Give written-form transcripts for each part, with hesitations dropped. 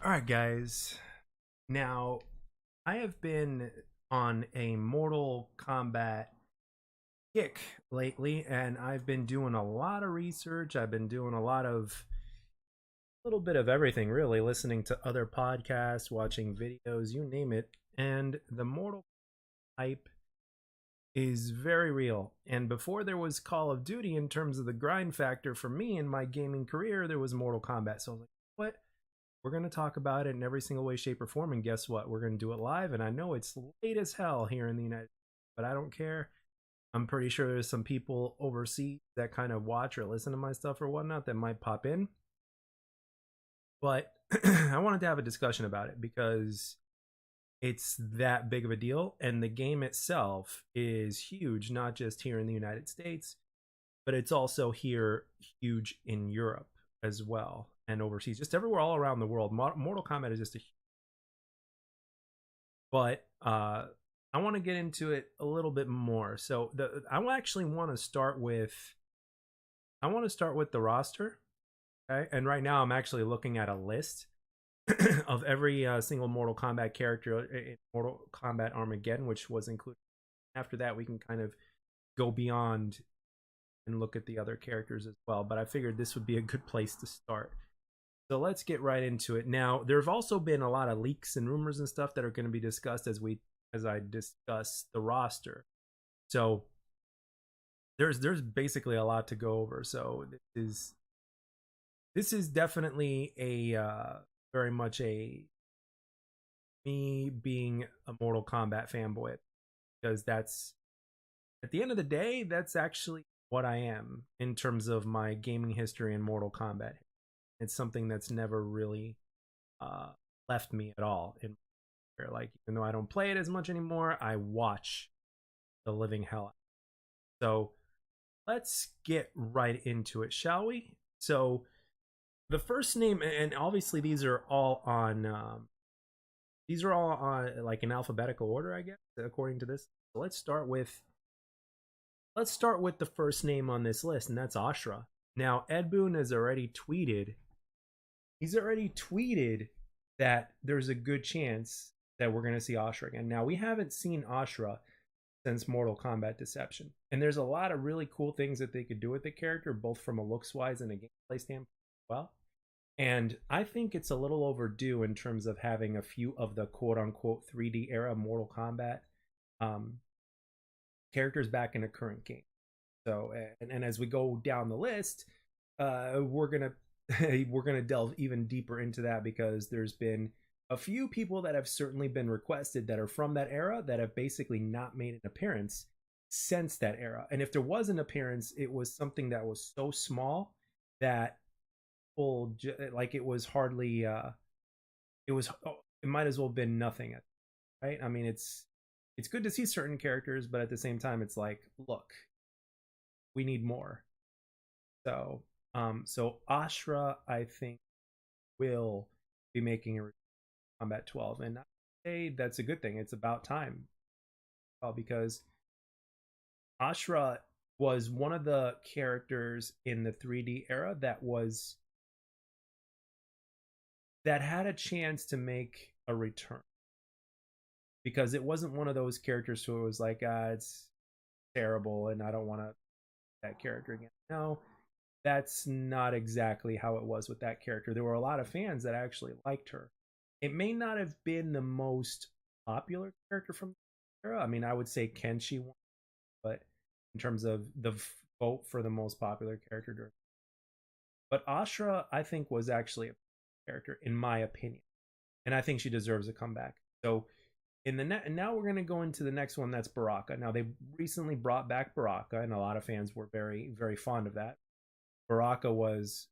All right, guys. Now, I have been on a Mortal Kombat kick lately, and I've been doing a lot of research. I've been doing a little bit of everything, really, listening to other podcasts, watching videos, you name it. And the Mortal hype is very real. And before there was Call of Duty in terms of the grind factor for me in my gaming career, there was Mortal Kombat. So I was like, what? We're going to talk about it in every single way, shape, or form. And guess what? We're going to do it live. And I know it's late as hell here in the United States, but I don't care. I'm pretty sure there's some people overseas that kind of watch or listen to my stuff or whatnot that might pop in. But I wanted to have a discussion about it because it's that big of a deal. And the game itself is huge, not just here in the United States, but it's also here huge in Europe as well and overseas, just everywhere all around the world. Mortal Kombat is just a but I want to get into it a little bit more. So I actually want to start with the roster. Okay, and right now I'm actually looking at a list of every single Mortal Kombat character in Mortal Kombat Armageddon, which was included. After that, we can kind of go beyond and look at the other characters as well. But I figured this would be a good place to start. So let's get right into it. Now, there have also been a lot of leaks and rumors and stuff that are going to be discussed as I discuss the roster. So there's basically a lot to go over. So this is definitely a very much a me being a Mortal Kombat fanboy, because that's, at the end of the day, that's actually what I am in terms of my gaming history in Mortal Kombat. It's something that's never really left me at all. Like, even though I don't play it as much anymore, I watch the living hell out. So let's get right into it, shall we? So the first name, and obviously these are all on like in alphabetical order, I guess, according to this. So let's start with the first name on this list, and that's Ashra. Now, Ed Boon has already tweeted. He's already tweeted that there's a good chance that we're going to see Ashra again. Now, we haven't seen Ashra since Mortal Kombat Deception, and there's a lot of really cool things that they could do with the character, both from a looks wise and a gameplay standpoint as well. And I think it's a little overdue in terms of having a few of the quote unquote 3D era Mortal Kombat characters back in a current game. So, and as we go down the list, we're gonna delve even deeper into that, because there's been a few people that have certainly been requested that are from that era that have basically not made an appearance since that era. And if there was an appearance, it was something that was so small that like it was hardly it might as well have been nothing, right? I mean, it's good to see certain characters, but at the same time it's like, look, we need more. So so Ashra, I think, will be making a Combat 12, and I say that's a good thing. It's about time, because Ashra was one of the characters in the 3D era that had a chance to make a return, because it wasn't one of those characters who was like, it's terrible and I don't want to that character again. No, that's not exactly how it was with that character. There were a lot of fans that actually liked her. It may not have been the most popular character from the era. I mean, I would say Kenshi won, but in terms of the vote for the most popular character during, but Ashra, I think, was actually a character, in my opinion, and I think she deserves a comeback. So in the now we're going to go into the next one. That's Baraka. Now, they recently brought back Baraka, and a lot of fans were very, very fond of that. Baraka was,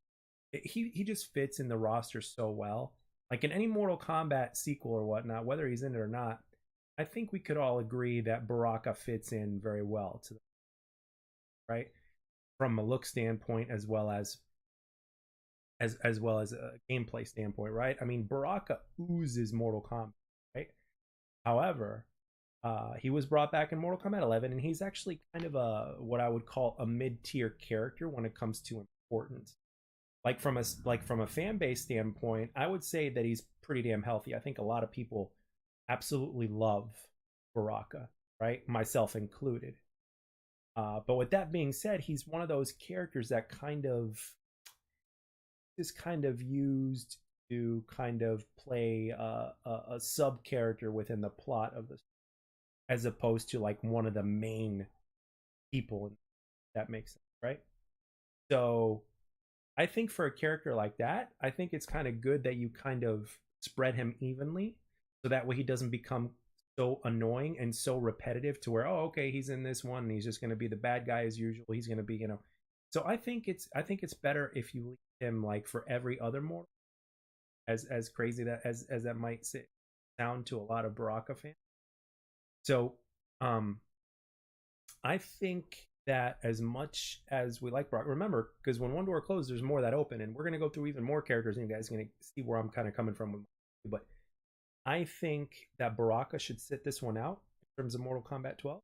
he just fits in the roster so well. Like in any Mortal Kombat sequel or whatnot, whether he's in it or not, I think we could all agree that Baraka fits in very well to the, right, from a look standpoint as well as a gameplay standpoint, right? I mean, Baraka oozes Mortal Kombat, right? However, he was brought back in Mortal Kombat 11, and he's actually kind of what I would call a mid-tier character when it comes to importance. like from a fan base standpoint, I would say that he's pretty damn healthy. I think a lot of people absolutely love Baraka, right? Myself included. But with that being said, he's one of those characters that kind of is kind of used to kind of play a sub character within the plot of this, as opposed to like one of the main people. That makes sense, right? So I think for a character like that, I think it's kind of good that you kind of spread him evenly, so that way he doesn't become so annoying and so repetitive to where, oh, okay, he's in this one and he's just going to be the bad guy as usual. He's going to be, So I think it's better if you leave him like for every other mortal, as crazy that as that might sound to a lot of Baraka fans. So um I think that as much as we like Brock, remember, because when one door closed, there's more that open, and we're going to go through even more characters, and you guys are going to see where I'm kind of coming from. But I think that Baraka should sit this one out in terms of Mortal Kombat 12,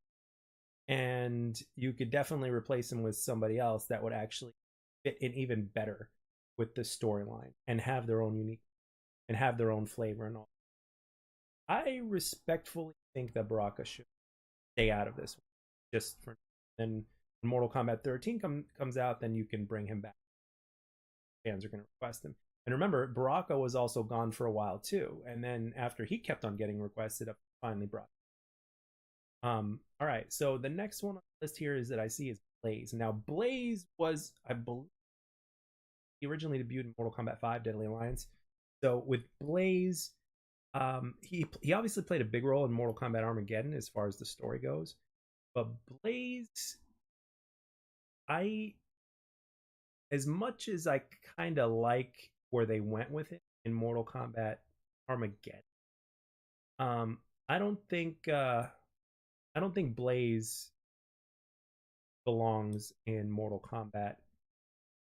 and you could definitely replace him with somebody else that would actually fit in even better with the storyline and have their own unique and have their own flavor and all. I respectfully think that Baraka should stay out of this one, just for then when Mortal Kombat 13 comes out, then you can bring him back. Fans are going to request him. And remember, Baraka was also gone for a while too. And then after he kept on getting requested, I finally brought. All right. So the next one on the list here is that I see is Blaze. Now Blaze was, I believe, he originally debuted in Mortal Kombat 5: Deadly Alliance. So with Blaze, he obviously played a big role in Mortal Kombat Armageddon as far as the story goes. But Blaze, I as much as I kind of like where they went with it in Mortal Kombat Armageddon, I don't think Blaze belongs in Mortal Kombat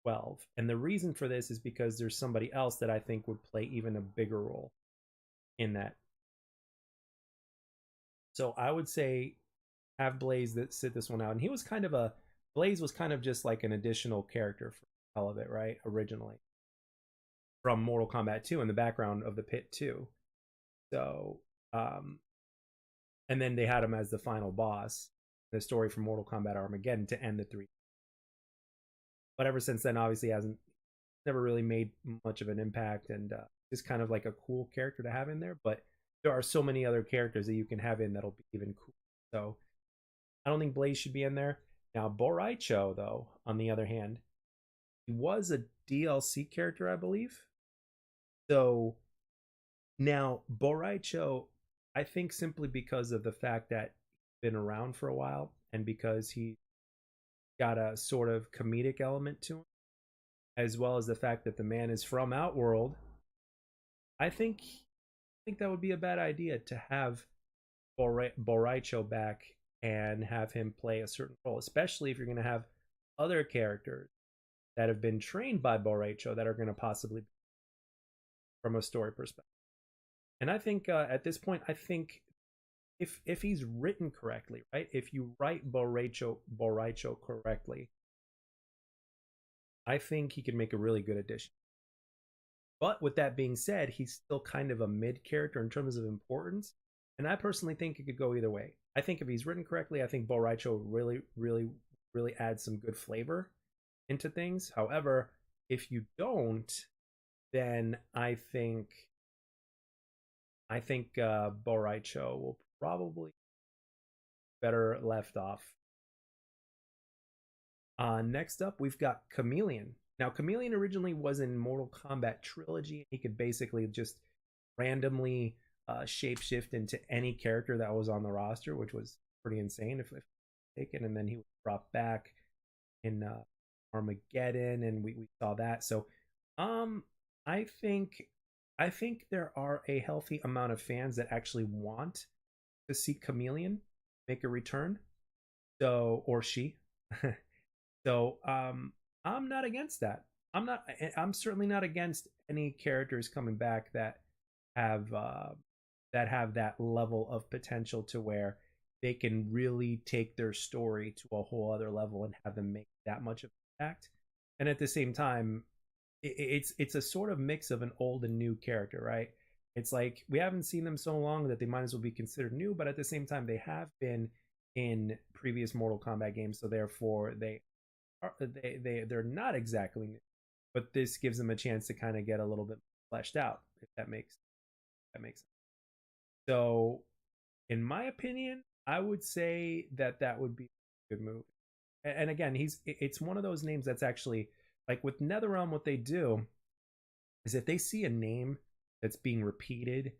12. And the reason for this is because there's somebody else that I think would play even a bigger role in that. So I would say have Blaze that sit this one out. And he was kind of a Blaze was kind of just like an additional character for all of it, right? Originally from Mortal Kombat 2 in the background of the pit 2. So and then they had him as the final boss, the story from Mortal Kombat Armageddon to end the three. But ever since then, obviously hasn't never really made much of an impact, and is kind of like a cool character to have in there. But there are so many other characters that you can have in that'll be even cool. So I don't think Blaze should be in there. Now Boraicho, though, on the other hand, he was a DLC character, I believe. So now Boraicho, I think simply because of the fact that he's been around for a while and because he got a sort of comedic element to him, as well as the fact that the man is from Outworld, I think that would be a bad idea to have Boraicho back and have him play a certain role, especially if you're going to have other characters that have been trained by Boraicho that are going to possibly be from a story perspective. And I think at this point, I think if he's written correctly, right? If you write Boraicho correctly, I think he could make a really good addition. But with that being said, he's still kind of a mid character in terms of importance. And I personally think it could go either way. I think if he's written correctly, I think Boraicho really, really, really adds some good flavor into things. However, if you don't, then I think Boraicho will probably better left off. Next up, we've got Chameleon. Now, Chameleon originally was in Mortal Kombat Trilogy. He could basically just randomly shapeshift into any character that was on the roster, which was pretty insane if taken. And then he was brought back in Armageddon, and we saw that. So, I think there are a healthy amount of fans that actually want to see Chameleon make a return. So, or she. So, I'm not against that. I'm certainly not against any characters coming back that have that level of potential to where they can really take their story to a whole other level and have them make that much of an impact. And at the same time, it's a sort of mix of an old and new character, right? It's like we haven't seen them so long that they might as well be considered new, but at the same time they have been in previous Mortal Kombat games, so therefore they're not exactly new, but this gives them a chance to kind of get a little bit fleshed out, if that makes sense. So, in my opinion, I would say that that would be a good move. And again, it's one of those names that's actually like with NetherRealm. What they do is if they see a name that's being repeated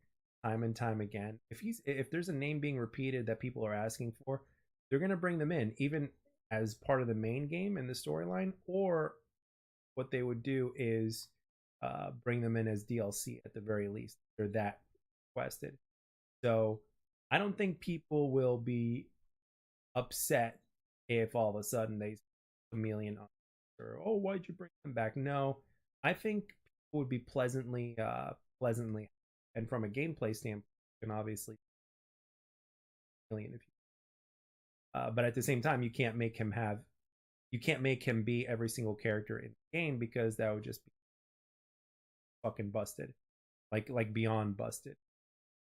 time and time again, if there's a name being repeated that people are asking for, they're gonna bring them in, even as part of the main game and the storyline, or what they would do is bring them in as DLC at the very least. They're that requested. So I don't think people will be upset if all of a sudden they chameleon or oh why'd you bring them back. No, I think people would be pleasantly, and from a gameplay standpoint you can obviously chameleon if but at the same time you can't make him be every single character in the game because that would just be fucking busted, like beyond busted.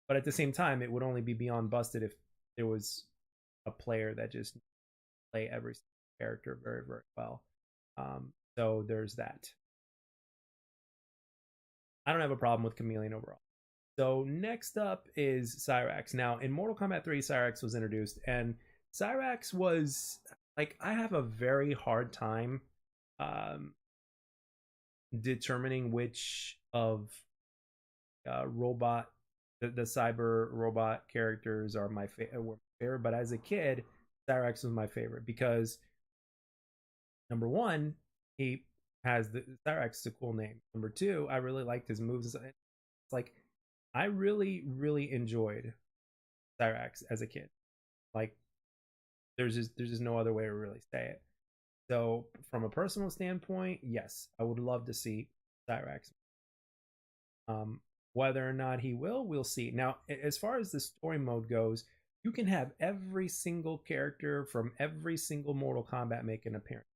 But at the same time it would only be beyond busted if there was a player that just play every character very very well. So there's that. I don't have a problem with Chameleon overall. So next up is Cyrax. Now in Mortal Kombat 3, Cyrax was introduced, and Cyrax was like I have a very hard time um, determining which of robot the cyber robot characters are my favorite. But as a kid, Cyrax was my favorite because number one, he has the Cyrax is a cool name. Number two, I really liked his moves. It's like I really enjoyed Cyrax as a kid. Like there's just no other way to really say it. So from a personal standpoint, yes, I would love to see Cyrax. Um, Whether or not he will, we'll see. Now, as far as the story mode goes, you can have every single character from every single Mortal Kombat make an appearance.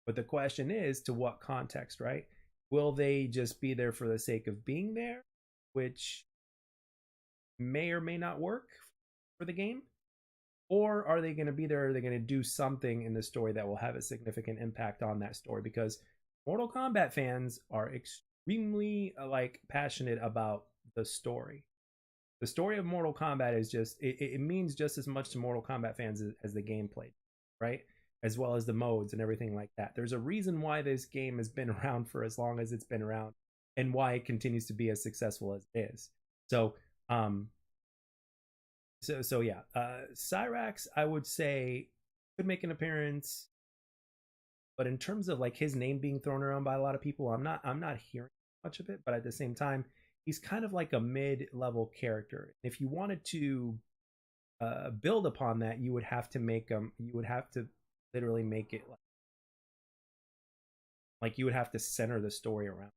But the question is, to what context, right? Will they just be there for the sake of being there, which may or may not work for the game? Or are they going to be there? Are they going to do something in the story that will have a significant impact on that story? Because Mortal Kombat fans are extremely like passionate about the story. The story of Mortal Kombat is just it means just as much to Mortal Kombat fans as the gameplay, right? As well as the modes and everything like that. There's a reason why this game has been around for as long as it's been around, and why it continues to be as successful as it is. So, so yeah, Cyrax, I would say could make an appearance, but in terms of like his name being thrown around by a lot of people, I'm not hearing much of it. But at the same time, he's kind of like a mid-level character. If you wanted to build upon that, you would have to make him. You would have to literally make it like you would have to center the story around.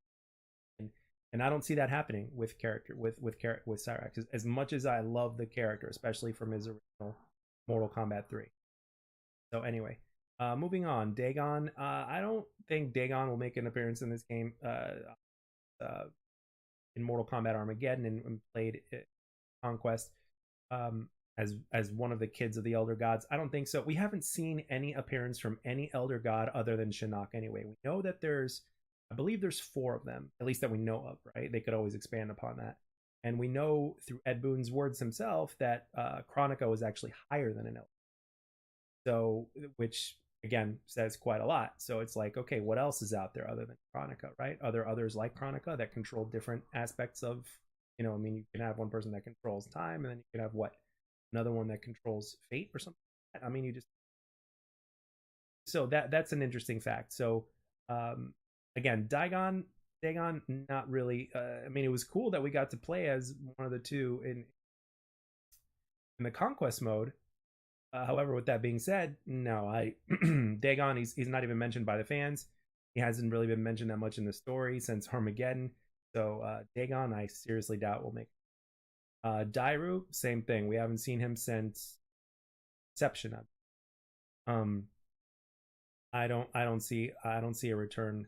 And I don't see that happening with Cyrax. As much as I love the character, especially from his original Mortal Kombat 3. So anyway, moving on, Dagon. I don't think Dagon will make an appearance in this game. In Mortal Kombat Armageddon and played Conquest as one of the kids of the Elder Gods. I don't think so. We haven't seen any appearance from any Elder God other than Shinnok anyway. We know that I believe there's 4 of them, at least that we know of, right? They could always expand upon that. And we know through Ed Boon's words himself that Kronika was actually higher than an Elder. So, which again says quite a lot. So it's like, okay, what else is out there other than Kronika, right? Are there others like Kronika that control different aspects of, I mean, you can have one person that controls time, and then you can have another one that controls fate or something. I mean, so that's an interesting fact. So again, Dagon, not really. I mean, it was cool that we got to play as one of the two in the Conquest mode. However, with that being said, no, Dagon, he's not even mentioned by the fans. He hasn't really been mentioned that much in the story since Armageddon. So Dagon, I seriously doubt will make. Dairu, same thing. We haven't seen him since Inception. I don't see a return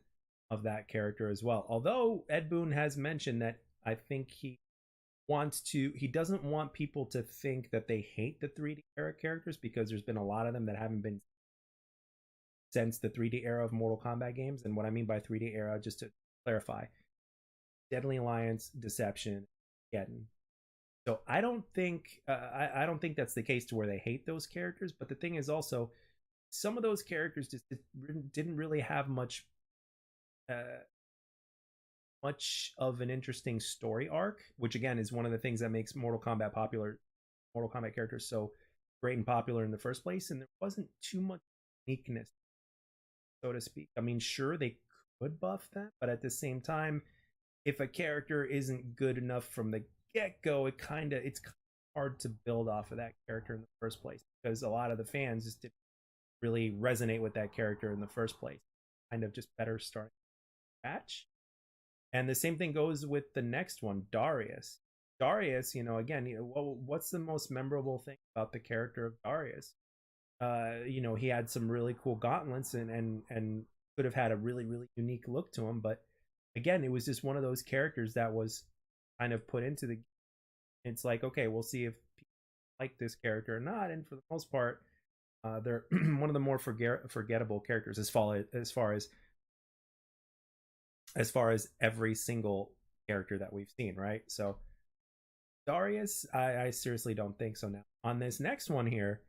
of that character as well. Although Ed Boon has mentioned that I think he doesn't want people to think that they hate the 3D era characters, because there's been a lot of them that haven't been since the 3D era of Mortal Kombat games. And what I mean by 3D era, just to clarify, Deadly Alliance, Deception, Geddon. So I don't think I don't think that's the case to where they hate those characters. But the thing is also, some of those characters just didn't really have uh, much of an interesting story arc, which again is one of the things that makes Mortal Kombat characters so great and popular in the first place. And there wasn't too much uniqueness, so to speak. I mean, sure, they could buff that, but at the same time, if a character isn't good enough from the get-go, it's hard to build off of that character in the first place, because a lot of the fans just didn't really resonate with that character in the first place. Kind of just better starting scratch. And the same thing goes with the next one, Darius. Darius, again, what's the most memorable thing about the character of Darius? He had some really cool gauntlets, and could have had a really, really unique look to him. But again, it was just one of those characters that was kind of put into the. It's like, okay, we'll see if people like this character or not. And for the most part, they're one of the more forgettable characters as far as every single character that we've seen, right? So Darius, I seriously don't think so. Now on this next one here,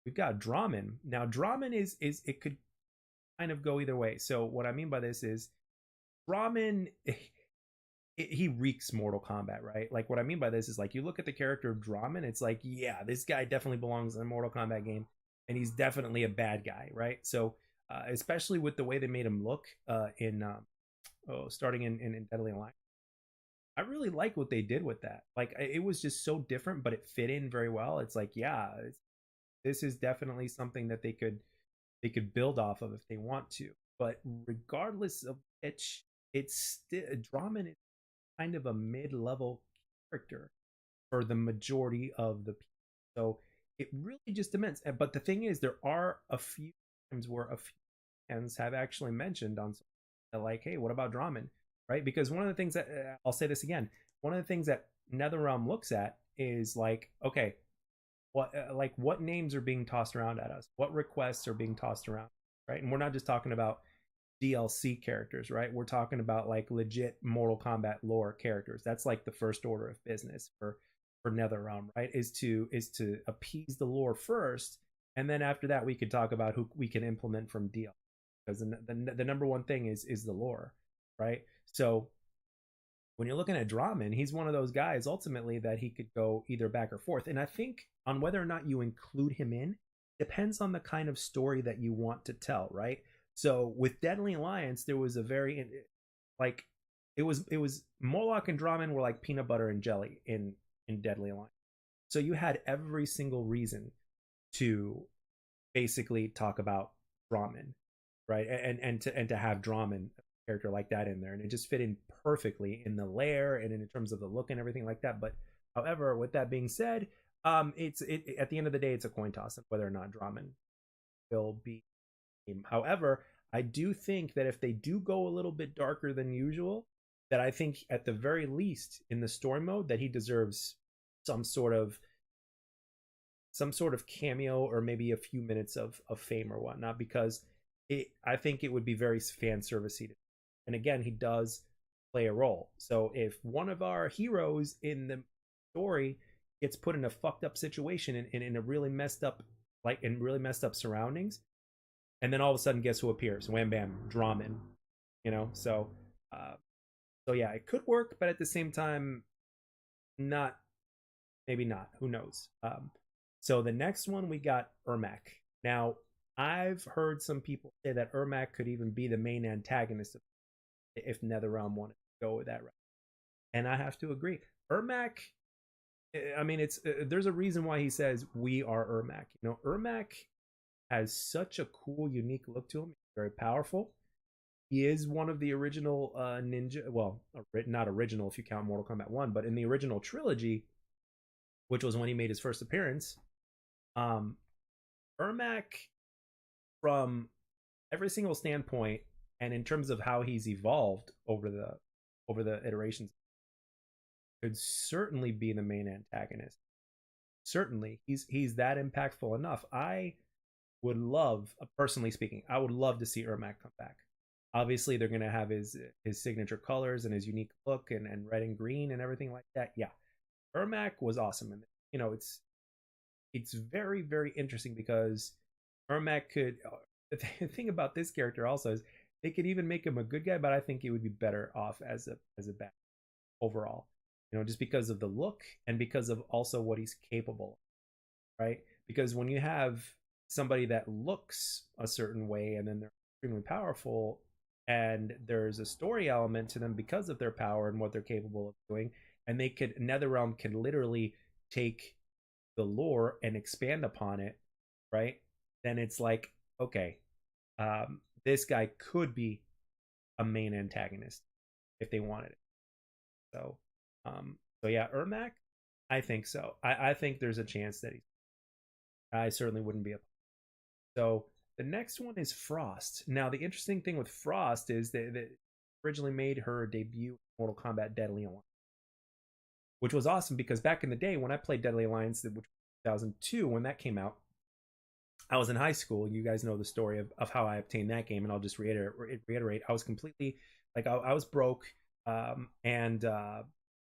we've got Draman. Now Draman is it could kind of go either way. So what I mean by this is Draman, he reeks Mortal Kombat, right? Like what I mean by this is, like, you look at the character of Draman, it's like, yeah, this guy definitely belongs in a Mortal Kombat game, and he's definitely a bad guy, right? So especially with the way they made him look in starting in Deadly Alliance. I really like what they did with that. Like, it was just so different, but it fit in very well. It's like, yeah, this is definitely something that they could build off of if they want to. But regardless of which, it's still Draman is kind of a mid-level character for the majority of the people. So it really just depends. But the thing is, there are a few times where a few fans have actually mentioned on, like, hey, what about Draman? Right? Because one of the things that I'll say this again, one of the things that NetherRealm looks at is like, okay, what names are being tossed around at us? What requests are being tossed around? Right? And we're not just talking about DLC characters, right? We're talking about like legit Mortal Kombat lore characters. That's like the first order of business for NetherRealm, right? Is to appease the lore first, and then after that we could talk about who we can implement from DLC. Because the number one thing is the lore, right? So when you're looking at Draman, he's one of those guys ultimately that he could go either back or forth. And I think on whether or not you include him in depends on the kind of story that you want to tell, right? So with Deadly Alliance, there was a very like it was Morlock and Draman were like peanut butter and jelly in Deadly Alliance. So you had every single reason to basically talk about Draman, right? And to have Draman character like that in there, and it just fit in perfectly in the lair and in terms of the look and everything like that. But however, with that being said, it's at the end of the day, it's a coin toss whether or not Draman will be. However, I do think that if they do go a little bit darker than usual, that I think at the very least in the story mode that he deserves some sort of cameo, or maybe a few minutes of fame or whatnot, because I think it would be very fan servicey. And again, he does play a role. So if one of our heroes in the story gets put in a fucked up situation in a really messed up, like in really messed up surroundings, and then all of a sudden, guess who appears? Wham bam, Draman. So yeah, it could work, but at the same time, not, maybe not. Who knows? So the next one, we got Ermac. Now, I've heard some people say that Ermac could even be the main antagonist if NetherRealm wanted to go with that route, and I have to agree. Ermac, I mean, it's there's a reason why he says we are Ermac. Ermac has such a cool, unique look to him. He's very powerful. He is one of the original ninja. Well, not original if you count Mortal Kombat 1, but in the original trilogy, which was when he made his first appearance, Ermac, from every single standpoint, And in terms of how he's evolved over the iterations, could certainly be the main antagonist. Certainly, he's that impactful enough. I would love, personally speaking, I would love to see Ermac come back. Obviously, they're going to have his signature colors and his unique look and red and green and everything like that. Yeah, Ermac was awesome, and it's very very interesting because Ermac could. The thing about this character also is they could even make him a good guy, but I think he would be better off as a bad overall. Just because of the look and because of also what he's capable of, right? Because when you have somebody that looks a certain way and then they're extremely powerful and there's a story element to them because of their power and what they're capable of doing, and they could NetherRealm can literally take the lore and expand upon it, right? Then it's like, okay, this guy could be a main antagonist if they wanted it. So, so yeah, Ermac, I think so. I think there's a chance that I certainly wouldn't be a. So the next one is Frost. Now the interesting thing with Frost is that originally made her debut in Mortal Kombat Deadly Alliance, which was awesome because back in the day when I played Deadly Alliance, which was 2002 when that came out, I was in high school. You guys know the story of how I obtained that game, and I'll just reiterate. I was completely like I was broke, and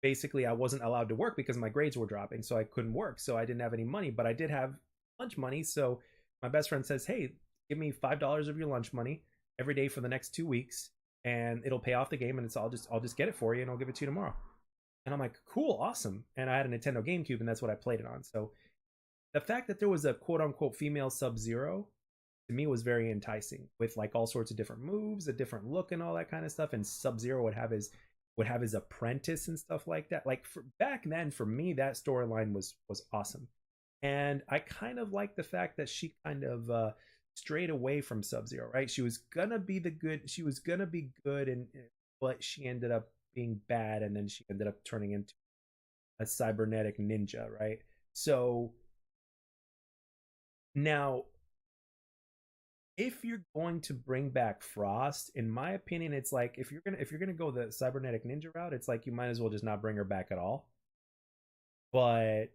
basically I wasn't allowed to work because my grades were dropping, so I couldn't work. So I didn't have any money, but I did have lunch money. So my best friend says, "Hey, give me $5 of your lunch money every day for the next 2 weeks, and it'll pay off the game. And I'll just get it for you, and I'll give it to you tomorrow." And I'm like, "Cool, awesome." And I had a Nintendo GameCube, and that's what I played it on. So the fact that there was a quote unquote female Sub-Zero to me was very enticing, with like all sorts of different moves, a different look, and all that kind of stuff. And Sub-Zero would have his apprentice and stuff like that. Like back then, for me, that storyline was awesome. And I kind of like the fact that she kind of strayed away from Sub-Zero, right? She was gonna be she was gonna be good, and but she ended up being bad, and then she ended up turning into a cybernetic ninja, right? So now, if you're going to bring back Frost, in my opinion, it's like if you're gonna go the cybernetic ninja route, it's like you might as well just not bring her back at all. But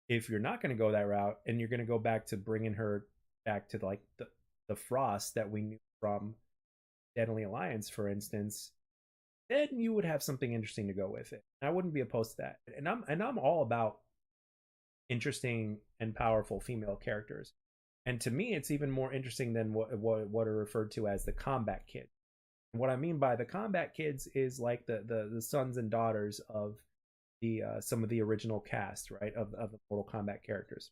if you're not gonna go that route and you're gonna go back to bringing her back to like the Frost that we knew from Deadly Alliance, for instance, then you would have something interesting to go with it. I wouldn't be opposed to that. And I'm all about interesting and powerful female characters. And to me, it's even more interesting than what are referred to as the combat kids. And what I mean by the combat kids is like the sons and daughters of the some of the original cast, right, of the Mortal Kombat characters.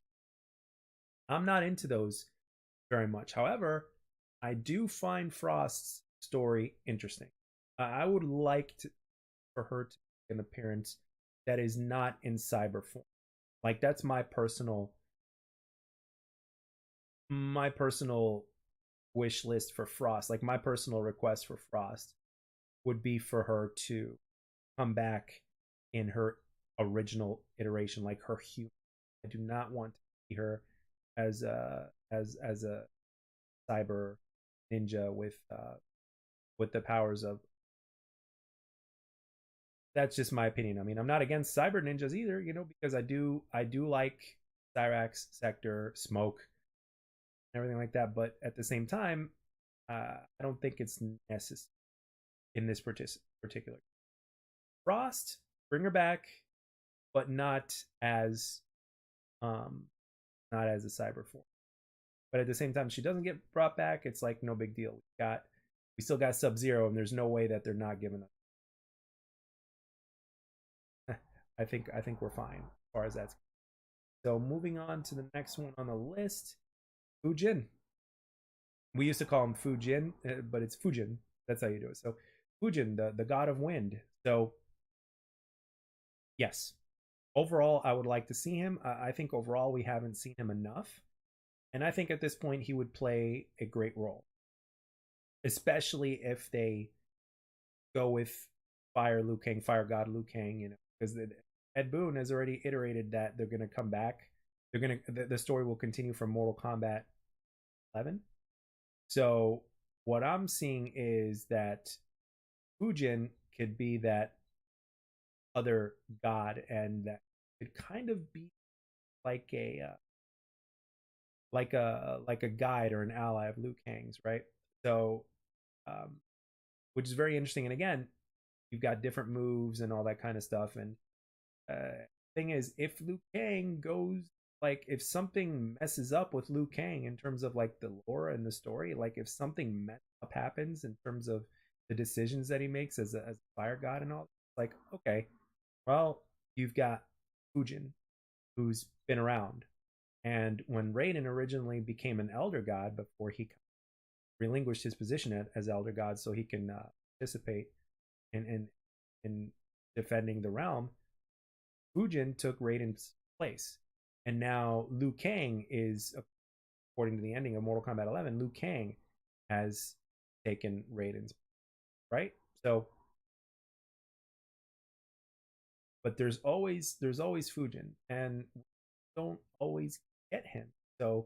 I'm not into those very much. However, I do find Frost's story interesting. I would like for her to make an appearance that is not in cyber form. Like that's my personal wish list for Frost. Like my personal request for Frost would be for her to come back in her original iteration, like her human. I do not want to see her as a cyber ninja with the powers of. That's just my opinion. I mean, I'm not against cyber ninjas either, because I do like Cyrax, Sector, Smoke, everything like that. But at the same time, I don't think it's necessary in this particular. Frost, bring her back, but um, not as a cyber form. But at the same time, she doesn't get brought back. It's like no big deal. We still got Sub-Zero, and there's no way that they're not giving us. I think we're fine as far as that's. So moving on to the next one on the list, Fujin. We used to call him Fujin, but it's Fujin. That's how you do it. So Fujin, the god of wind. So yes, overall, I would like to see him. I think overall we haven't seen him enough, and I think at this point he would play a great role, especially if they go with Fire Liu Kang, Fire God Liu Kang. Because Ed Boon has already iterated that they're going to come back. The story will continue from Mortal Kombat 11. So what I'm seeing is that Fujin could be that other god, and that could kind of be like a guide or an ally of Liu Kang's, right? So, um, which is very interesting. And again, you've got different moves and all that kind of stuff. And thing is, if Liu Kang goes, like, if something messes up with Liu Kang in terms of like the lore and the story, like if something messed up happens in terms of the decisions that he makes as a fire god and all, like, okay, well, you've got Fujin, who's been around. And when Raiden originally became an elder god, before he relinquished his position as elder god so he can participate in defending the realm, Fujin took Raiden's place. And now Liu Kang is, according to the ending of Mortal Kombat 11, Liu Kang has taken Raiden's, right? So, but there's always Fujin, and we don't always get him. So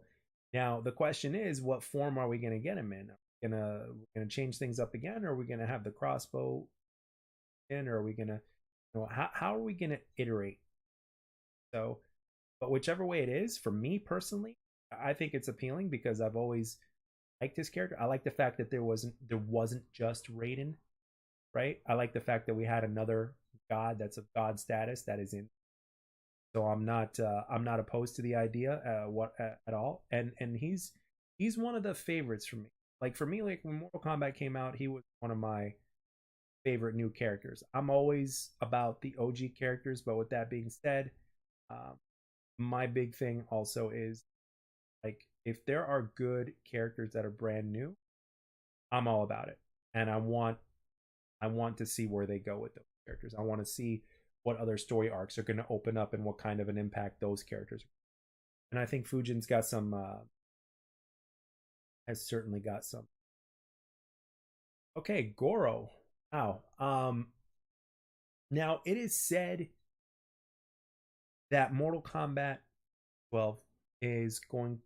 now the question is, what form are we going to get him in? Are we gonna change things up again, or are we gonna have the crossbow in, or are we gonna, how are we gonna iterate? So, but whichever way it is, for me personally, I think it's appealing because I've always liked his character. I like the fact that there wasn't just Raiden, right? I like the fact that we had another god that's of god status that is in. So I'm not opposed to the idea at all. And he's one of the favorites for me. Like for me, like when Mortal Kombat came out, he was one of my favorite new characters. I'm always about the OG characters, but with that being said, um, my big thing also is, like, if there are good characters that are brand new, I'm all about it, and I want to see where they go with those characters. I want to see what other story arcs are going to open up and what kind of an impact those characters are. And I think Fujin's got some has certainly got some. Okay, Goro. Wow. Now it is said that Mortal Kombat 12 is going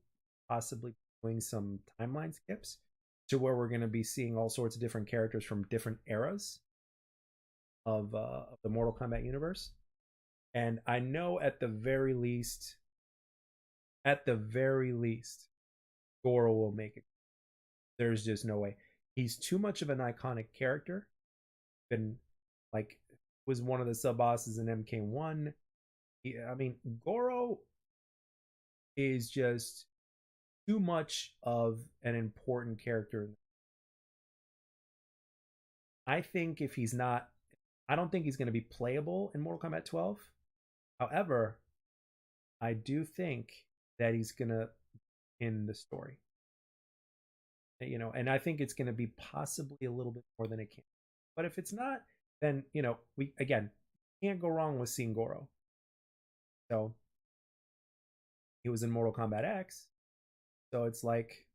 possibly doing some timeline skips to where we're going to be seeing all sorts of different characters from different eras of the Mortal Kombat universe. And I know at the very least, Goro will make it. There's just no way. He's too much of an iconic character. Been, like, was one of the sub bosses in MK1. I mean, Goro is just too much of an important character. I think if he's not, I don't think he's going to be playable in Mortal Kombat 12. However, I do think that he's going to in the story. And I think it's going to be possibly a little bit more than it can. But if it's not, then, we, again, can't go wrong with seeing Goro. So he was in Mortal Kombat X. So it's like,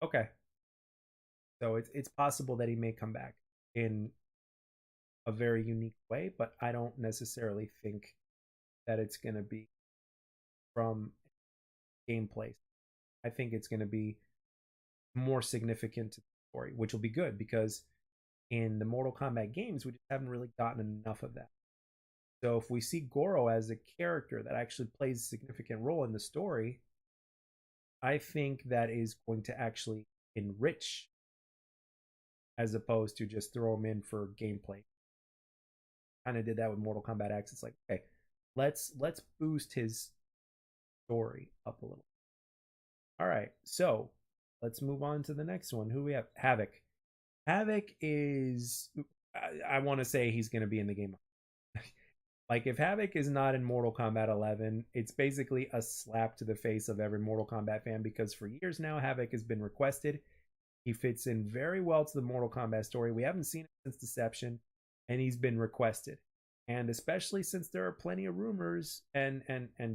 okay. So it's possible that he may come back in a very unique way, but I don't necessarily think that it's going to be from gameplay. I think it's going to be more significant to the story, which will be good because in the Mortal Kombat games, we just haven't really gotten enough of that. So if we see Goro as a character that actually plays a significant role in the story, I think that is going to actually enrich as opposed to just throw him in for gameplay. Kind of did that with Mortal Kombat X. It's like, okay, let's boost his story up a little. All right, so let's move on to the next one. Who we have? Havoc. Havoc is, I want to say he's going to be in the game. Like, if Havoc is not in Mortal Kombat 11, it's basically a slap to the face of every Mortal Kombat fan because for years now, Havoc has been requested. He fits in very well to the Mortal Kombat story. We haven't seen him since Deception, and he's been requested. And especially since there are plenty of rumors and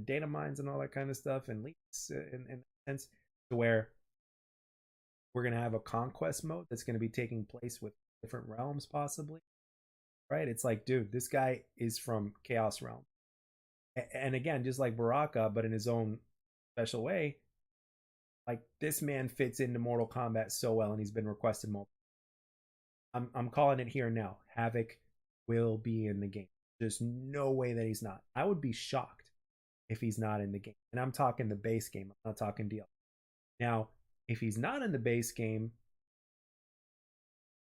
data mines and all that kind of stuff and leaks in sense to where we're going to have a conquest mode that's going to be taking place with different realms possibly, right? It's like, dude, this guy is from Chaos Realm. And again, just like Baraka, but in his own special way, Like this man fits into Mortal Kombat so well, and he's been requested multiple. I'm calling it here now. Havoc will be in the game. There's no way that he's not. I would be shocked if he's not in the game. And I'm talking the base game. I'm not talking DLC. Now, if he's not in the base game,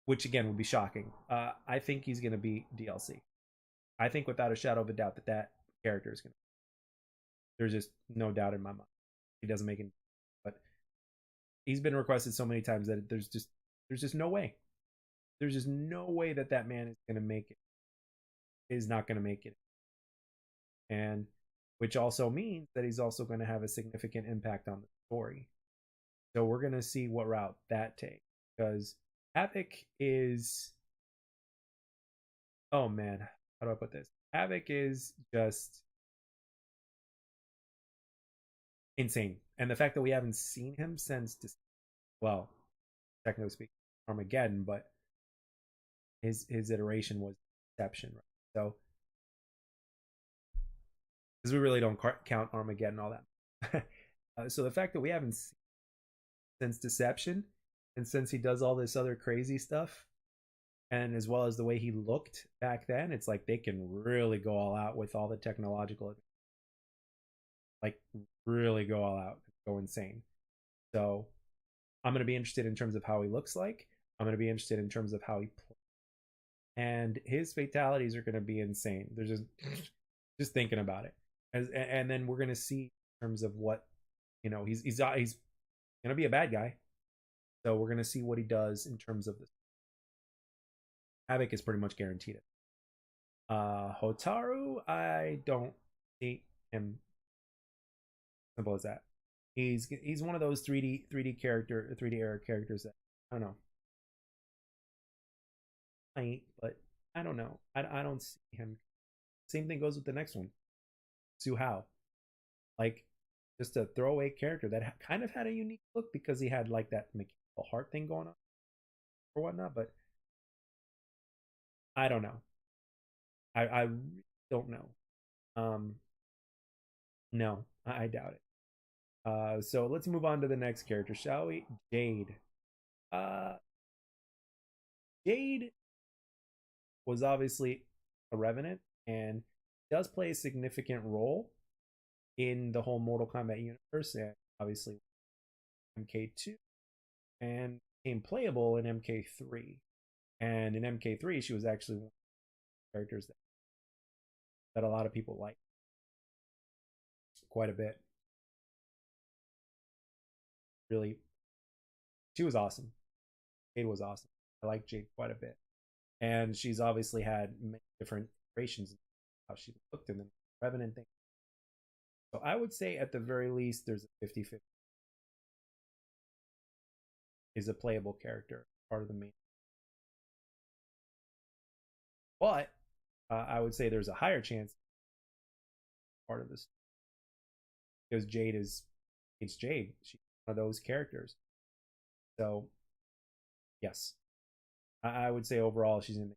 which again would be shocking, I think he's going to be DLC. I think without a shadow of a doubt that that character is going to. There's just no doubt in my mind. He doesn't make it, but he's been requested so many times that there's just no way. There's just no way that that man is going to make it. Is not going to make it, and which also means that he's also going to have a significant impact on the story. So we're going to see what route that takes, because Havoc is, oh man, how do I put this? Havoc is just insane, and the fact that we haven't seen him since, well, technically speaking, Armageddon, but his iteration was Deception, right? So because we really don't count Armageddon all that. So the fact that we haven't seen since Deception, and since he does all this other crazy stuff, and as well as the way he looked back then, it's like they can really go all out with all the technological, like really go all out, go insane. So I'm going to be interested in terms of how he looks like. I'm going to be interested in terms of how he plays, and his fatalities are going to be insane. They're just thinking about it, and then we're going to see in terms of what, you know, he's going to be a bad guy. So we're going to see what he does in terms of this. Havoc is pretty much guaranteed it. Hotaru, I don't see him. Simple as that. He's one of those 3D era characters that I don't know. But I don't know. I don't see him. Same thing goes with the next one, Suhao. Like just a throwaway character that kind of had a unique look because he had like that mechanical heart thing going on or whatnot. But I don't know. I really don't know. No, I doubt it. So let's move on to the next character, shall we? Jade. Uh, Jade was obviously a revenant and does play a significant role in the whole Mortal Kombat universe, and obviously MK2, and became playable in MK3. And in MK3, she was actually one of the characters that a lot of people like quite a bit. Really, she was awesome. Jade was awesome. I like Jade quite a bit. And she's obviously had many different iterations of how she looked in the Revenant thing. So I would say at the very least, there's a 50-50. Is a playable character, part of the main. But I would say there's a higher chance part of this, because Jade is, it's Jade. She's one of those characters. So yes, I would say overall she's in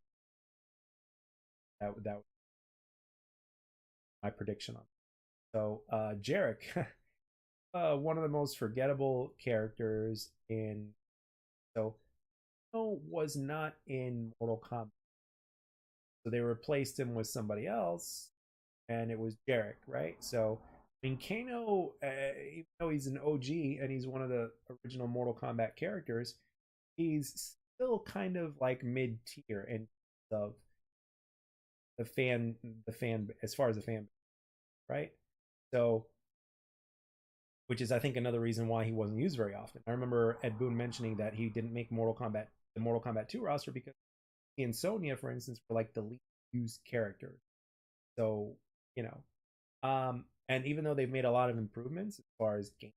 that my prediction on it. So Jarek, one of the most forgettable characters in, so was not in Mortal Kombat. So they replaced him with somebody else, and it was Jarek, right? So I mean, Kano, even though he's an OG and he's one of the original Mortal Kombat characters, he's still kind of like mid tier in of the fan as far as the fan, right? So, which is I think another reason why he wasn't used very often. I remember Ed Boon mentioning that he didn't make the Mortal Kombat 2 roster because he and Sonya, for instance, were like the least used characters. So, you know, and even though they've made a lot of improvements as far as game,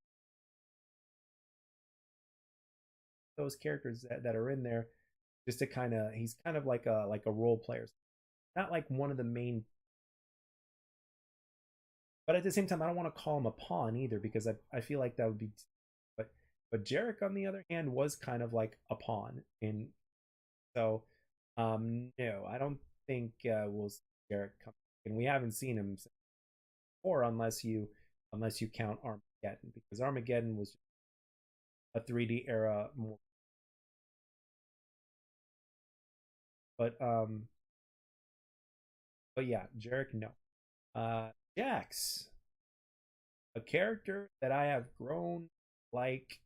those characters that are in there, just to kind of, he's kind of like a role player, not like one of the main. But at the same time, I don't want to call him a pawn either, because I feel like that would be. But Jarek, on the other hand, was kind of like a pawn in. So, no, I don't think we'll see Jarek come, and we haven't seen him before, unless you count Armageddon, because Armageddon was a 3D era more. But um, but yeah, Jarek, no. Jax, a character that I have grown like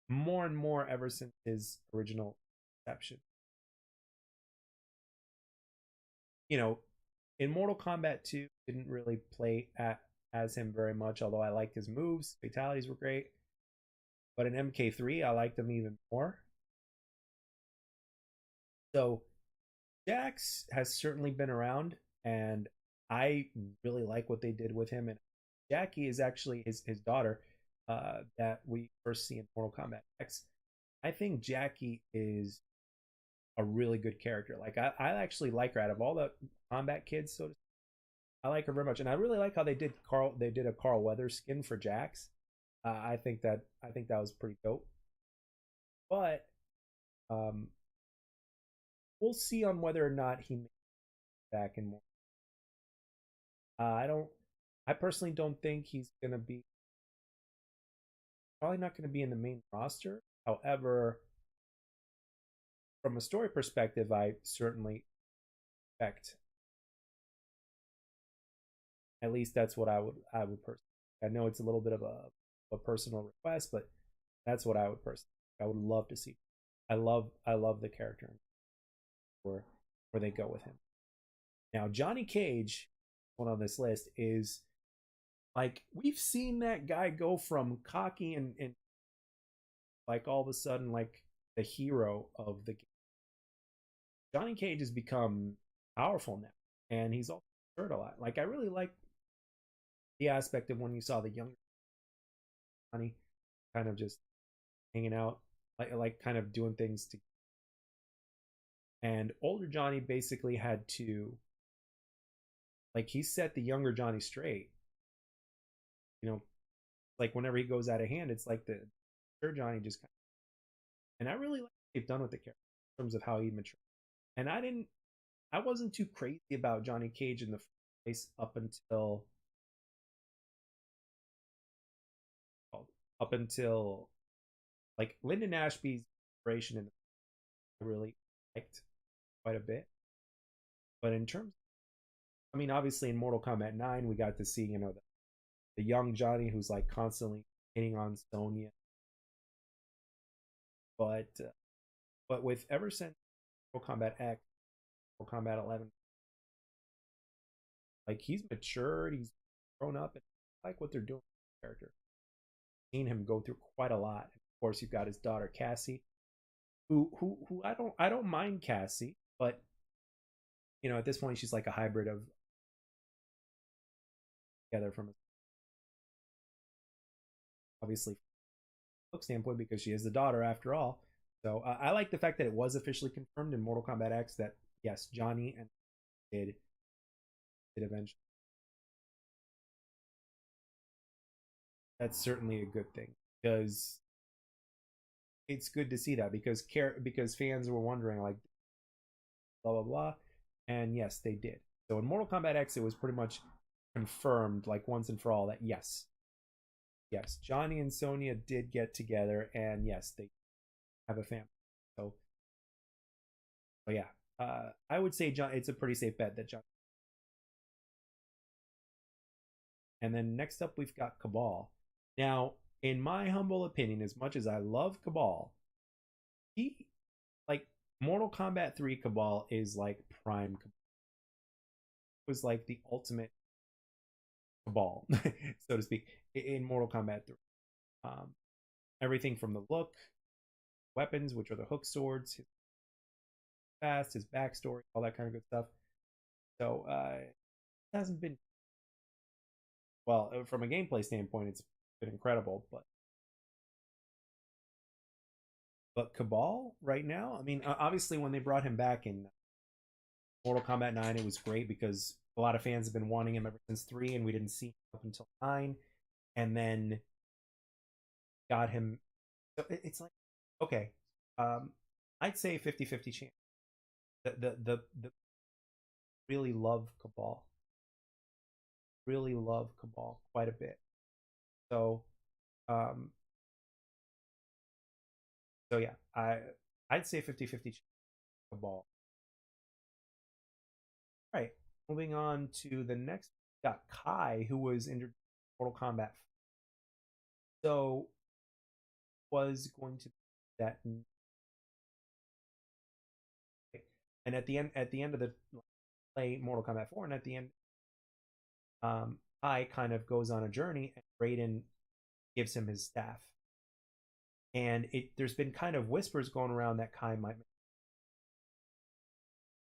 more and more ever since his original conception. You know, in Mortal Kombat 2, didn't really play as him very much, although I liked his moves. Fatalities were great. But in MK3, I liked him even more. So Jax has certainly been around, and I really like what they did with him. And Jackie is actually his daughter that we first see in Mortal Kombat X. I think Jackie is a really good character. Like I actually like her out of all the combat kids, so to speak. I like her very much, and I really like how they did Carl. They did a Carl Weathers skin for Jax. I think that was pretty dope. But um, we'll see on whether or not he makes it back in more. I don't. I personally don't think he's gonna be probably not gonna be in the main roster. However, from a story perspective, I certainly expect at least that's what I would personally. I know it's a little bit of a personal request, but that's what I would personally. I would love to see. I love the character where where they go with him. Now Johnny Cage, one on this list, is like we've seen that guy go from cocky and like all of a sudden like the hero of the game. Johnny Cage has become powerful now, and he's also hurt a lot. Like I really like the aspect of when you saw the younger Johnny kind of just hanging out, like kind of doing things to, and older Johnny basically had to like he set the younger Johnny straight. You know, like whenever he goes out of hand, it's like the sure Johnny just kind of, and I really like what they've done with the character in terms of how he matured. And I wasn't too crazy about Johnny Cage in the first place up until like Lyndon Ashby's operation in the I really liked quite a bit. But in terms, I mean, obviously in Mortal Kombat 9, we got to see the young Johnny who's like constantly hitting on Sonya. But with ever since Mortal Kombat X, Mortal Kombat 11, like he's matured, he's grown up, and I like what they're doing with the character. Seen him go through quite a lot. Of course, you've got his daughter Cassie, who I don't mind Cassie, but you know at this point she's like a hybrid of together from obviously look standpoint because she is the daughter after all. So I like the fact that it was officially confirmed in Mortal Kombat X that yes, Johnny and did did eventually. That's certainly a good thing because it's good to see that because fans were wondering like blah blah blah, and yes, they did. So in Mortal Kombat X, it was pretty much confirmed like once and for all that yes, Johnny and Sonya did get together, and yes, they have a family. So, so yeah, I would say John. It's a pretty safe bet that John. And then next up, we've got Cabal. Now, in my humble opinion, as much as I love Cabal, he like Mortal Kombat 3 Cabal is like prime Cabal. It was like the ultimate Cabal, so to speak, in Mortal Kombat 3. Um, everything from the look, weapons, which are the hook swords, his past, his backstory, all that kind of good stuff. So it hasn't been well from a gameplay standpoint. It's been incredible, but Cabal right now, I mean, obviously when they brought him back in Mortal Kombat 9, it was great because a lot of fans have been wanting him ever since 3, and we didn't see him up until 9, and then got him. So it's like, okay, um, I'd say 50-50 chance. The really love Cabal, really love Cabal quite a bit. So, um, So yeah, I'd say 50-50 a ball. All right, moving on to the next. We got Kai, who was in Mortal Kombat. So was going to be that, and at the end of the play Mortal Kombat 4, and at the end, Kai kind of goes on a journey, and Raiden gives him his staff. And there's been kind of whispers going around that Kai might make,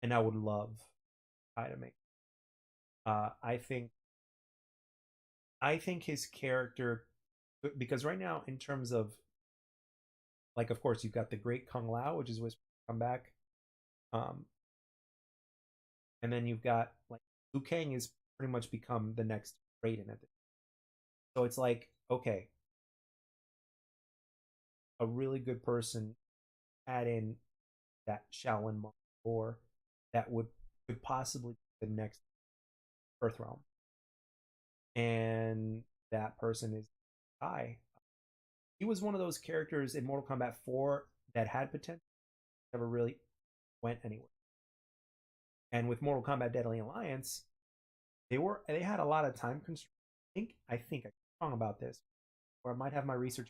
and I would love Kai to make. Uh, I think I think his character, because right now in terms of, like, of course you've got the Great Kung Lao, which is whispered to come back, um, and then you've got like Liu Kang is pretty much become the next Raiden at this. So it's like, okay, a really good person add in that Shaolin monk, or that could possibly be the next Earthrealm, and that person is Kai. He was one of those characters in Mortal Kombat 4 that had potential, never really went anywhere. And with Mortal Kombat Deadly Alliance, they had a lot of time constraints. I think I'm wrong about this, or I might have my research,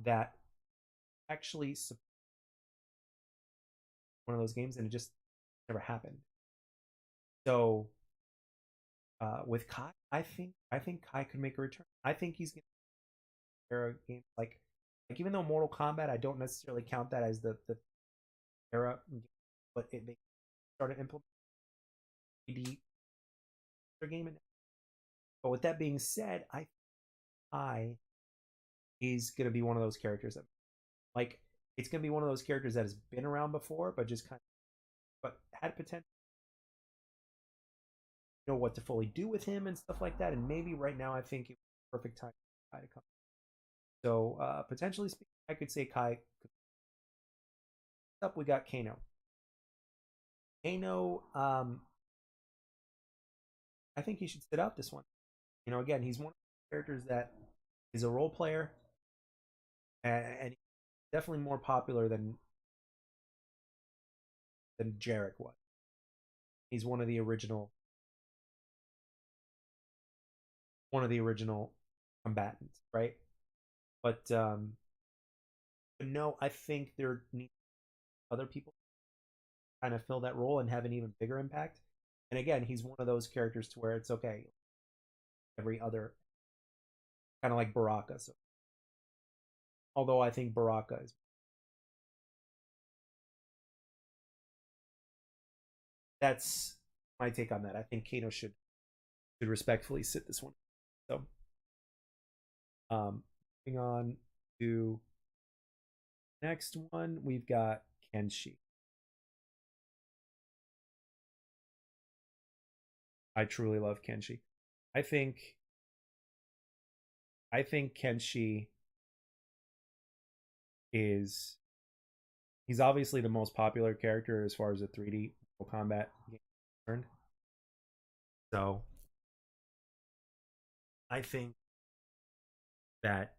that actually one of those games, and it just never happened. So with Kai, I think Kai could make a return. I think he's gonna era game, like even though Mortal Kombat, I don't necessarily count that as the era, but they started implementing 3D game. But with that being said, I is gonna be one of those characters that, like, it's gonna be one of those characters that has been around before, but just kind of, but had potential, know what to fully do with him and stuff like that. And maybe right now, I think it's the perfect time for Kai to come. So potentially speaking, I could say Kai. Up, we got Kano. Kano, I think he should sit out this one. Again, he's one of the characters that is a role player, and definitely more popular than Jarek was. He's one of the original combatants, right? But no, I think there need other people kind of fill that role and have an even bigger impact. And again, he's one of those characters to where it's okay. Every other, kind of like Baraka. So, although I think Baraka is, that's my take on that. I think Kano should respectfully sit this one. So, moving on to next one, we've got Kenshi. I truly love Kenshi. I think I think Kenshi is he's obviously the most popular character as far as a 3D combat game is concerned. So I think that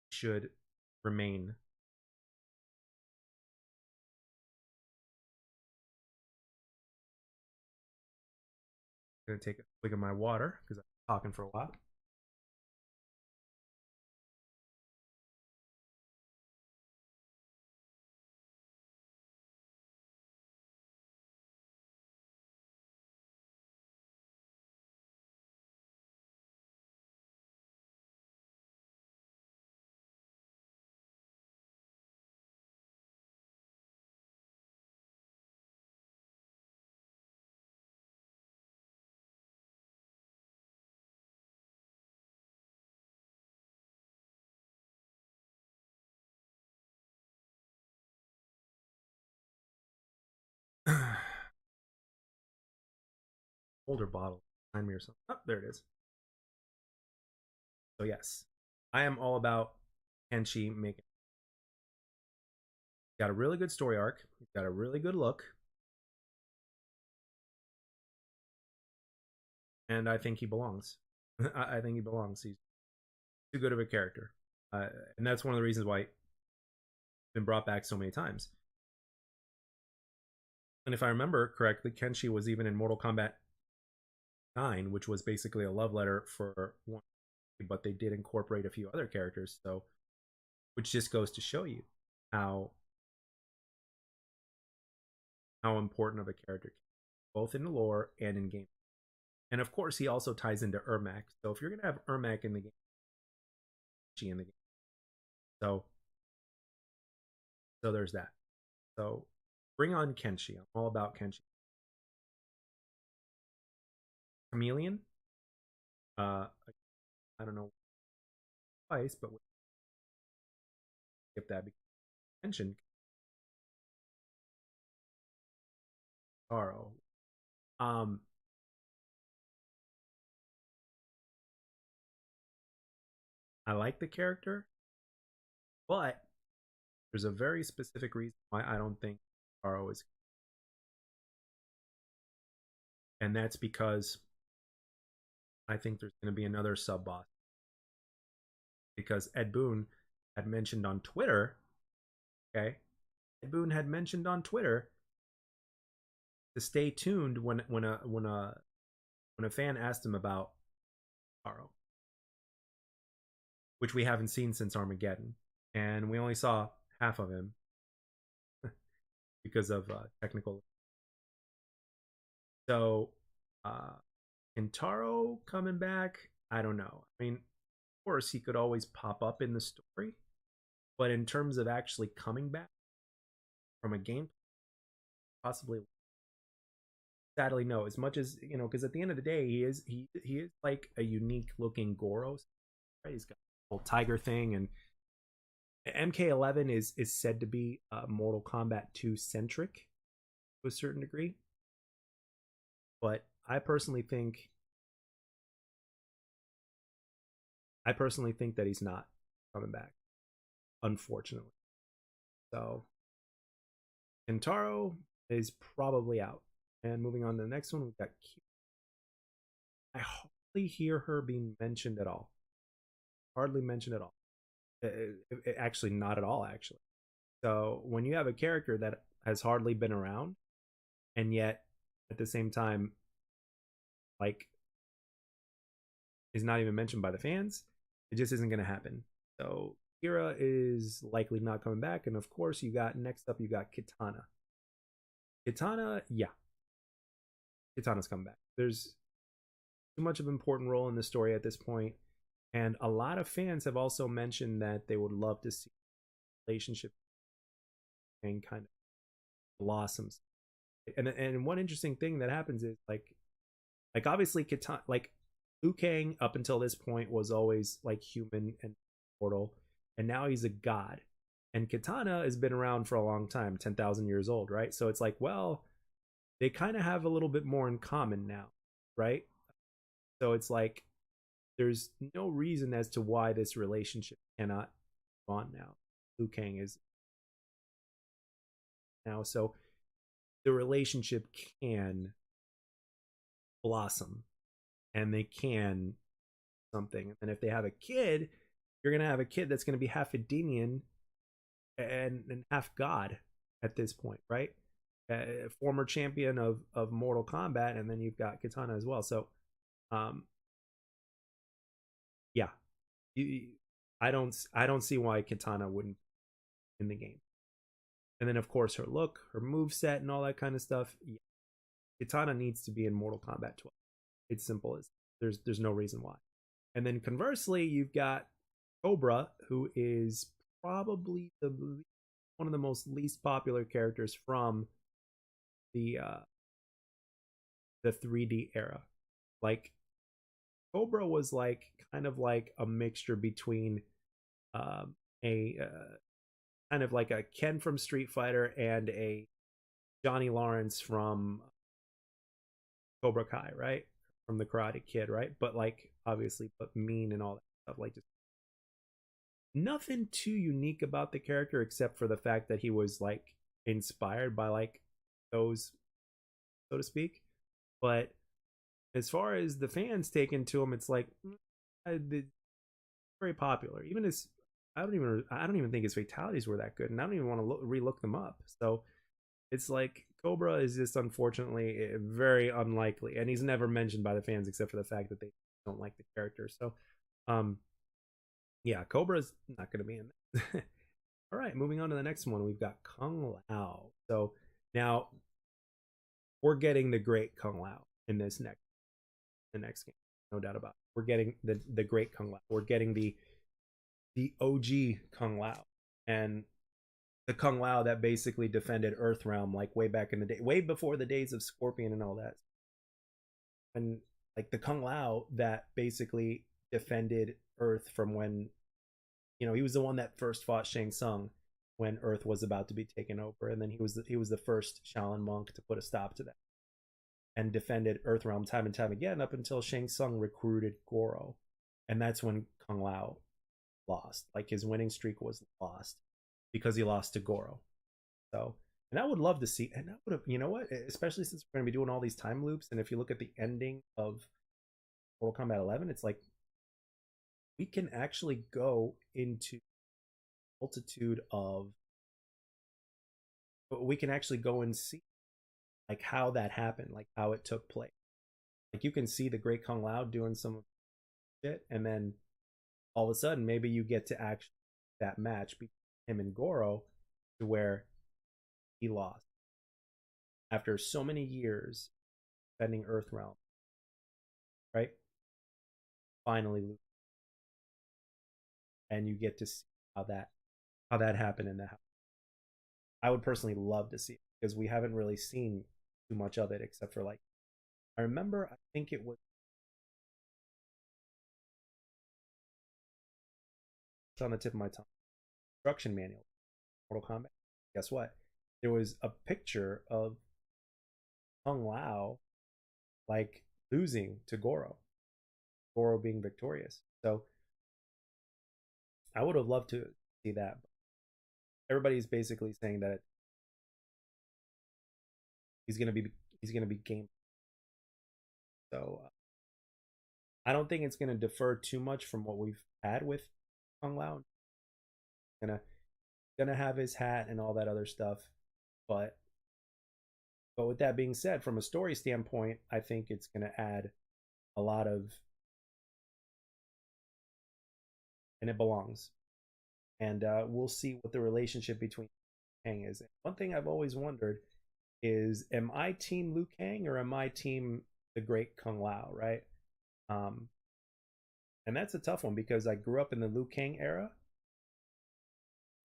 should remain. I'm gonna take a swig of my water because I'm talking for a while. Older bottle behind me or something. Oh, there it is. So yes, I am all about Kenshi making. Got a really good story arc. He's got a really good look, and I think he belongs. I think he belongs. He's too good of a character, and that's one of the reasons why. been brought back so many times. And if I remember correctly, Kenshi was even in Mortal Kombat 9, which was basically a love letter for one, but they did incorporate a few other characters. So, which just goes to show you how important of a character, both in the lore and in game. And of course, he also ties into Ermac. So if you're gonna have Ermac in the game, Kenshi in the game. So, there's that. So bring on Kenshi. I'm all about Kenshi. Chameleon. I don't know twice, but if that mentioned Taro. Um, I like the character, but there's a very specific reason why I don't think Taro is, and that's because I think there's going to be another sub boss. Because Ed Boon had mentioned on Twitter, okay, Ed Boon had mentioned on Twitter to stay tuned when a fan asked him about Taro, which we haven't seen since Armageddon, and we only saw half of him because of technical. So, Kintaro coming back, I don't know. I mean, of course, he could always pop up in the story, but in terms of actually coming back from a game, possibly. Sadly, no. As much as you know, because at the end of the day, he is like a unique looking Goros. Right? He's got a whole tiger thing, and MK11 is said to be Mortal Kombat 2 centric to a certain degree. But I personally think that he's not coming back, unfortunately. So Kentaro is probably out. And moving on to the next one, we've got I hardly hear her being mentioned at all. Hardly mentioned at all. Actually, not at all, actually. So when you have a character that has hardly been around, and yet at the same time, like, is not even mentioned by the fans, it just isn't going to happen. So Kira is likely not coming back, and of course, next up you got Kitana. Kitana, yeah, Kitana's coming back. There's too much of an important role in the story at this point, and a lot of fans have also mentioned that they would love to see relationship and kind of blossoms. And one interesting thing that happens is like obviously Kitana, like Liu Kang up until this point was always like human and mortal, and now he's a god. And Kitana has been around for a long time, 10,000 years old, right? So it's like, well, they kind of have a little bit more in common now, right? So it's like there's no reason as to why this relationship cannot go on now. Liu Kang is now, so the relationship can blossom and they can something. And if they have a kid, you're going to have a kid that's going to be half Edenian and half god at this point, right? Former champion of Mortal Kombat, and then you've got Kitana as well. So yeah, I don't see why Kitana wouldn't in the game. And then of course her look, her move set, and all that kind of stuff. Yeah. Kitana needs to be in Mortal Kombat 12. It's simple as there's no reason why. And then conversely, you've got Cobra, who is probably one of the most least popular characters from the 3D era. Like Cobra was like kind of like a mixture between a kind of like a Ken from Street Fighter and a Johnny Lawrence from Cobra Kai, right? From the Karate Kid, right? But like obviously, but mean and all that stuff. Like just nothing too unique about the character except for the fact that he was like inspired by like those, so to speak. But as far as the fans taken to him, it's like very popular. Even his I don't even think his fatalities were that good, and I don't even want to relook them up. So it's like Cobra is just unfortunately very unlikely, and he's never mentioned by the fans except for the fact that they don't like the character. So, um, yeah, Cobra's not going to be in that. All right, moving on to the next one, we've got Kung Lao. So now we're getting the great Kung Lao in this next game, no doubt about it. We're getting the great Kung Lao. We're getting the OG Kung Lao, and the Kung Lao that basically defended Earthrealm like way back in the day, way before the days of Scorpion and all that. And like the Kung Lao that basically defended Earth from when, he was the one that first fought Shang Tsung when Earth was about to be taken over, and then he was the first Shaolin monk to put a stop to that and defended Earthrealm time and time again up until Shang Tsung recruited Goro, and that's when Kung Lao lost. Like his winning streak was lost because he lost to Goro. So, and I would love to see, and I would have, you know what, especially since we're going to be doing all these time loops, and if you look at the ending of Mortal Kombat 11, it's like we can actually go into multitude of, we can actually go and see like how that happened, like how it took place. Like you can see the Great Kung Lao doing some shit, and then all of a sudden maybe you get to actually that match between him and Goro to where he lost after so many years defending Earthrealm, right? Finally lose, and you get to see how that happened in the house. I would personally love to see it because we haven't really seen too much of it except for like I remember I think it was it's on the tip of my tongue. Instruction manual, Mortal Kombat. Guess what? There was a picture of Kung Lao like losing to Goro, Goro being victorious. So I would have loved to see that. Everybody's basically saying that he's gonna be he's gonna be game. So I don't think it's gonna defer too much from what we've had with Kung Lao. Gonna gonna have his hat and all that other stuff, but with that being said, from a story standpoint, I think it's gonna add a lot of, and it belongs. And we'll see what the relationship between Kang is. One thing I've always wondered is, am I team Liu Kang or am I team the Great Kung Lao? Right. Um, and that's a tough one because I grew up in the Liu Kang era,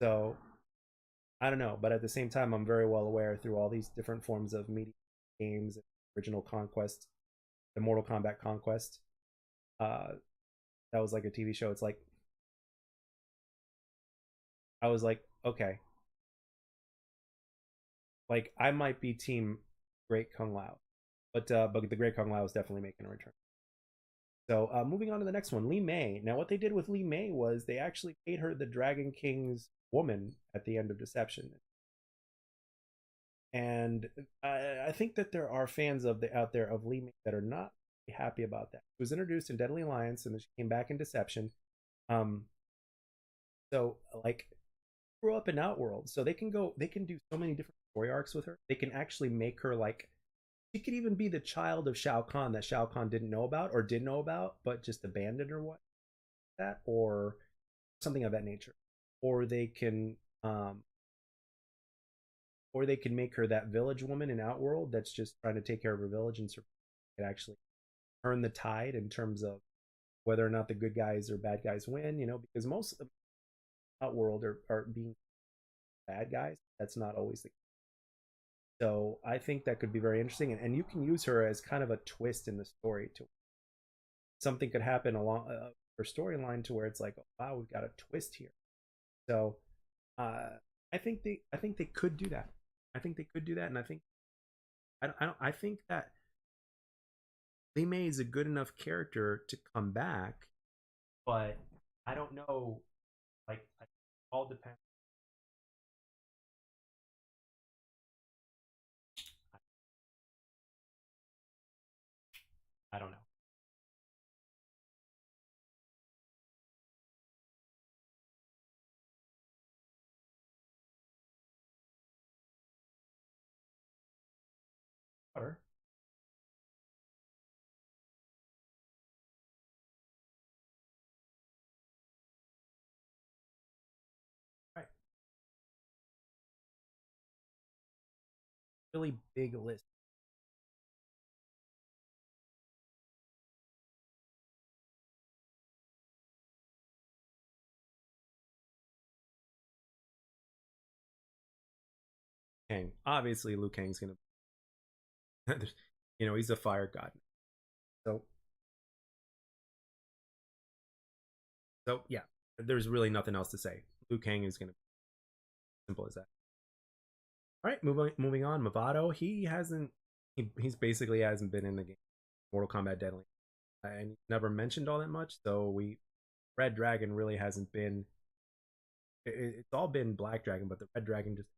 so I don't know. But at the same time, I'm very well aware through all these different forms of media, games, original Conquest, the Mortal Kombat Conquest. Uh, that was like a TV show. It's like I was like, okay, like I might be team Great Kung Lao, but the Great Kung Lao is definitely making a return. So moving on to the next one, Lee May. Now, what they did with Lee May was they actually made her the Dragon King's woman at the end of Deception, and I think that there are fans of the out there of Lee May that are not happy about that. She was introduced in Deadly Alliance, and then she came back in Deception. Um, so like grew up in Outworld, so they can do so many different story arcs with her. They can actually make her like she could even be the child of Shao Kahn that Shao Kahn didn't know about or did know about, but just abandoned or what that or something of that nature. Or they can um or they can make her that village woman in Outworld that's just trying to take care of her village and could actually turn the tide in terms of whether or not the good guys or bad guys win, because most of Outworld are being bad guys. That's not always the case. So I think that could be very interesting, and you can use her as kind of a twist in the story to something could happen along her storyline to where it's like, oh, wow, we've got a twist here. So uh, I think they could do that. I think they could do that, and I think that Lee May is a good enough character to come back, but I don't know. Like, it all depends. I don't know. Water. Right. Really big list. Kang. Obviously, Liu Kang's gonna. He's a fire god. So, so yeah. There's really nothing else to say. Liu Kang is gonna be simple as that. All right, moving on. Movado. He hasn't. He's basically hasn't been in the game. Mortal Kombat Deadly, and never mentioned all that much. So Red Dragon really hasn't been. It's all been Black Dragon, but the Red Dragon just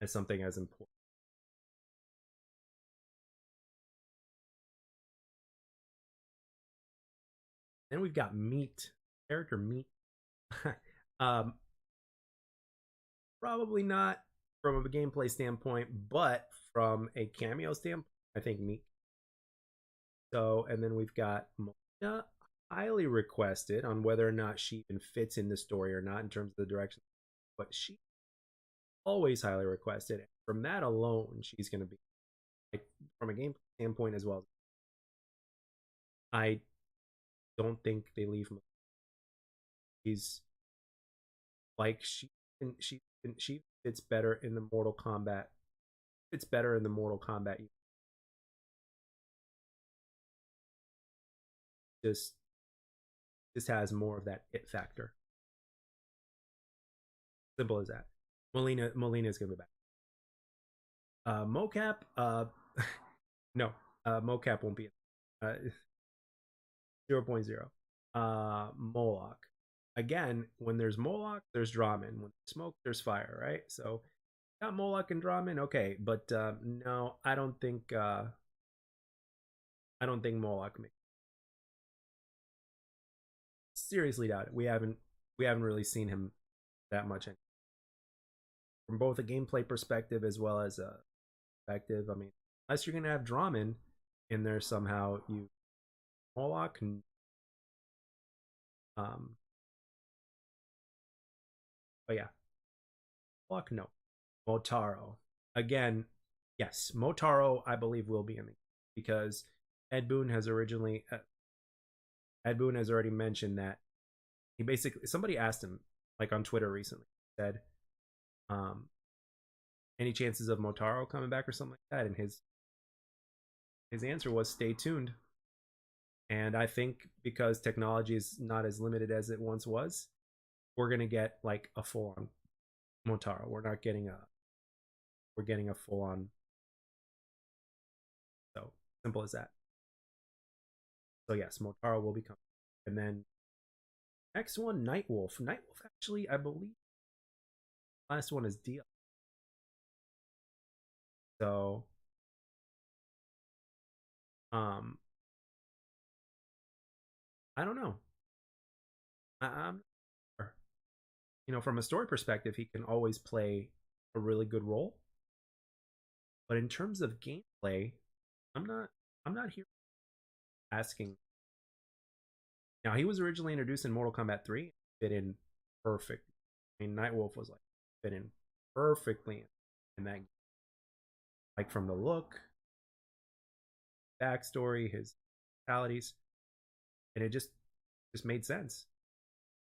as something as important. Then we've got Meat, character Meat. um, Probably not from a gameplay standpoint, but from a cameo standpoint, I think Meat. So, and then we've got Molina, highly requested on whether or not she even fits in the story or not in terms of the direction, but she always highly requested. From that alone, she's going to be like from a gameplay standpoint as well. I don't think they leave him. He's like she fits better in the Mortal Kombat. Fits better in the Mortal Kombat. Just just has more of that it factor. Simple as that. Molina is gonna be back. Mocap. No. Mocap won't be. 0.0. Moloch. Again, when there's Moloch, there's Draman. When there's smoke, there's fire, right? So got Moloch and Draman, okay, but no, I don't think Moloch makes. Seriously doubt it. We haven't really seen him that much from both a gameplay perspective as well as a perspective. I mean, unless you're gonna have Draman in there somehow, you Moloch. Um, but yeah, Moloch no. Motaro. Again, yes, Motaro I believe will be in the because Ed Boon has originally Ed Boon has already mentioned that he basically somebody asked him like on Twitter recently said um any chances of Motaro coming back or something like that and his answer was stay tuned. And I think because technology is not as limited as it once was, we're going to get like a full on Motaro. We're getting a full on. So simple as that. So yes, Motaro will be coming. And then next one, Nightwolf. Nightwolf actually, I believe, last one is Deal. So, um, I don't know. I'm, from a story perspective, he can always play a really good role. But in terms of gameplay, I'm not. I'm not here asking. Now he was originally introduced in Mortal Kombat 3, fit in perfect. I mean, Nightwolf was like fit in perfectly in that, like from the look, backstory, his fatalities, and it just made sense.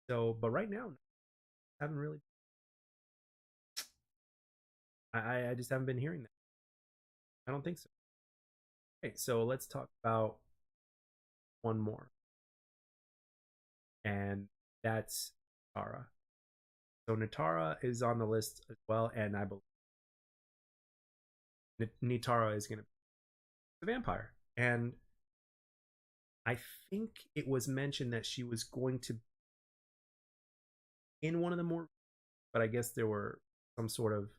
So, but right now, I haven't really. I just haven't been hearing that. I don't think so. Okay, so let's talk about one more, and that's Tara. So Natara is on the list as well, and I believe Nitara is going to be the vampire. And I think it was mentioned that she was going to in one of the more, but I guess there were some sort of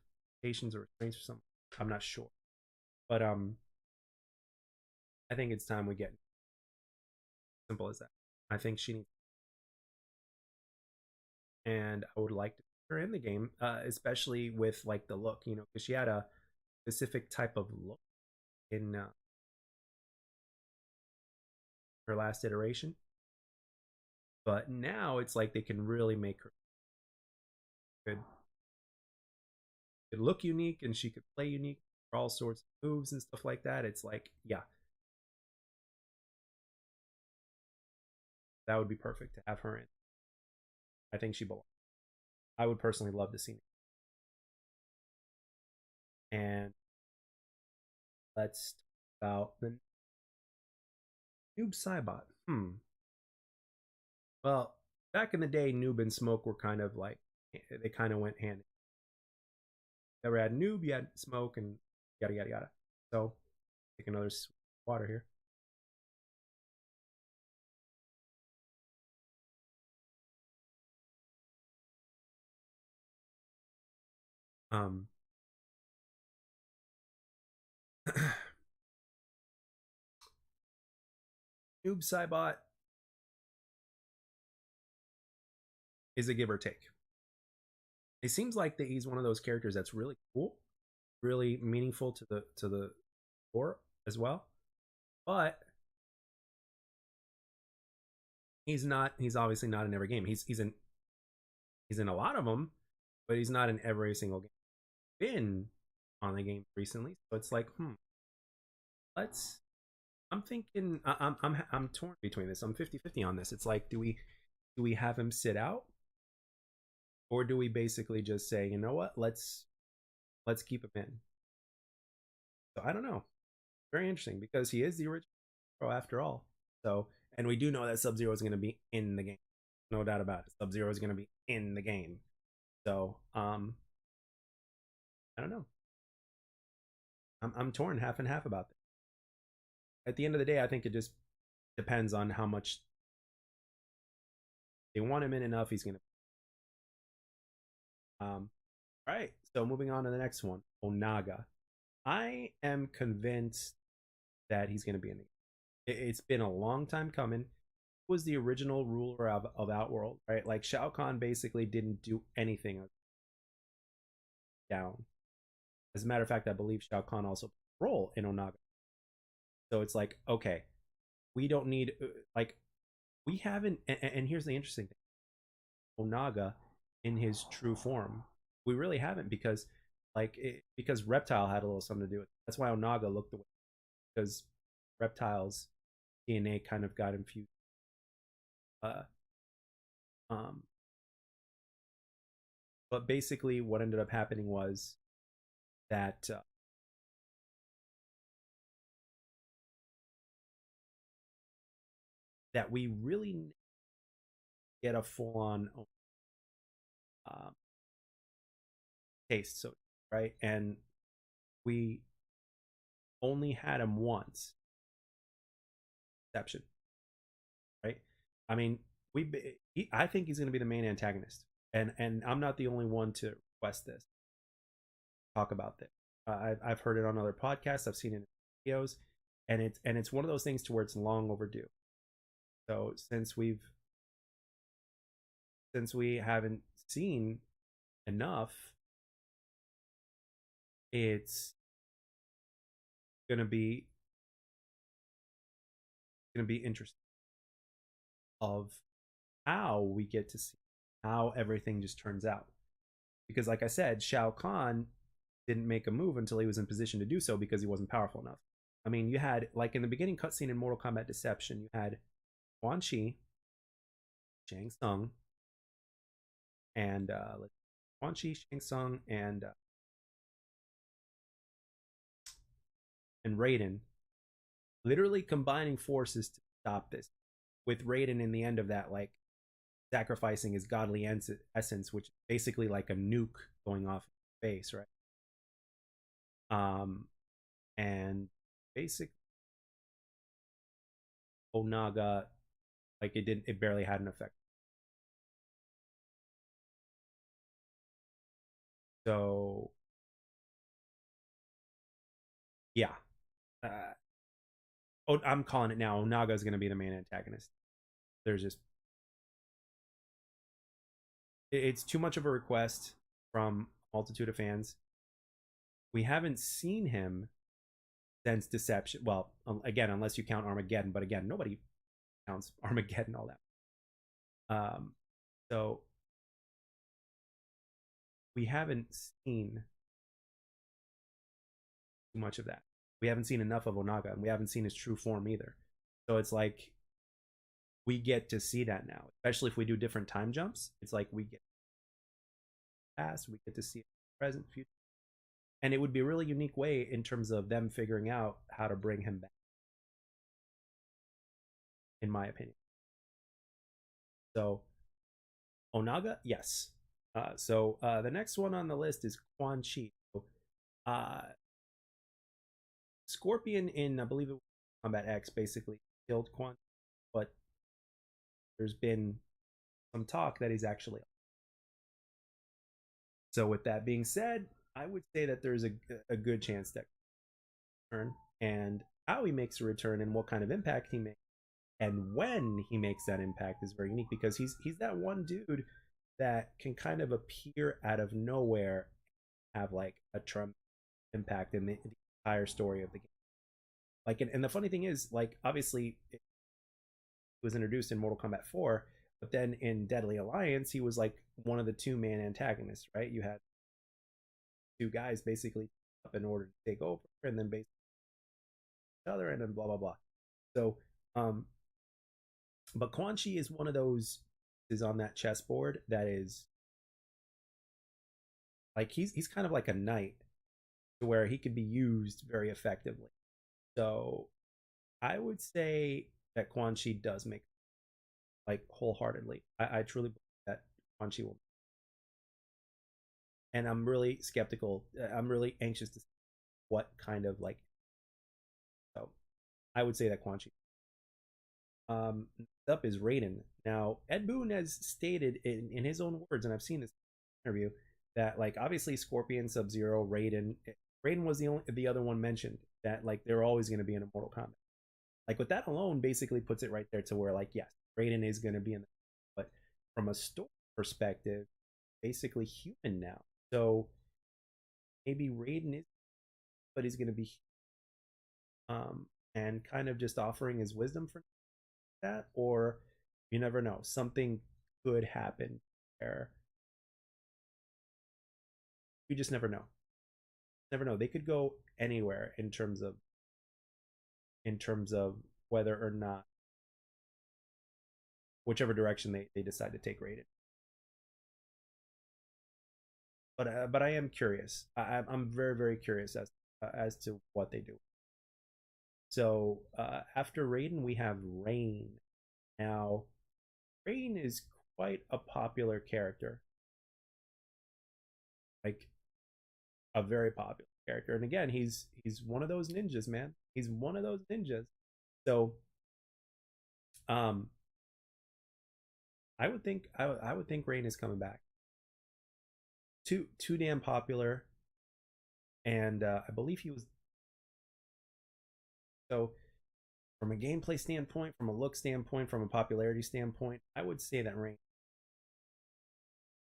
patients or restraints or something. I'm not sure, but I think it's time we get simple as that. I think she needs, and I would like to her in the game, especially with like the look, you know, because she had a specific type of look in her last iteration. But now it's like they can really make her good, could look unique, and she could play unique for all sorts of moves and stuff like that. It's like, yeah, that would be perfect to have her in. I think she belongs. I would personally love to see it. And let's talk about the Noob Saibot. Well, back in the day, Noob and Smoke were kind of like, they kind of went hand. Never had Noob, you had Smoke, and yada yada yada. So, take another water here. Um, Noob Saibot is a give or take. It seems like that he's one of those characters that's really cool, really meaningful to the lore as well. But he's not. He's obviously not in every game. He's in a lot of them, but he's not in every single game. Been on the game recently, so it's like, let's. I'm thinking. I'm torn between this. I'm 50-50 on this. It's like, do we have him sit out, or do we basically just say, you know what, let's keep him in? So I don't know. Very interesting because he is the original pro after all. So, and we do know that Sub Zero is going to be in the game, no doubt about it. Sub Zero is going to be in the game. So, I don't know. I'm torn half and half about this. At the end of the day, I think it just depends on how much they want him in enough. He's going to. All right. So moving on to the next one, Onaga. I am convinced that he's going to be in the game. It's been a long time coming. He was the original ruler of Outworld, right? Like Shao Kahn basically didn't do anything down. As a matter of fact, I believe Shao Kahn also played a role in Onaga. So it's like, okay, we don't need like we haven't. And here's the interesting thing: Onaga in his true form, we really haven't because because Reptile had a little something to do with it. That's why Onaga looked the way because Reptile's DNA kind of got infused. Uh, um, but basically, what ended up happening was that that we really get a full on um, taste, so right, and we only had him once, exception, right? I mean, I think he's going to be the main antagonist, and I'm not the only one to request this, talk about this. I've heard it on other podcasts. I've seen it in videos, and it's one of those things to where it's long overdue. So since we haven't seen enough, it's gonna be interesting of how we get to see how everything just turns out. Because like I said, Shao Kahn didn't make a move until he was in position to do so because he wasn't powerful enough. I mean, you had like in the beginning cutscene in Mortal Kombat Deception, you had Quan Chi, Shang Tsung, and Quan Chi, Shang Tsung, and Raiden literally combining forces to stop this. With Raiden in the end of that, like sacrificing his godly essence, which is basically like a nuke going off in space, right? And basic Onaga, like it barely had an effect. So yeah, uh, I'm calling it now. Onaga is going to be the main antagonist. There's just It's too much of a request from a multitude of fans. We haven't seen him since Deception. Well, again, unless you count Armageddon, but again, nobody counts Armageddon all that. So we haven't seen too much of that. We haven't seen enough of Onaga, and we haven't seen his true form either. So it's like we get to see that now, especially if we do different time jumps. It's like we get past, we get to see it present, future, and it would be a really unique way in terms of them figuring out how to bring him back, in my opinion. So Onaga, yes. The next one on the list is Quan Chi. Uh, Scorpion in, I believe it was Combat X, basically killed Quan, but there's been some talk that he's actually. So with that being said, I would say that there's a good chance that return, and how he makes a return and what kind of impact he makes and when he makes that impact is very unique, because he's that one dude that can kind of appear out of nowhere, have like a tremendous impact in the entire story of the game. Like, and the funny thing is, like, obviously it was introduced in Mortal Kombat 4, but then in Deadly Alliance, he was like one of the two-man antagonists, right? You had two guys basically up in order to take over, and then basically each other, and then blah blah blah. So, but Quan Chi is one of those is on that chessboard that is like he's kind of like a knight, to where he could be used very effectively. So I would say that Quan Chi does make, like, wholeheartedly. I truly believe that Quan Chi will, and I'm really skeptical. I'm really anxious to see what kind of like. So I would say that Quan Chi. Next up is Raiden. Now Ed Boon has stated in his own words, and I've seen this interview, that like obviously Scorpion, Sub Zero, Raiden. Raiden was the other one mentioned, that like they're always going to be in a Mortal Kombat. Like with that alone, basically puts it right there to where like yes, Raiden is going to be in the, but from a story perspective, basically human now. So maybe Raiden is, but he's going to be, and kind of just offering his wisdom for that, or you never know, something could happen there. You just never know. They could go anywhere in terms of whether or not, whichever direction they decide to take Raiden. But I am curious. I'm very very curious as to what they do. So after Raiden, we have Rain. Now, Rain is quite a popular character, like a very popular character. And again, he's one of those ninjas, man. He's one of those ninjas. So, um, I would think Rain is coming back. Too damn popular, and I believe he was. So from a gameplay standpoint, from a look standpoint, from a popularity standpoint, I would say that Rain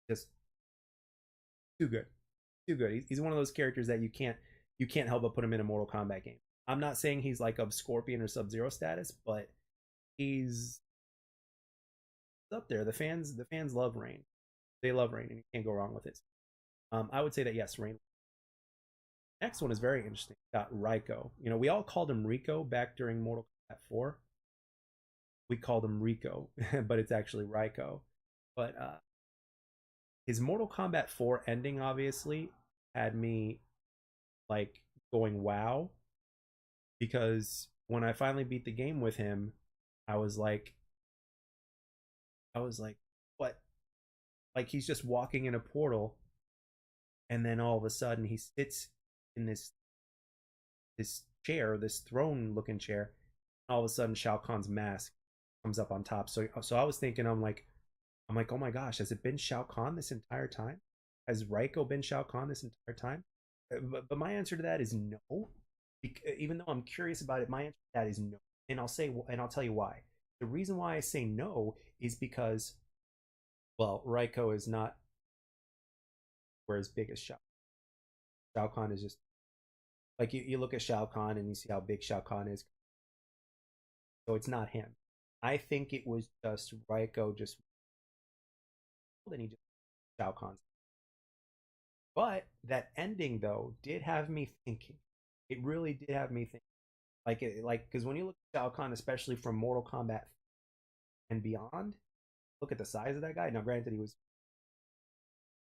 just too good, too good. He's one of those characters that you can't help but put him in a Mortal Kombat game. I'm not saying he's like of Scorpion or Sub Zero status, but he's up there. The fans love Rain. They love Rain, and you can't go wrong with it. I would say that yes, Rain. Next one is very interesting. Got Raiko. You know, we all called him Rico back during Mortal Kombat 4. We called him Rico, but it's actually Raiko. But his Mortal Kombat 4 ending obviously had me like going wow, because when I finally beat the game with him, I was like, what? Like he's just walking in a portal, and then all of a sudden he sits in this chair, this throne looking chair. All of a sudden Shao Kahn's mask comes up on top. So I was thinking, I'm like, oh my gosh, has it been Shao Kahn this entire time? Has Raiko been Shao Kahn this entire time? But my answer to that is no. Even though I'm curious about it, my answer to that is no. And I'll tell you why. The reason why I say no is because Well, Raiko is not where as big as Shao. Shao Kahn is just like you look at Shao Kahn and you see how big Shao Kahn is. So it's not him. I think it was just Raiko just then he just Shao Kahn. But that ending though did have me thinking. It really did have me thinking. Because when you look at Shao Kahn, especially from Mortal Kombat and beyond, look at the size of that guy. Now, granted, he was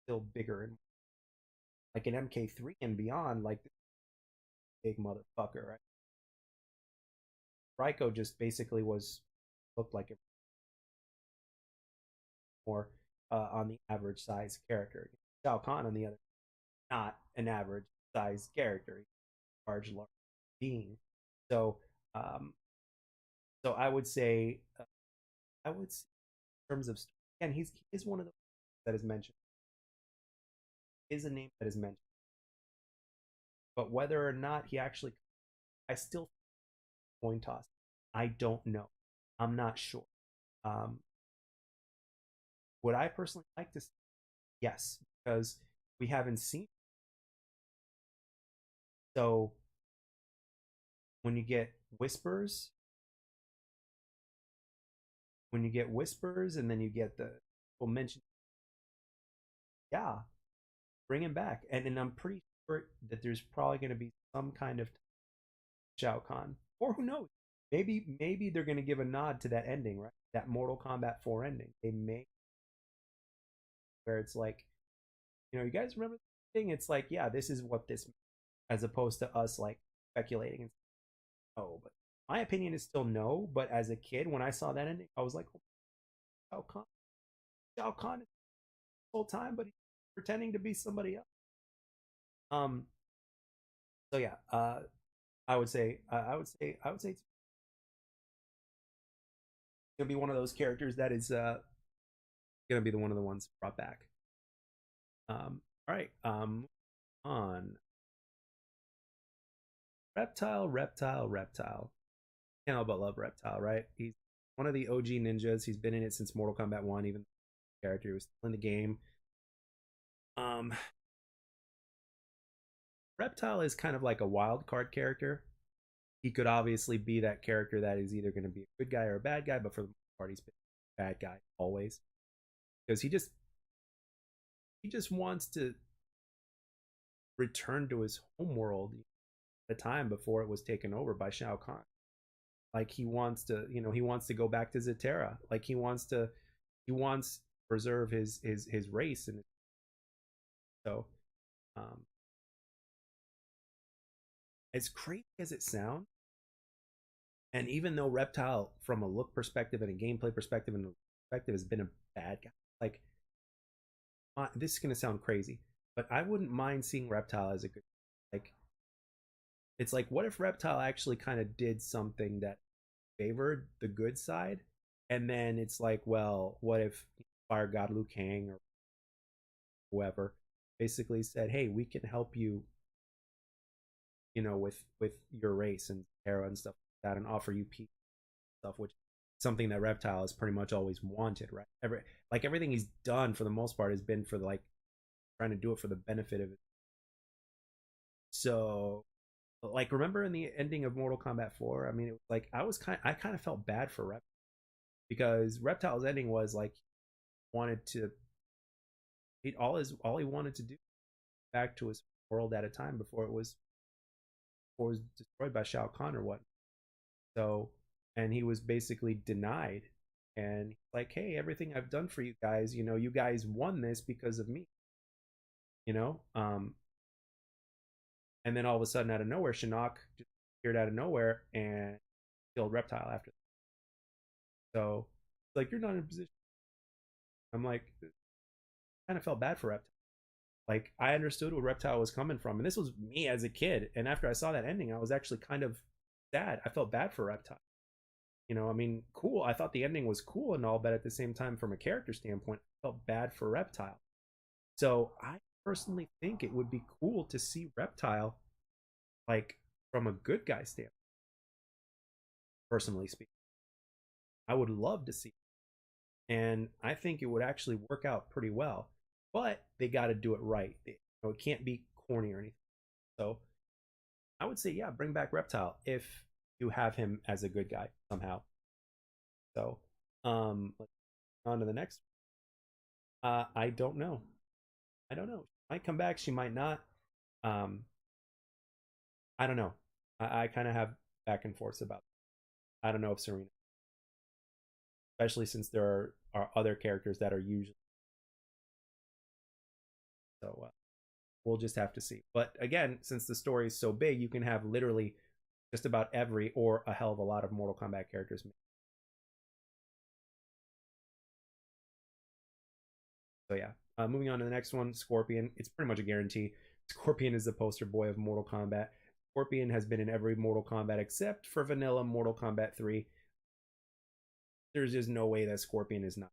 still bigger and like in MK3 and beyond, like big motherfucker, right? Raiko just basically was looked like a more on the average size character. Shao Kahn, on the other, not an average size character, he's a large being. So, um, so I would say in terms of again, he is one of the that is mentioned. Is a name that is mentioned, but whether or not he actually, I still coin toss. I don't know. I'm not sure. Um, would I personally like to see? Yes, because we haven't seen. So when you get whispers, and then you get the people mention, yeah, bring him back, and I'm pretty sure that there's probably going to be some kind of Shao Kahn, or who knows, maybe they're going to give a nod to that ending, right? That Mortal Kombat 4 ending. They may where it's like, you guys remember the thing? It's like, yeah, this is what this, as opposed to us like speculating and oh, but my opinion is still no. But as a kid, when I saw that ending, I was like, oh, Shao Kahn, Shao Kahn the whole time, but he's pretending to be somebody else. Um. So yeah. I would say it's gonna be one of those characters that is gonna be the one of the ones brought back. All right. On Reptile, Reptile, Reptile. Can't help but love Reptile, right? He's one of the OG ninjas. He's been in it since Mortal Kombat 1, even the character was still in the game. Um, Reptile is kind of like a wild card character. He could obviously be that character that is either going to be a good guy or a bad guy, but for the most part, he's been a bad guy always because he just wants to return to his home world at the time before it was taken over by Shao Kahn. Like he wants to go back to Zatera. Like he wants to preserve his race, and so um as crazy as it sounds, and even though Reptile from a look perspective and a gameplay perspective and a perspective has been a bad guy, like this is gonna sound crazy, but I wouldn't mind seeing Reptile as a good, like, it's like, what if Reptile actually kind of did something that favored the good side, and then it's like, well, what if Fire God Liu Kang or whoever basically said, hey, we can help you, with your race and Terra and stuff like that, and offer you peace stuff, which something that Reptile has pretty much always wanted, right? Everything he's done for the most part has been for like trying to do it for the benefit of it. So, like, remember in the ending of Mortal Kombat 4? I mean, it was like I kind of felt bad for Reptile because Reptile's ending was like wanted to all he wanted to do back to his world at a time before it was destroyed by Shao Kahn or what. So, and he was basically denied. And like, hey, everything I've done for you guys, you guys won this because of me, you know. And then all of a sudden, out of nowhere, Shinnok just appeared out of nowhere and killed Reptile after that. So, like, you're not in a position. I'm like, kind of felt bad for Reptile. Like, I understood where Reptile was coming from, and this was me as a kid. And after I saw that ending, I was actually kind of sad. I felt bad for Reptile. I mean, cool. I thought the ending was cool and all, but at the same time, from a character standpoint, I felt bad for Reptile. So I personally think it would be cool to see Reptile, like, from a good guy standpoint. Personally speaking, I would love to see it. and I think it would actually work out pretty well. But they got to do it right. It can't be corny or anything. So I would say, yeah, bring back Reptile if you have him as a good guy somehow. So, on to the next. I don't know. I don't know. She might come back. She might not. Um, I don't know. I kind of have back and forths about. It. I don't know if Serena, especially since there are other characters that are usually. So we'll just have to see. But again, since the story is so big, you can have literally just about every or a hell of a lot of Mortal Kombat characters. So yeah, moving on to the next one, Scorpion. It's pretty much a guarantee. Scorpion is the poster boy of Mortal Kombat. Scorpion has been in every Mortal Kombat except for vanilla Mortal Kombat 3. There's just no way that Scorpion is not.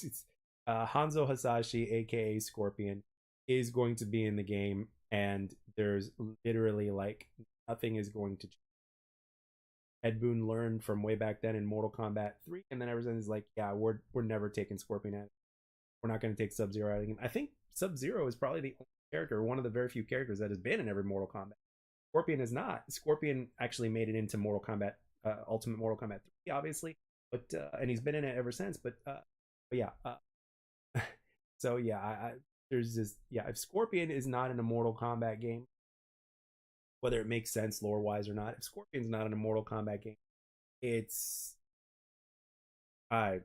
It's, Hanzo Hasashi, aka Scorpion, is going to be in the game, and there's literally like nothing is going to change. Ed Boon learned from way back then in Mortal Kombat 3, and then ever since he's like, yeah, we're never taking Scorpion out. We're not going to take Sub Zero out of the game. I think Sub Zero is probably the only character, one of the very few characters that has been in every Mortal Kombat. Scorpion is not. Scorpion actually made it into Mortal Kombat, Ultimate Mortal Kombat 3, obviously, but and he's been in it ever since. But yeah, so yeah, there's this yeah. If Scorpion is not in a Mortal Kombat game, whether it makes sense lore wise or not, if Scorpion's not in a Mortal Kombat game, it's I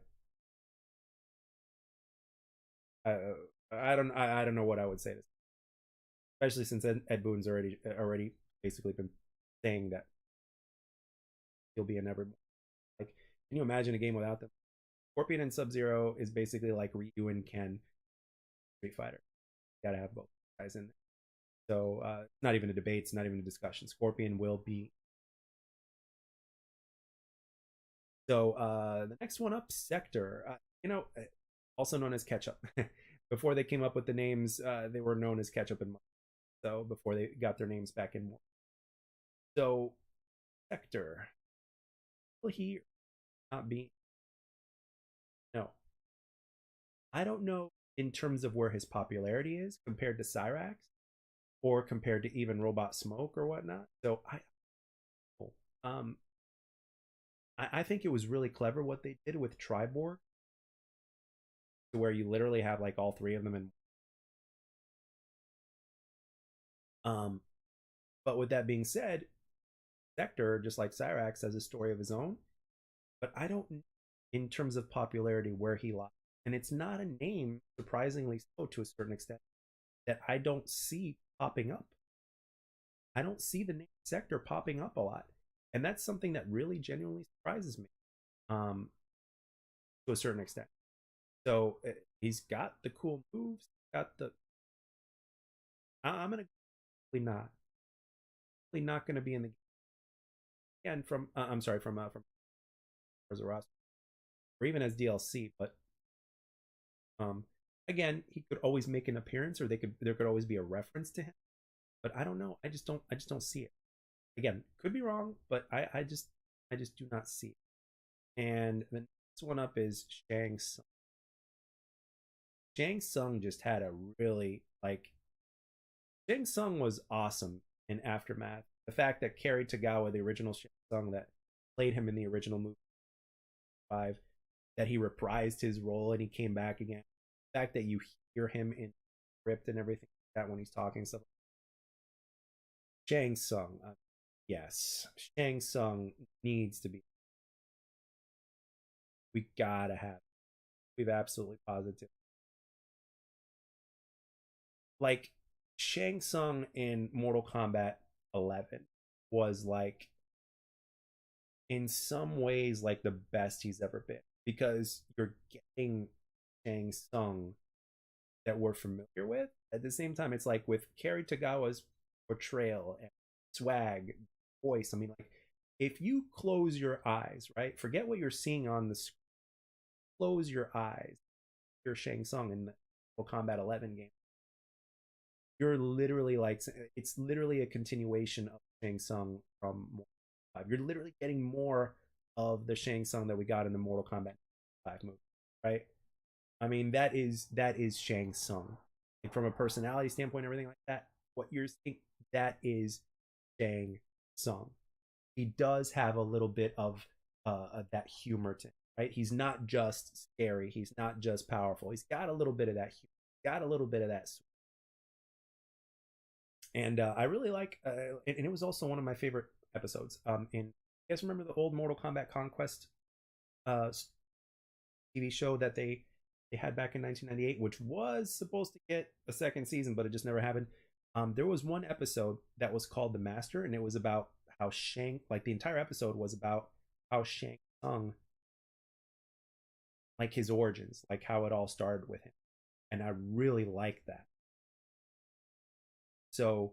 I I don't know what I would say to, especially since Ed Boon's already basically been saying that he'll be in every. Like, can you imagine a game without them? Scorpion and Sub Zero is basically like Ryu and Ken Street Fighter. You gotta have both guys in there. So not even a debate, it's not even a discussion. Scorpion will be. So the next one up, Sector. Also known as Ketchup. Before they came up with the names, they were known as Ketchup and Mustard. So before they got their names back in. So Sector, will he not be? No, I don't know in terms of where his popularity is compared to Cyrax or compared to even Robot Smoke or whatnot. So um I think it was really clever what they did with Triborg, to where you literally have like all three of them in. Um, but with that being said, Sector, just like Cyrax, has a story of his own. But I don't, in terms of popularity, where he lies. And it's not a name, surprisingly so, to a certain extent, that I don't see popping up. I don't see the name Sector popping up a lot. And that's something that really genuinely surprises me, um, to a certain extent. So he's got the cool moves, got the. I'm gonna probably not, probably not gonna be in the game again from. I'm sorry, from as a roster or even as DLC, but um, again, he could always make an appearance, or there could always be a reference to him. But I don't know. I just don't see it. Again, could be wrong, but I just do not see it. And the next one up is Shang Tsung. Shang Tsung just had a really like Shang Tsung was awesome in Aftermath. The fact that Kerry Tagawa, the original Shang Tsung that played him in the original movie 5, that he reprised his role and he came back again. The fact that you hear him in script and everything like that when he's talking stuff. Shang Tsung, yes, Shang Tsung needs to be. We gotta have. We've absolutely positive. Like Shang Tsung in Mortal Kombat 11 was like in some ways like the best he's ever been, because you're getting Shang Tsung that we're familiar with. At the same time, it's like with Kerry Tagawa's portrayal and swag, voice. I mean, like if you close your eyes, right? Forget what you're seeing on the screen. Close your eyes. You're Shang Tsung in the Mortal Kombat 11 game. You're literally like it's literally a continuation of Shang Tsung from Mortal Kombat 5. You're literally getting more of the Shang Tsung that we got in the Mortal Kombat 5 movie. right? I mean, that is Shang Tsung. Like, from a personality standpoint, everything like that. What you're saying, that is Shang Tsung. He does have a little bit of that humor to him, right? He's not just scary. He's not just powerful. He's got a little bit of that humor. Got a little bit of that. And I really like, and it was also one of my favorite episodes. In you guys remember the old Mortal Kombat Conquest uh, TV show that they had back in 1998, which was supposed to get a second season, but it just never happened. There was one episode that was called The Master, and it was about how Shang, like the entire episode was about how Shang Tsung, like his origins, like how it all started with him. And I really like that. So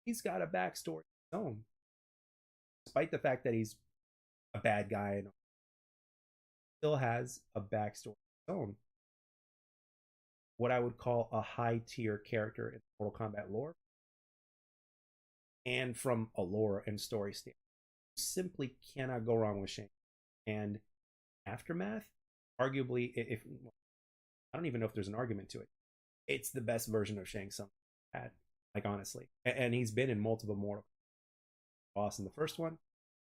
he's got a backstory of his own, despite the fact that he's a bad guy and still has a backstory of his own. What I would call a high tier character in Mortal Kombat lore, and from a lore and story standpoint. You simply cannot go wrong with Shang. And Aftermath, arguably, if I don't even know if there's an argument to it, it's the best version of Shang Tsung had, like honestly. And he's been in multiple Mortal Kombat. Boss in the first one,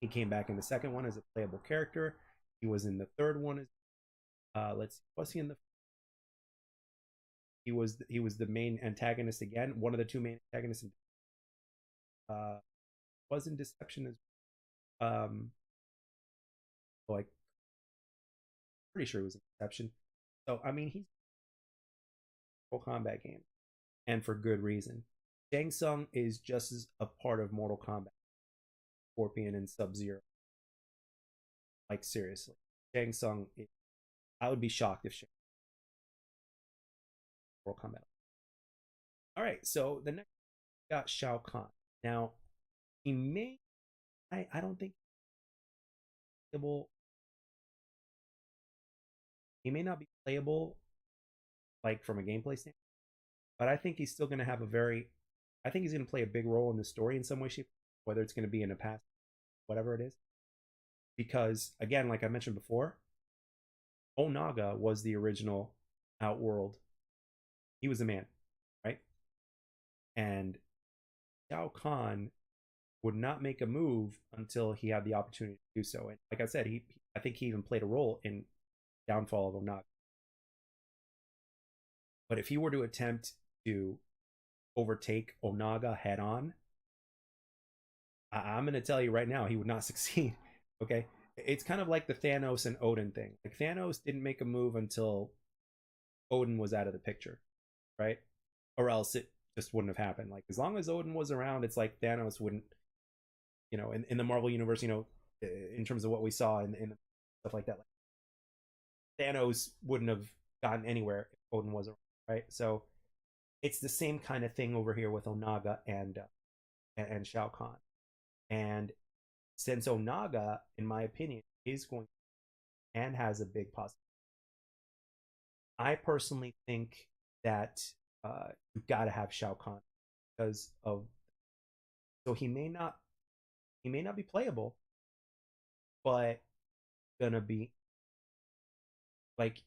he came back in the second one as a playable character. He was in the third one as let's see, was he in the he was the main antagonist again, one of the two main antagonists. Uh, was in Deception as like pretty sure he was in Deception. So I mean, he's a Mortal Kombat game, and for good reason. Shang Tsung is just as a part of Mortal Kombat, Scorpion and Sub Zero. Like seriously, Shang Tsung. I would be shocked if Shang Mortal Kombat. All right, so the next got Shao Kahn. Now he may, I don't think playable. He may not be playable like from a gameplay standpoint, but I think he's still going to have a very. I think he's going to play a big role in the story in some way, shape, whether it's going to be in a past, whatever it is. Because again, like I mentioned before, Onaga was the original Outworld. He was the man, right? And Shao Kahn would not make a move until he had the opportunity to do so. And like I said, I think he even played a role in downfall of Onaga. But if he were to attempt to overtake Onaga head on, I'm going to tell you right now, he would not succeed. Okay, it's kind of like the Thanos and Odin thing. Like Thanos didn't make a move until Odin was out of the picture, right? Or else it just wouldn't have happened. Like as long as Odin was around, it's like Thanos wouldn't, in the Marvel universe, in terms of what we saw in stuff like that, like Thanos wouldn't have gotten anywhere if Odin was around, right? So it's the same kind of thing over here with Onaga and Shao Kahn. And since Onaga, in my opinion, is going and has a big possibility, I personally think that you've got to have Shao Kahn because of so he may not be playable, but gonna be like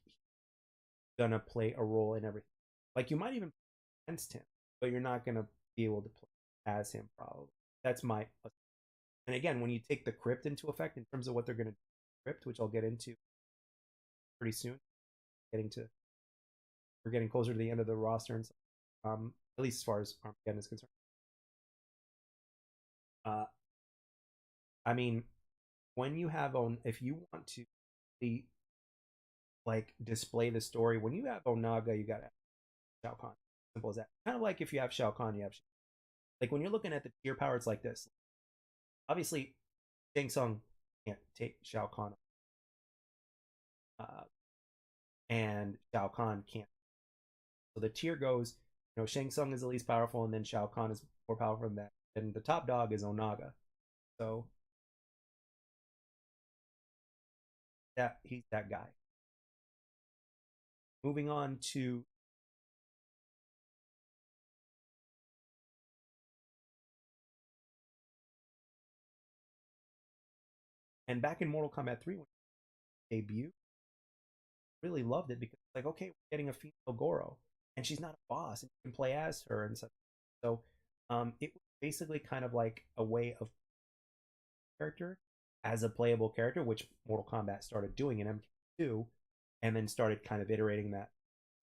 gonna play a role in everything. Like you might even play against him, but you're not gonna be able to play as him probably. That's my. And again, when you take the crypt into effect in terms of what they're gonna do crypt, which I'll get into pretty soon, getting to we're getting closer to the end of the roster, and at least as far as Armageddon is concerned. Uh, I mean, when you have on, if you want to be like display the story, when you have Onaga, you got Shao Kahn. Simple as that. Kind of like if you have Shao Kahn, you have like when you're looking at the tier power, it's like this. Obviously, Shang Tsung can't take Shao Kahn, uh, and Shao Kahn can't. So the tier goes, Shang Tsung is the least powerful, and then Shao Kahn is more powerful than that. And the top dog is Onaga. So that he's that guy. Moving on to and back in Mortal Kombat 3 when he debuted, really loved it because it's like, okay, we're getting a female Goro, and she's not a boss, and you can play as her and such. So, it was basically kind of like a way of character as a playable character, which Mortal Kombat started doing in MK2, and then started kind of iterating that.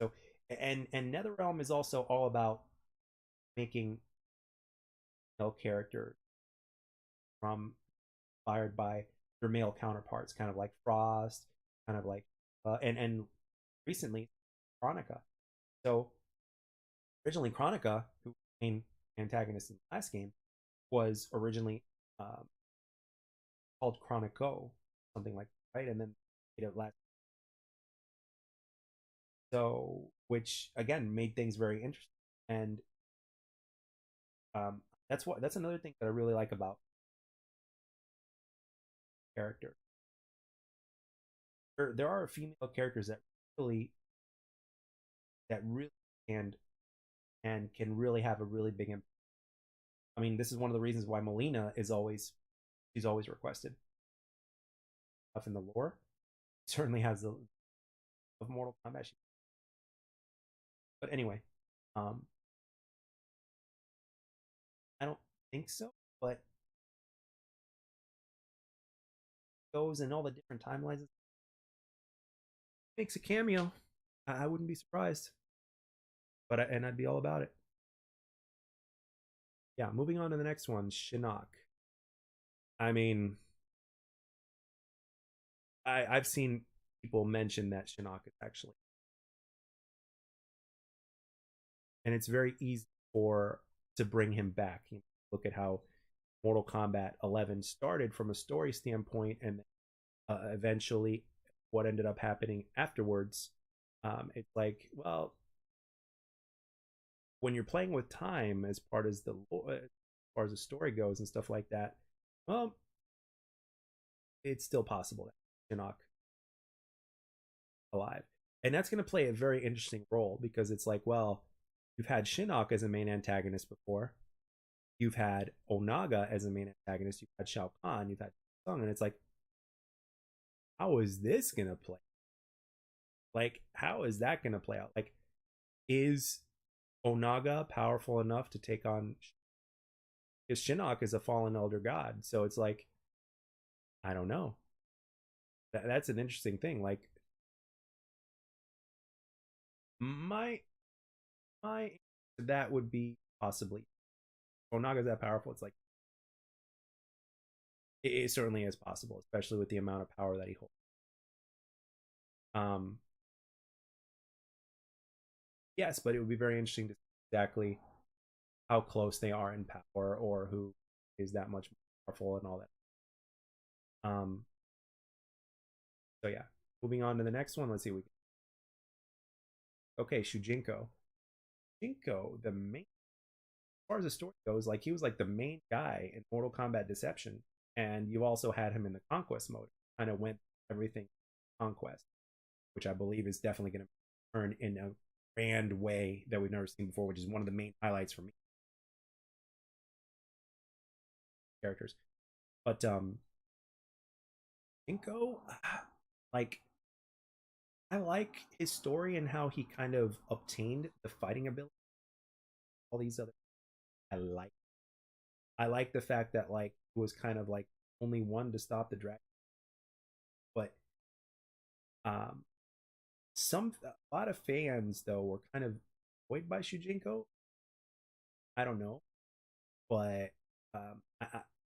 So, and NetherRealm is also all about making male characters from inspired by their male counterparts, kind of like Frost, kind of like and recently Chronica. So originally Chronica, who was the main antagonist in the last game, was originally um, called Chronico, something like that, right, and then it last. So which again made things very interesting, and that's another thing that I really like about character. There are female characters that really and can really have a really big impact. I mean, this is one of the reasons why Melina is always she's always requested stuff in the lore. Certainly has the of Mortal Kombat. But anyway, um, I don't think so. But goes in all the different timelines, makes a cameo. I wouldn't be surprised. And I'd be all about it. Yeah, moving on to the next one, Shinnok. I mean, I've seen people mention that Shinnok is actually, and it's very easy for to bring him back. You know, look at how Mortal Kombat 11 started from a story standpoint, and eventually what ended up happening afterwards. It's like, well, when you're playing with time as part as far as the story goes and stuff like that, well, it's still possible that Shinnok alive, and that's going to play a very interesting role because it's like, well, you've had Shinnok as a main antagonist before, you've had Onaga as a main antagonist, you've had Shao Kahn, you've had Sung, and it's like, how is this going to play? Like, how is that going to play out? Like, is Onaga powerful enough to take on? Because Shinnok is a fallen elder god, so it's like, I don't know. That's an interesting thing. Like, my my that would be possibly Onaga's that powerful. It's like it certainly is possible, especially with the amount of power that he holds. Um, yes, but it would be very interesting to see exactly how close they are in power or who is that much more powerful and all that. So yeah, moving on to the next one. Let's see. Okay, Shujinko. Shujinko, the main, as far as the story goes, like he was like the main guy in Mortal Kombat Deception, and you also had him in the Conquest mode. Kind of went everything Conquest, which I believe is definitely going to turn in a grand way that we've never seen before, which is one of the main highlights for me. Characters, but Inko, like I like his story and how he kind of obtained the fighting ability. All these other, I like. I like the fact that like it was kind of like only one to stop the dragon, but um, a lot of fans though were kind of annoyed by Shujinko. I don't know, but it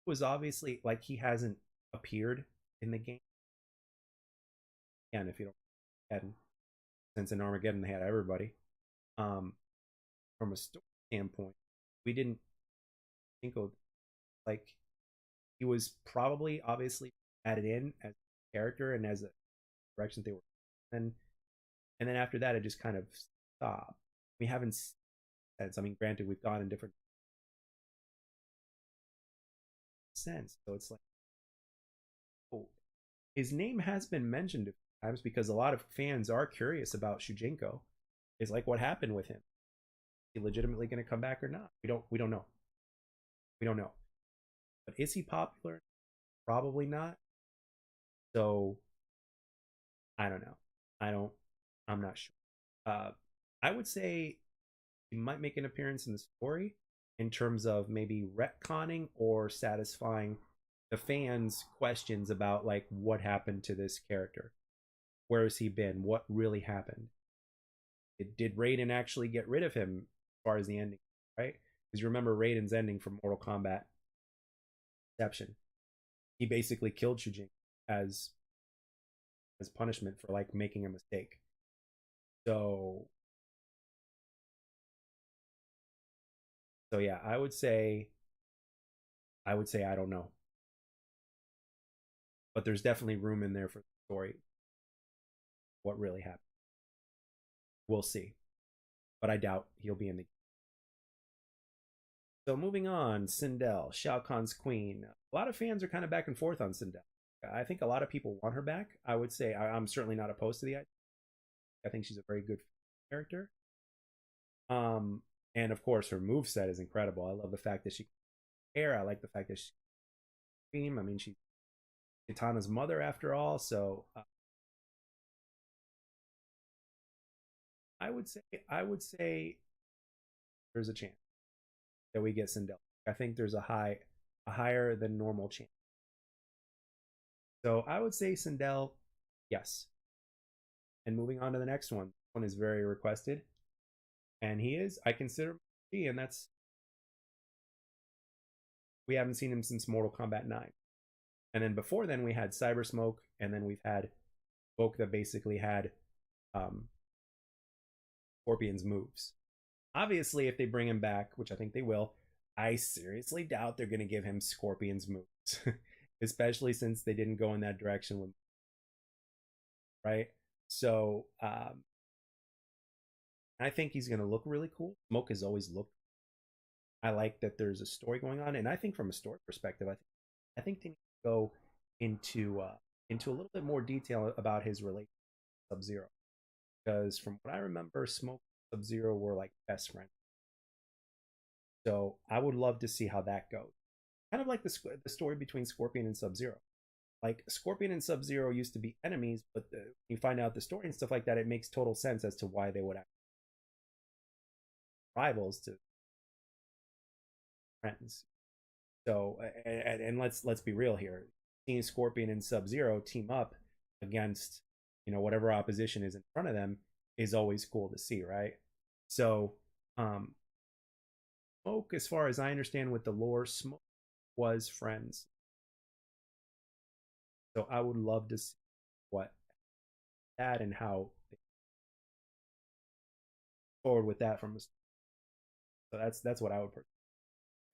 was obviously like he hasn't appeared in the game. And if you don't, and since in Armageddon they had everybody. Um, from a story standpoint, we didn't think of like he was probably obviously added in as a character and as a direction they were, and and then after that it just kind of stopped. We haven't since. I mean, granted, we've gone in different sense, so it's like, oh, his name has been mentioned a few times because a lot of fans are curious about Shujinko. Is like what happened with him? Is he legitimately going to come back or not? We don't know. We don't know. But is he popular? Probably not. So I don't know. I don't. I'm not sure. Uh, I would say he might make an appearance in the story in terms of maybe retconning or satisfying the fans' questions about like what happened to this character. Where has he been? What really happened? Did Raiden actually get rid of him as far as the ending, right? Because you remember Raiden's ending from Mortal Kombat Inception. He basically killed Shujin as as punishment for like making a mistake. So yeah, I would say I don't know, but there's definitely room in there for the story. What really happened? We'll see, but I doubt he'll be in the. So moving on, Sindel, Shao Kahn's queen. A lot of fans are kind of back and forth on Sindel. I think a lot of people want her back. I would say I'm certainly not opposed to the idea. I think she's a very good character. Um, and of course, her move set is incredible. I love the fact that she hair. I like the fact that she scream. I mean, she's Kitana's mother after all. So I would say there's a chance that we get Sindel. I think there's a higher than normal chance. So I would say Sindel, yes. And moving on to the next one. This one is very requested, and he is I consider, and that's we haven't seen him since Mortal Kombat 9. And then before then we had Cyber Smoke, and then we've had Smoke that basically had um, Scorpion's moves. Obviously, if they bring him back, which I think they will, I seriously doubt they're going to give him Scorpion's moves, especially since they didn't go in that direction with, right? So I think he's going to look really cool. Smoke has always looked. I like that there's a story going on, and I think from a story perspective, I think they need to go into a little bit more detail about his relationship with Sub Zero, because from what I remember, Smoke and Sub Zero were like best friends. So I would love to see how that goes. Kind of like the story between Scorpion and Sub Zero. Like Scorpion and Sub Zero used to be enemies, but you find out the story and stuff like that, it makes total sense as to why they would have rivals to friends. So and let's be real here. Seeing Scorpion and Sub Zero team up against whatever opposition is in front of them is always cool to see, right? So um Smoke, as far as I understand with the lore, Smoke was friends. So I would love to see what that and how they forward with that from. So that's what I would.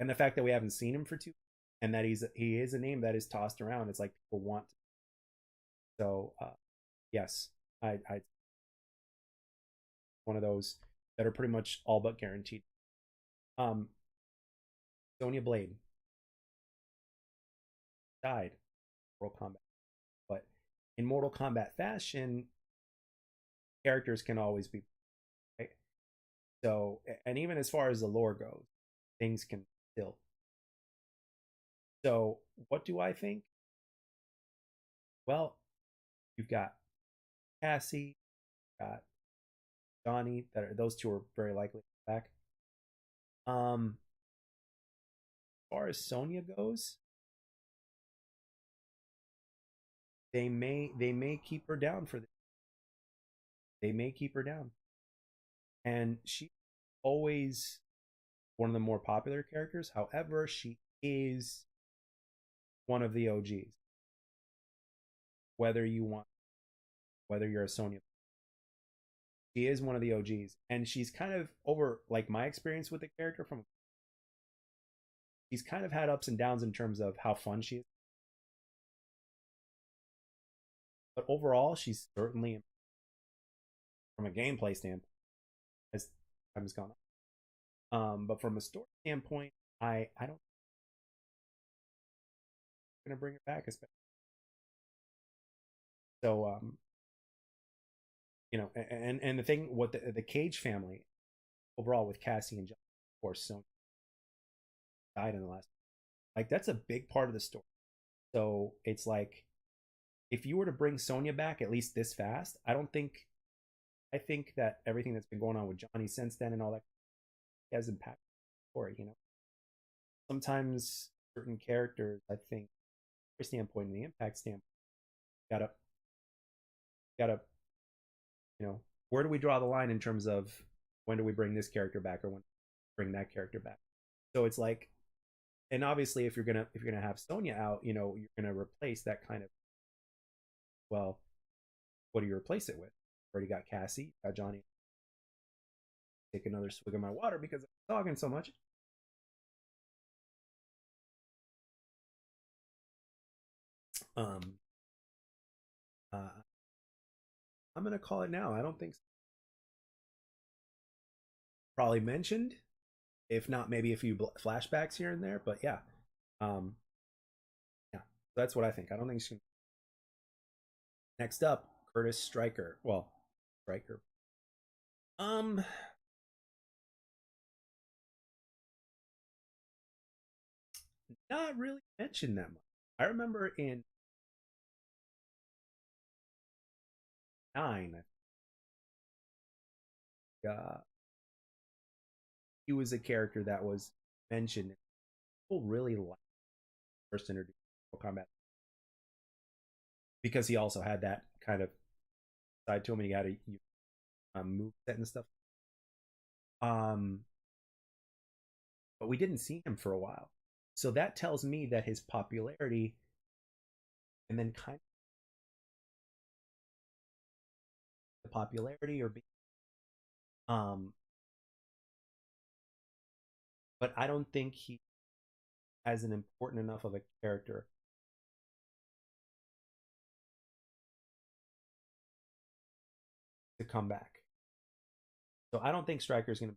And the fact that we haven't seen him for two, and that he is a name that is tossed around. It's like people want. So yes, I one of those that are pretty much all but guaranteed. Um, Sonya Blade died in Mortal Kombat, but in Mortal Kombat fashion, characters can always be right. So, and even as far as the lore goes, things can still. So, what do I think? Well, you've got Cassie, got Johnny. Those two are very likely back. As far as Sonya goes, they may keep her down for this. They may keep her down, and she always one of the more popular characters. However, she is one of the OGs. Whether you want, whether you're a Sonya, she is one of the OGs, and she's kind of over like my experience with the character from. She's kind of had ups and downs in terms of how fun she is, but overall, she's certainly from a gameplay standpoint as time has gone on. But from a story standpoint, I don't gonna bring her back, especially. So and the thing, what the Cage family overall with Cassie and John, of course, Sonya died in the last. Like that's a big part of the story. So it's like if you were to bring Sonya back at least this fast, I don't think I think that everything that's been going on with Johnny since then and all that has impacted the story. You know, sometimes certain characters, I think, from the standpoint and the impact standpoint, gotta gotta you know, where do we draw the line in terms of when do we bring this character back or when bring that character back? So it's like, and obviously if you're gonna have Sonya out, you know, you're gonna replace that kind of, well, what do you replace it with? Already got Cassie, got Johnny. Take another swig of my water because I'm talking so much. Um, uh, I'm gonna call it now. I don't think so. Probably mentioned, if not maybe a few flashbacks here and there, but yeah, um, yeah, that's what I think. I don't think she. Next up, Curtis Stryker. Well, Stryker. Um, Not really mentioned that much. I remember in 9, uh, he was a character that was mentioned. People really liked first introduced Mortal Kombat because he also had that kind of side to him, and he had a move set and stuff. Um, but we didn't see him for a while, so that tells me that his popularity, and then kind of the popularity, or being, um, but I don't think he as an important enough of a character to come back. So I don't think Striker's going to.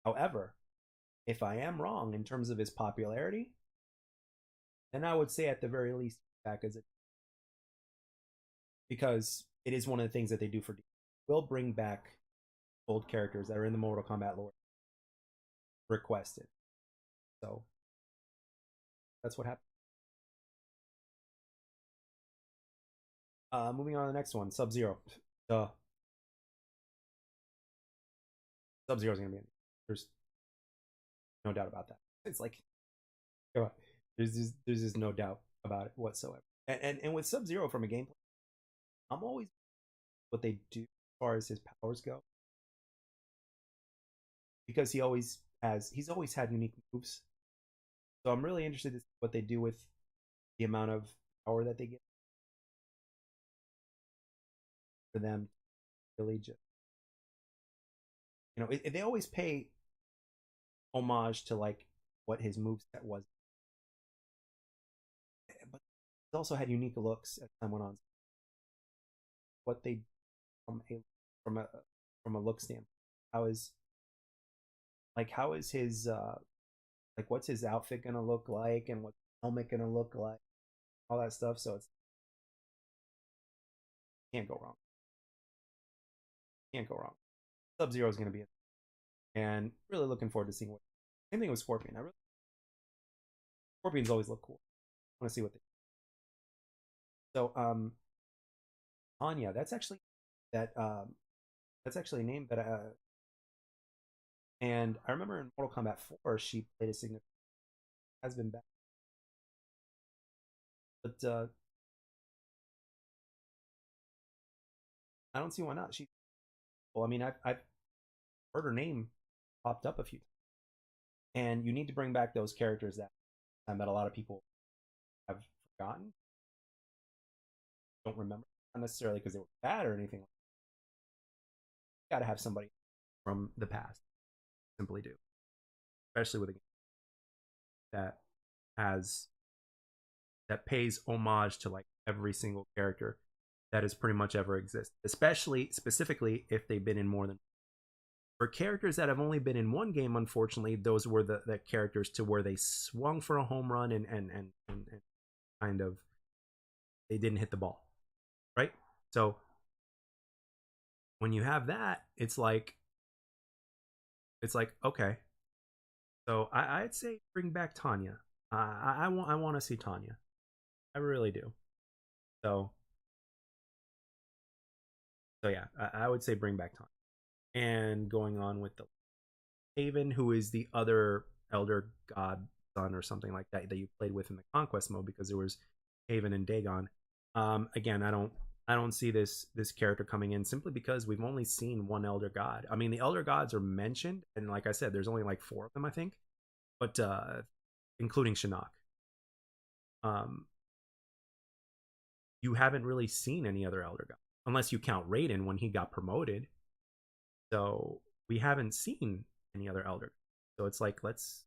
However, if I am wrong in terms of his popularity, then I would say at the very least back as it, because it is one of the things that they do for D. Will bring back old characters that are in the Mortal Kombat lore requested. So that's what happened. Moving on to the next one, Sub Zero. Sub Zero is going to be in. There's no doubt about that. It's like, there's just no doubt about it whatsoever. And with Sub Zero from a gameplay, I'm always what they do as far as his powers go, because he's always had unique moves. So I'm really interested in what they do with the amount of power that they get for them. Really, just, they always pay homage to like what his moveset was, but he also had unique looks as time went on. What they from a from a from a look standpoint, how is his like what's his outfit gonna look like, and what's the helmet gonna look like, all that stuff. So it's can't go wrong. Can't go wrong. Sub Zero is gonna be it, and really looking forward to seeing what. Same thing with Scorpion. Scorpions always look cool. I want to see what they. So Anya, that that's actually a name that and I remember in Mortal Kombat 4 she played a significant, has been back, but I don't see why not. Well, I mean, I've heard her name popped up a few times, and you need to bring back those characters that a lot of people have forgotten, don't remember, not necessarily because they were bad or anything. Got to have somebody from the past. Simply do, especially with a game that has that pays homage to like every single character that has pretty much ever existed. Especially specifically if they've been in more than. For characters that have only been in one game, unfortunately, those were the characters to where they swung for a home run and kind of they didn't hit the ball, right? So when you have that, it's like okay. So I'd say bring back Tanya. I want to see Tanya. I really do. So yeah, I would say bring back time. And going on with the Haven, who is the other elder god son or something like that that you played with in the conquest mode, because there was Haven and Dagon. Again, I don't see this character coming in simply because we've only seen one elder god. I mean, the elder gods are mentioned, and like I said, there's only like four of them, I think, but including Shinnok. Um, you haven't really seen any other elder god unless you count Raiden when he got promoted. So we haven't seen any other elder. So it's like let's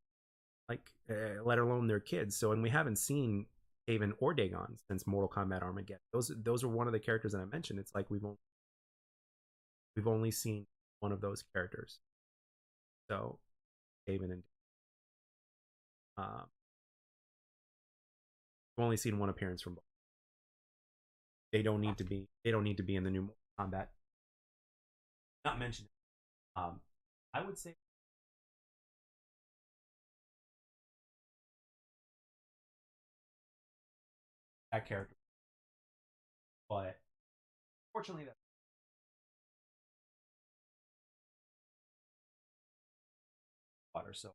let alone their kids. So and we haven't seen Haven or Dagon since Mortal Kombat Armageddon. Those are one of the characters that I mentioned. It's like we've only seen one of those characters. So Haven and we've only seen one appearance from both. They don't need to be in the new Mortal Kombat. Not mentioned. I would say that character, but fortunately that water. So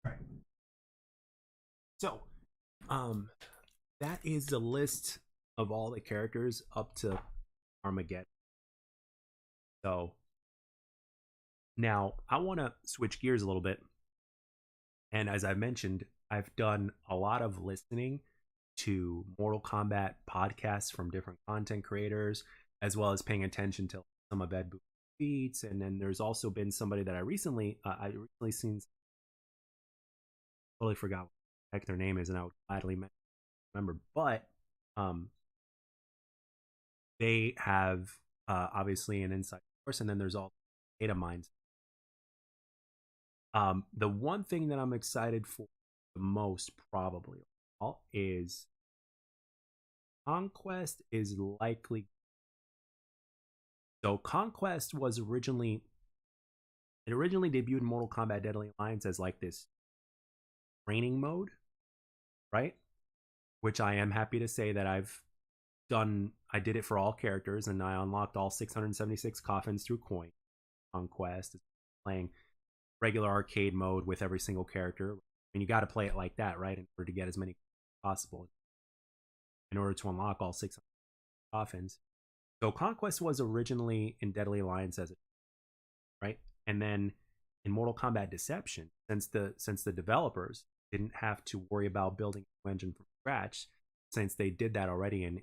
right. So um that is the list of all the characters up to Armageddon. So now I want to switch gears a little bit. And as I mentioned, I've done a lot of listening to Mortal Kombat podcasts from different content creators, as well as paying attention to some of Ed Boon's beats. And then there's also been somebody that I recently seen. Totally forgot what the heck their name is, and I would gladly remember. But um, they have obviously an insight source, and then there's all data mines. The one thing that I'm excited for the most, probably, all is Conquest is likely. So Conquest was originally debuted in Mortal Kombat Deadly Alliance as like this training mode, right? Which I am happy to say that I did it for all characters, and I unlocked all 676 coffins through coin Conquest, playing regular arcade mode with every single character. And you got to play it like that, right, in order to get as many as possible, in order to unlock all 600 coffins. So Conquest was originally in Deadly Alliance as a right, and then in Mortal Kombat Deception, since the developers didn't have to worry about building an engine from scratch, since they did that already in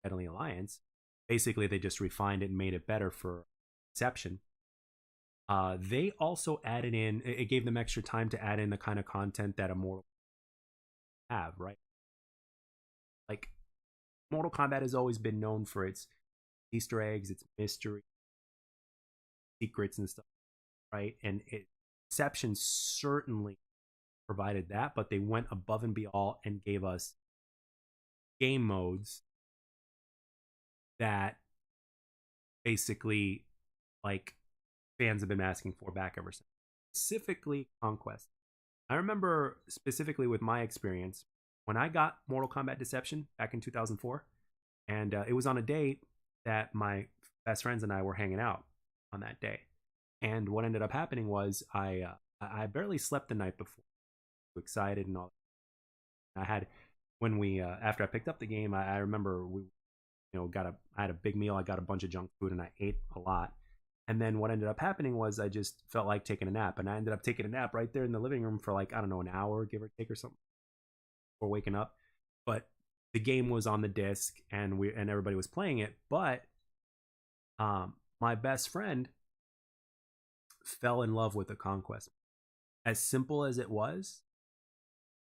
Deadly Alliance, basically they just refined it and made it better for Deception. They also added in, it gave them extra time to add in the kind of content that a Mortal have, right? Like Mortal Kombat has always been known for its Easter eggs, its mystery, secrets, and stuff, right? And Deception certainly provided that, but they went above and beyond and gave us game modes that basically like fans have been asking for back ever since. Specifically, Conquest. I remember specifically with my experience when I got Mortal Kombat Deception back in 2004, and it was on a date that my best friends and I were hanging out on that day. And what ended up happening was I barely slept the night before, too excited and all. I had when we after I picked up the game, I remember we got I had a big meal. I got a bunch of junk food and I ate a lot. And then what ended up happening was I just felt like taking a nap, and I ended up taking a nap right there in the living room for like, I don't know, an hour, give or take, or something, before waking up. But the game was on the disc, and everybody was playing it. But my best friend fell in love with the Conquest. As simple as it was,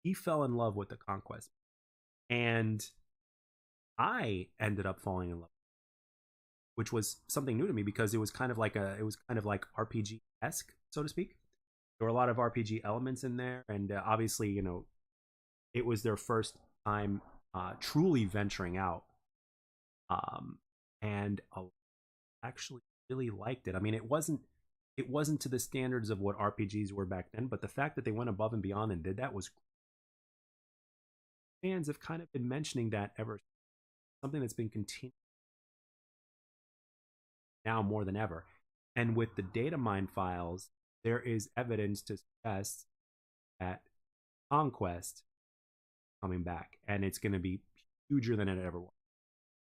he fell in love with the Conquest, and I ended up falling in love, which was something new to me because it was kind of like RPG esque, so to speak. There were a lot of RPG elements in there, and obviously, it was their first time truly venturing out, um, and actually really liked it. I mean, it wasn't to the standards of what RPGs were back then, but the fact that they went above and beyond and did that was, fans have kind of been mentioning that ever, something that's been continuing now more than ever. And with the data mine files, there is evidence to suggest that Conquest coming back, and it's going to be huger than it ever was.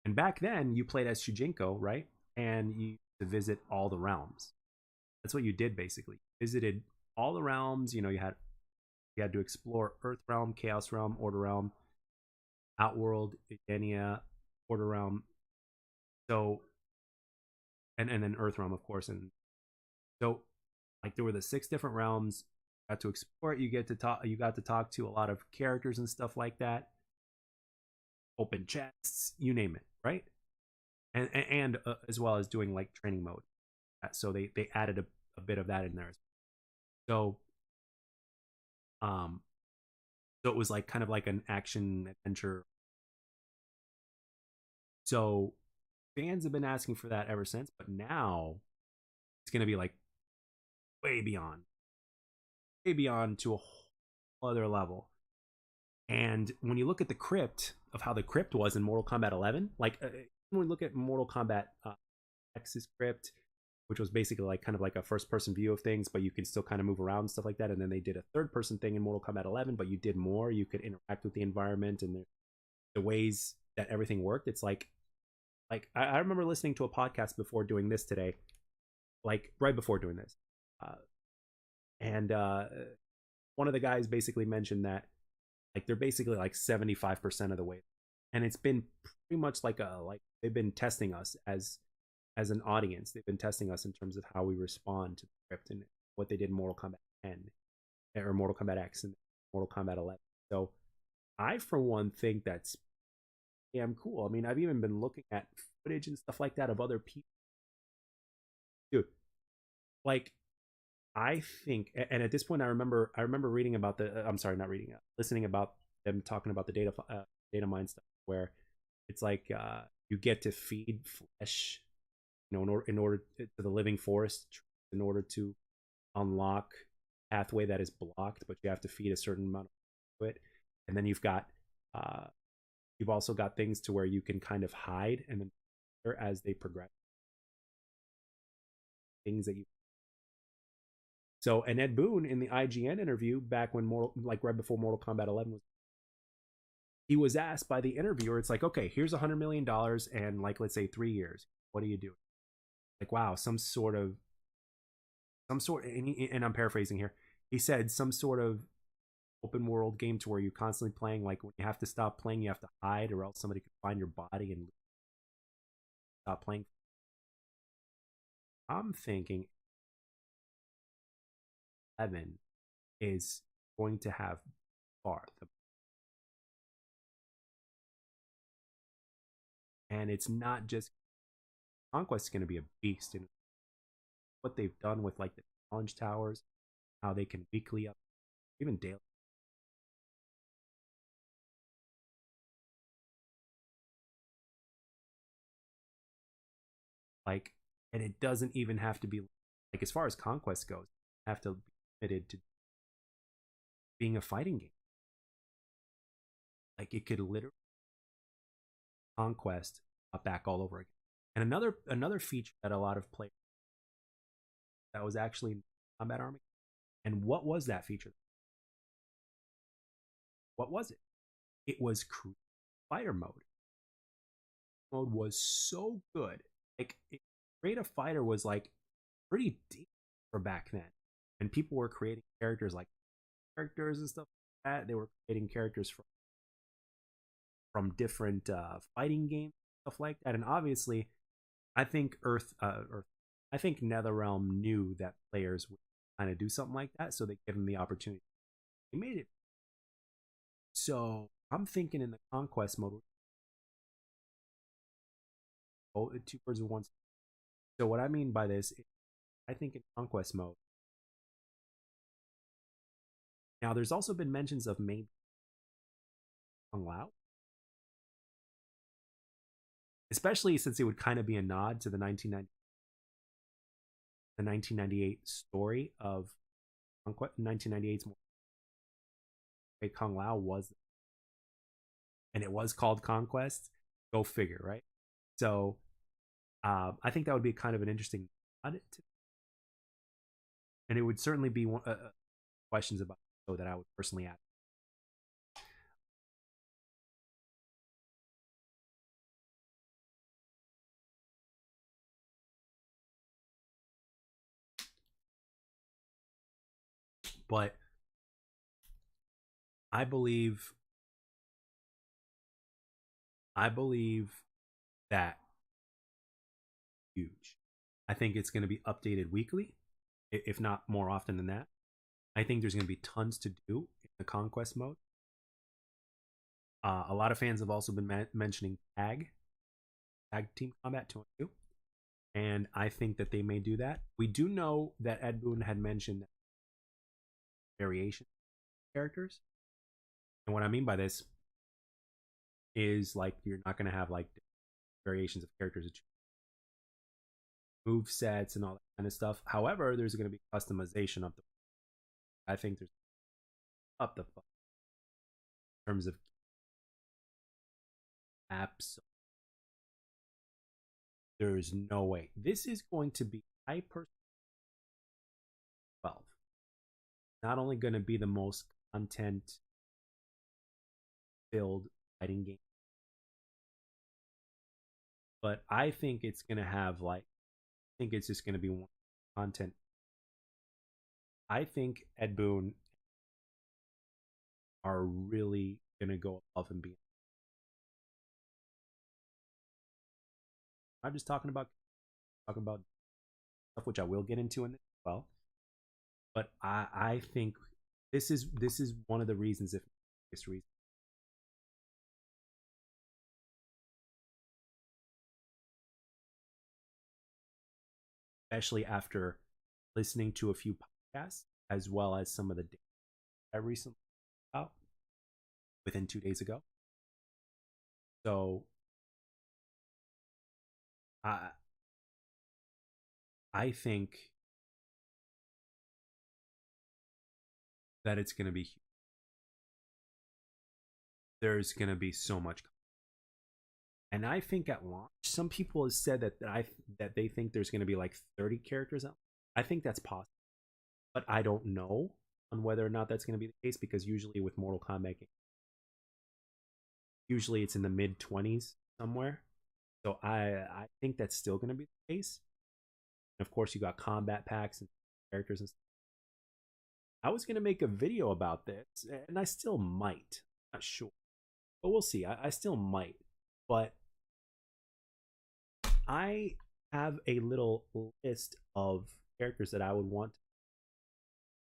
And back then, you played as Shujinko, right? And you to visit all the realms. That's what you did basically. You visited all the realms. You had to explore Earth Realm, Chaos Realm, Order Realm, Outworld, Edenia, Order Realm. So, and then Earth Realm, of course. And so, like, there were the 6 different realms. You got to explore it. You got to talk to a lot of characters and stuff like that. Open chests, you name it, right? And as well as doing like training mode. So they added a bit of that in there. So um so it was like kind of like an action adventure. So fans have been asking for that ever since, but now it's going to be like way beyond, way beyond to a whole other level. And when you look at the crypt of how the crypt was in Mortal Kombat 11, like when we look at Mortal Kombat X's crypt, which was basically like kind of like a first person view of things, but you can still kind of move around and stuff like that. And then they did a third person thing in Mortal Kombat 11, but you did more. You could interact with the environment and the ways that everything worked. It's like I remember listening to a podcast before doing this today, like right before doing this, and one of the guys basically mentioned that like they're basically like 75% of the way, and it's been pretty much like they've been testing us as an audience. They've been testing us in terms of how we respond to the script and what they did in Mortal Kombat 10 or Mortal Kombat X and Mortal Kombat 11. So I, for one, think that's damn cool. I mean, I've even been looking at footage and stuff like that of other people. Dude, like I think, and at this point, I remember reading about I'm sorry, not reading, listening about them talking about the data mine stuff, where it's like you get to feed flesh, in order to the living forest, in order to unlock a pathway that is blocked, but you have to feed a certain amount of it, and then uh, you've also got things to where you can kind of hide, and then as they progress, things that you. So, and Ed Boon in the IGN interview back when like right before Mortal Kombat 11 was, he was asked by the interviewer, it's like, okay, here's $100 million and like let's say 3 years. What do you do? Like, wow, and I'm paraphrasing here. He said some sort of open world game to where you're constantly playing. Like when you have to stop playing, you have to hide, or else somebody could find your body and stop playing. I'm thinking 11 is going to have far the, and it's not just Conquest is going to be a beast in what they've done with like the challenge towers, how they can weekly up, even daily. Like, and it doesn't even have to be like, as far as Conquest goes, you have to be committed to being a fighting game. Like it could literally Conquest back all over again. And another feature that a lot of players, that was actually Combat Army. And what was that feature? What was it? It was fighter mode. Mode was so good. Like Create a Fighter was like pretty deep for back then. And people were creating characters like characters and stuff like that. They were creating characters from different fighting games, stuff like that. And obviously, I think I think NetherRealm knew that players would kind of do something like that, so they gave them the opportunity. They made it. So I'm thinking in the conquest mode, oh, two birds with one. So what I mean by this, is I think in conquest mode. Now, there's also been mentions of maybe Kung Lao, especially since it would kind of be a nod to the 1998 story of Conquest. 1998's Kung Lao was, and it was called Conquest. Go figure, right? So I think that would be kind of an interesting nod, and it would certainly be questions about so that I would personally ask. But I believe I believe that huge. I think it's going to be updated weekly, if not more often than that. I think there's going to be tons to do in the conquest mode. A lot of fans have also been mentioning tag team combat 2-on-2, and I think that they may do that. We do know that Ed Boon had mentioned variation characters, and what I mean by this is like you're not going to have like variations of characters that move sets and all that kind of stuff. However, there's going to be customization of the. I think there's up the in terms of apps. There's no way this is going to be hyper 12. Not only going to be the most content filled fighting game, but I think it's going to have like I think it's just going to be one content. I think Ed Boon are really going to go above and beyond. I'm just talking about stuff which I will get into in this as well. But I think this is one of the reasons, if not the biggest reason, especially after listening to a few podcasts as well as some of the data I recently out within 2 days ago. So I I think that it's going to be there's going to be so much, and I think at launch some people have said that they think there's going to be like 30 characters out. I think that's possible, but I don't know on whether or not that's going to be the case, because usually with Mortal Kombat games, usually it's in the mid 20s somewhere. So I think that's still going to be the case. And of course, you got combat packs and characters and stuff. I was going to make a video about this, and I still might. Not sure, but we'll see. I still might, but I have a little list of characters that I would want to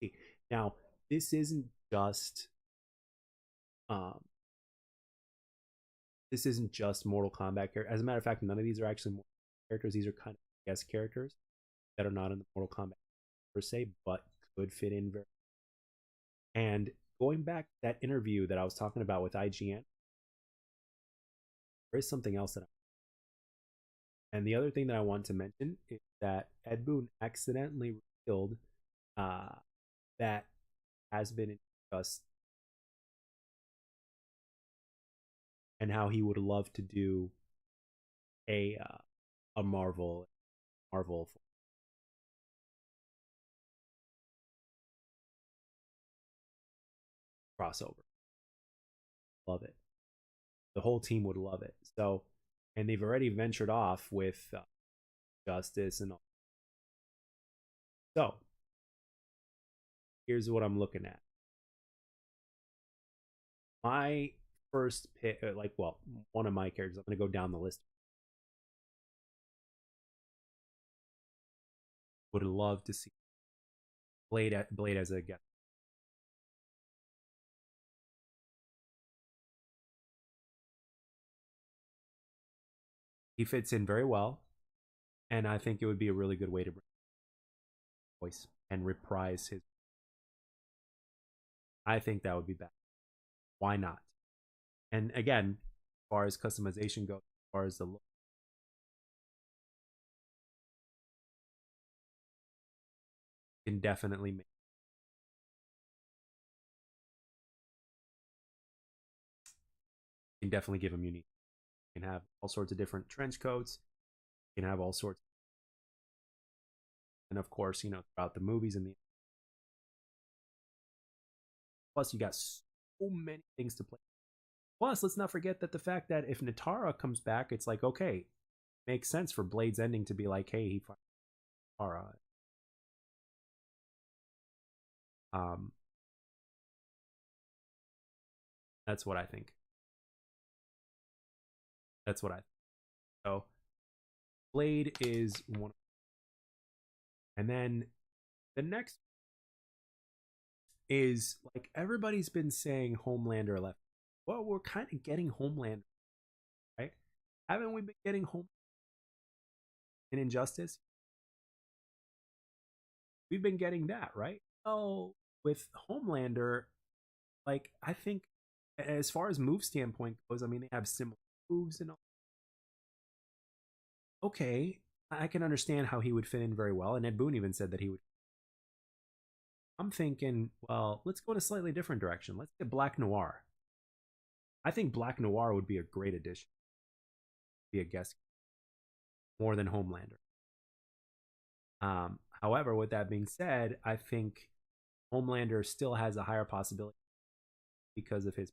see. Now, this isn't just um, this isn't just Mortal Kombat characters. As a matter of fact, none of these are actually characters. These are kind of guest characters that are not in the Mortal Kombat per se, but could fit in very. And going back to that interview that I was talking about with IGN, there is something else that and the other thing that I want to mention is that Ed Boon accidentally revealed uh, that has been discussed and how he would love to do a Marvel crossover. Love it. The whole team would love it. So, and they've already ventured off with Justice and all. So here's what I'm looking at. My first pick, well, one of my characters. I'm going to go down the list. Would love to see Blade as a guest. He fits in very well, and I think it would be a really good way to bring voice and reprise his. I think that would be bad. Why not? And again, as far as customization goes, as far as the look, can definitely make. Can definitely give him unique. You can have all sorts of different trench coats. You can have all sorts, and of course, throughout the movies and the. Plus, you got so many things to play. Plus, let's not forget that the fact that if Natara comes back, it's like, okay, makes sense for Blade's ending to be like, hey, he fought Natara. Um, that's what I think. That's what I think. So Blade is one. And then the next is like everybody's been saying Homelander left. Well, we're kind of getting Homelander, right? Haven't we been getting home in Injustice? We've been getting that, right? Oh, with Homelander, like I think as far as move standpoint goes, I mean they have similar moves and all. Okay, I can understand how he would fit in very well. And Ed Boon even said that he would. I'm thinking, well, let's go in a slightly different direction. Let's get Black Noir. I think Black Noir would be a great addition. Be a guest more than Homelander. However, with that being said, I think Homelander still has a higher possibility because of his,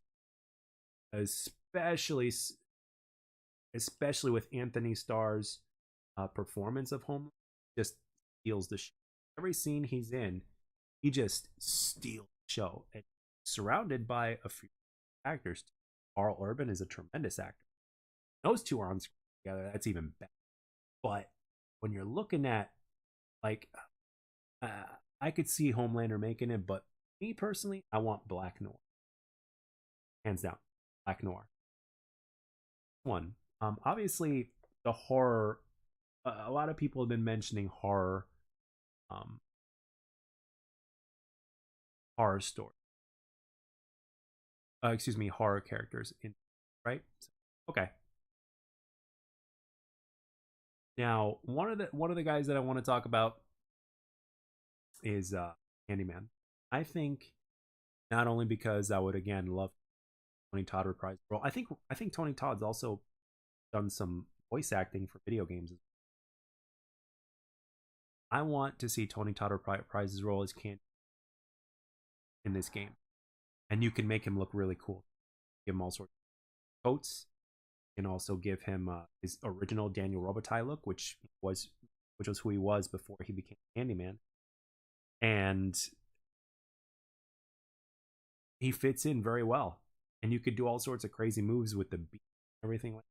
especially especially with Anthony Starr's performance of Homelander, just steals the show. Every scene he's in, he just steals the show. And surrounded by a few actors. Carl Urban is a tremendous actor. Those two are on screen together. That's even better. But when you're looking at like, uh, I could see Homelander making it, but me personally, I want Black Noir, hands down. Black Noir. One, obviously the horror. A lot of people have been mentioning um, horror story. Excuse me, horror characters in right. Okay. Now, one of the guys that I want to talk about is Candyman. I think not only because I would again love Tony Todd reprise the role. I think Tony Todd's also done some voice acting for video games. I want to see Tony Todd reprise his role as Candy in this game, and you can make him look really cool. Give him all sorts of coats. You can also give him his original Daniel Robitaille look, which was who he was before he became Candyman, and he fits in very well. And you could do all sorts of crazy moves with the beat and everything like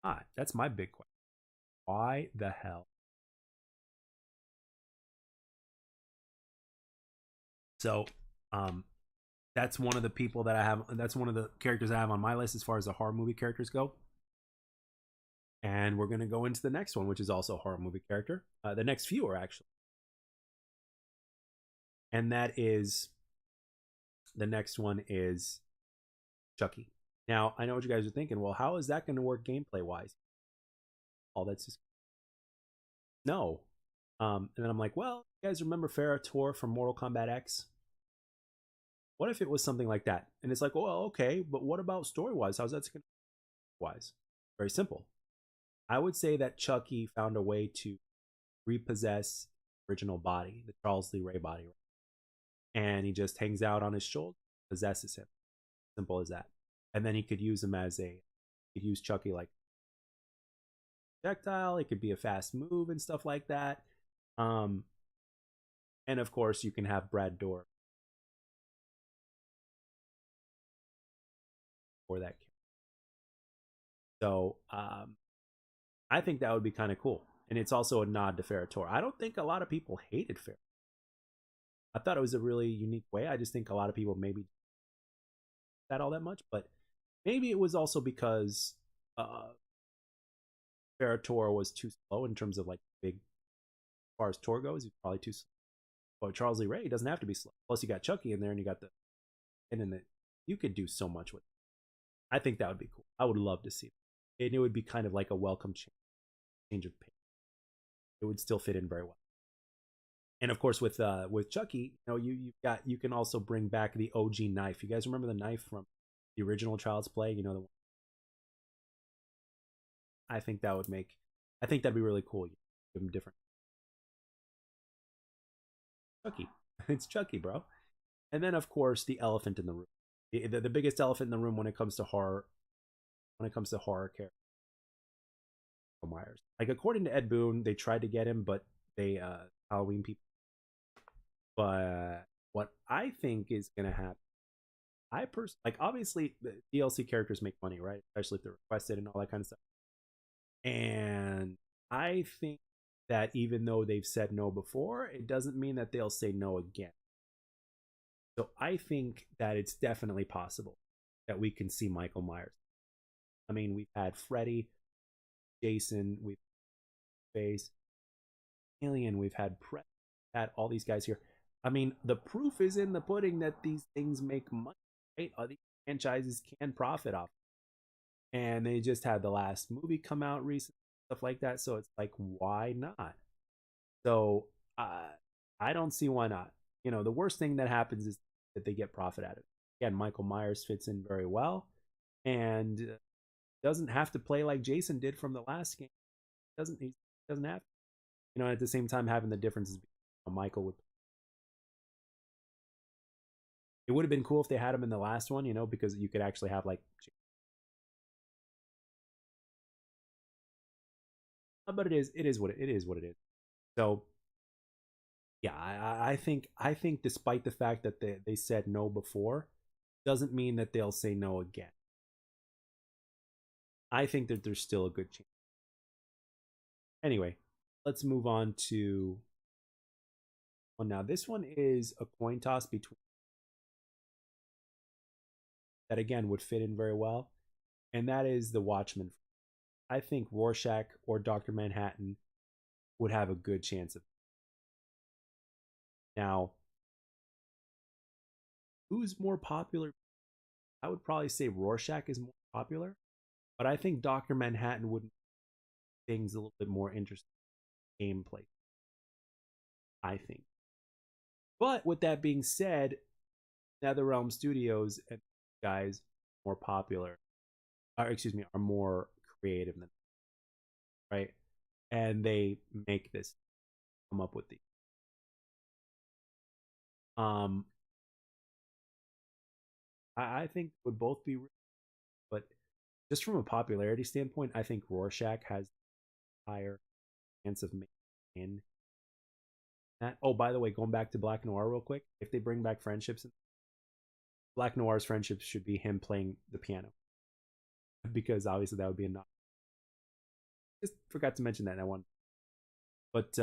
that. That's my big question. Why the hell? So, that's one of the people that I have. That's one of the characters I have on my list as far as the horror movie characters go. And we're gonna go into the next one, which is also a horror movie character. The next few are actually, and that is the next one is Chucky. Now I know what you guys are thinking. Well, how is that going to work gameplay wise? Oh, that's just no. And then I'm like, well, you guys remember Farrah Tor from Mortal Kombat X? What if it was something like that? And it's like, well, okay, but what about story wise? How's that going to wise? Very simple. I would say that Chucky found a way to repossess the original body, the Charles Lee Ray body, and he just hangs out on his shoulder, possesses him. Simple as that. And then he could use him as a, he could use Chucky like projectile. It could be a fast move and stuff like that. Um, and of course, you can have Brad Dourif for that. So I think that would be kind of cool. And it's also a nod to Ferrator. I don't think a lot of people hated Ferrator. I thought it was a really unique way. I just think a lot of people maybe that all that much, but maybe it was also because uh Ferrator was too slow in terms of like big as far as tour goes. He's probably too slow. But Charles Lee Ray doesn't have to be slow. Plus, you got Chucky in there, and you got the and then the you could do so much with. It. I think that would be cool. I would love to see it. And it would be kind of like a welcome change of pace. It would still fit in very well. And of course, with Chucky, you can also bring back the OG knife. You guys remember the knife from the original Child's Play? You know the one. I think that would make. I think that'd be really cool. Give him different Chucky. It's Chucky, bro. And then of course the elephant in the room. The biggest elephant in the room when it comes to horror. When it comes to horror characters, Myers. Like according to Ed Boon, they tried to get him, but they Halloween people. But what I think is gonna happen, like obviously the DLC characters make money, right? Especially if they're requested and all that kind of stuff. And I think that even though they've said no before, it doesn't mean that they'll say no again. So I think that it's definitely possible that we can see Michael Myers. I mean, we've had Freddy, Jason, we've had Face, Alien, we've had had all these guys here. I mean, the proof is in the pudding that these things make money, right? These franchises can profit off. And they just had the last movie come out recently, stuff like that. So it's like, why not? So I don't see why not. The worst thing that happens is that they get profit out of it. Again, Michael Myers fits in very well and doesn't have to play like Jason did from the last game. He doesn't have to. At the same time, having the differences Michael would. It would have been cool if they had him in the last one, because you could actually have like. But it is what it is. What it is. So yeah, I think despite the fact that they said no before, doesn't mean that they'll say no again. I think that there's still a good chance. Anyway, let's move on to. Well, now this one is a coin toss between that again would fit in very well, and that is the Watchmen. I think Rorschach or Doctor Manhattan would have a good chance of. Now, who's more popular? I would probably say Rorschach is more popular, but I think Doctor Manhattan would make things a little bit more interesting gameplay. I think. But with that being said, NetherRealm Studios and guys more popular, or excuse me, are more creative than right, and they make this come up with these. Um, I think would both be, but just from a popularity standpoint, I think Rorschach has higher chance of making that. Oh, by the way, going back to Black Noir real quick, if they bring back friendships, Black Noir's friendships should be him playing the piano, because obviously that would be enough. Just forgot to mention that in that one, but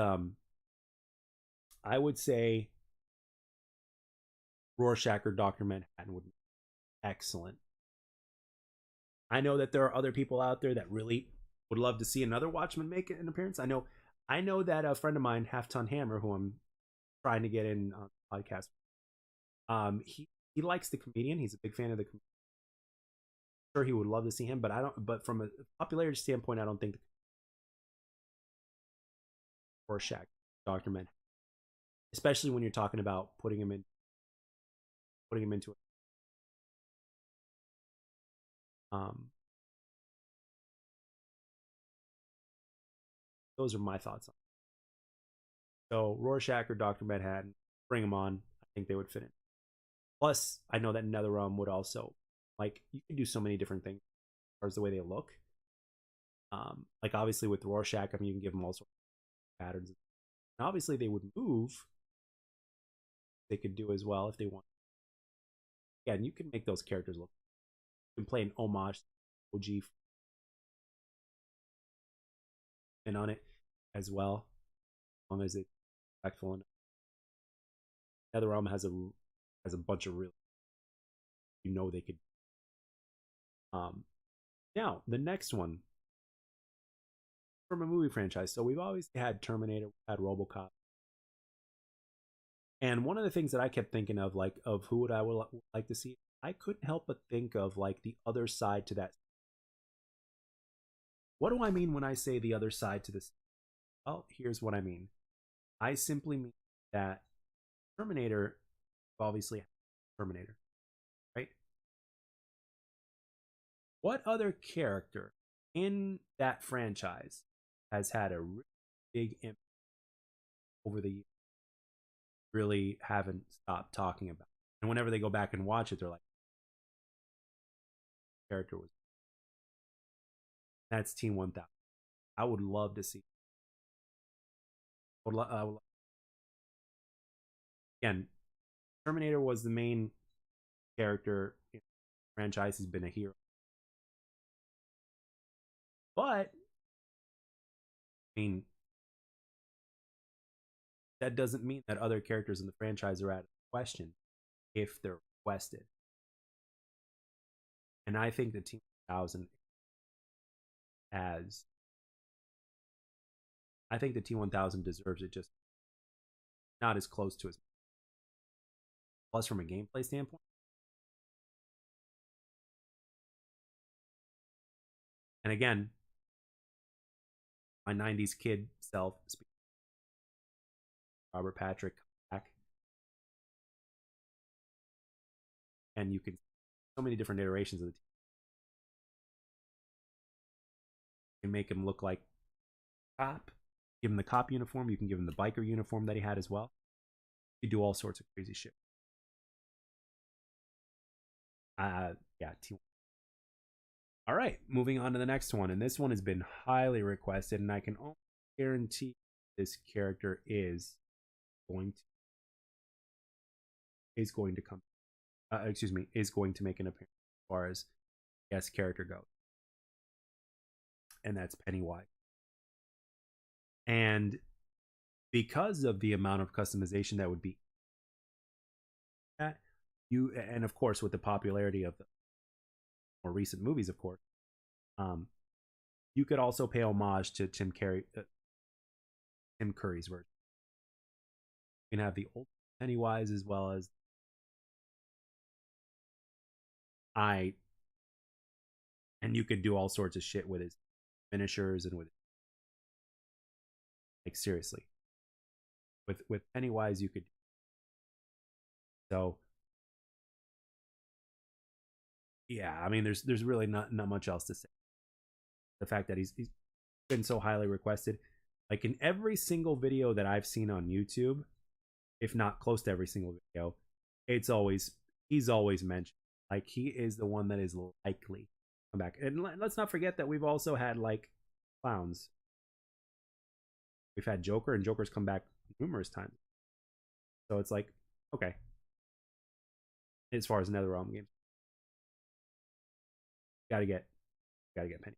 I would say Rorschach or Doctor Manhattan would be excellent. I know that there are other people out there that really would love to see another Watchman make an appearance. I know that a friend of mine, Half Ton Hammer, who I'm trying to get in on the podcast, he likes the comedian. He's a big fan of the comedian. Sure, he would love to see him, but I don't. But from a popularity standpoint, I don't think Rorschach, Doctor Manhattan, especially when you're talking about putting him into it. Those are my thoughts on it. So Rorschach or Doctor Manhattan, bring them on. I think they would fit in. Plus, I know that NetherRealm would also, like, you can do so many different things as far as the way they look. Like obviously with Rorschach, I mean, you can give them all sorts of patterns. And obviously they would move. They could do as well if they want. Yeah, and you can make those characters look. You can play an homage to OG and on it as well, as long as it's respectful enough. NetherRealm has a bunch of really, they could. Now the next one from a movie franchise. So we've always had Terminator, we've had RoboCop, and one of the things that I kept thinking of, like, of who would I would like to see, I couldn't help but think of like the other side to that. What do I mean when I say the other side to this? Well, here's what I mean. I simply mean that Terminator, obviously, Terminator, right? What other character in that franchise has had a really big impact over the years? Really haven't stopped talking about. And whenever they go back and watch it, they're like, character was. That's T-1000. I would love to see. Again, Terminator was the main character in the franchise. He's been a hero. But, I mean, that doesn't mean that other characters in the franchise are out of question if they're requested. And I think the T-1000 as I think the T-1000 deserves it, just not as close to as. Plus, from a gameplay standpoint, and again, my '90s kid self, Robert Patrick, back, and you can so many different iterations of the team. You can make him look like cop. Give him the cop uniform. You can give him the biker uniform that he had as well. You do all sorts of crazy shit. Yeah, T1. All right, moving on to the next one, and this one has been highly requested, and I can almost guarantee this character going to is going to come. Is going to make an appearance as far as guest character goes, and that's Pennywise. And because of the amount of customization that would be at you, and of course with the popularity of the more recent movies, of course, you could also pay homage to Tim Curry's version. You can have the old Pennywise as well as and you could do all sorts of shit with his finishers and with, like, seriously, with Pennywise you could. So yeah, I mean, there's really not much else to say. The fact that he's been so highly requested, like in every single video that I've seen on YouTube, if not close to every single video, he's always mentioned. Like, he is the one that is likely to come back. And let's not forget that we've also had like clowns. We've had Joker, and Joker's come back numerous times. So it's like, okay, as far as NetherRealm games, gotta get Penny.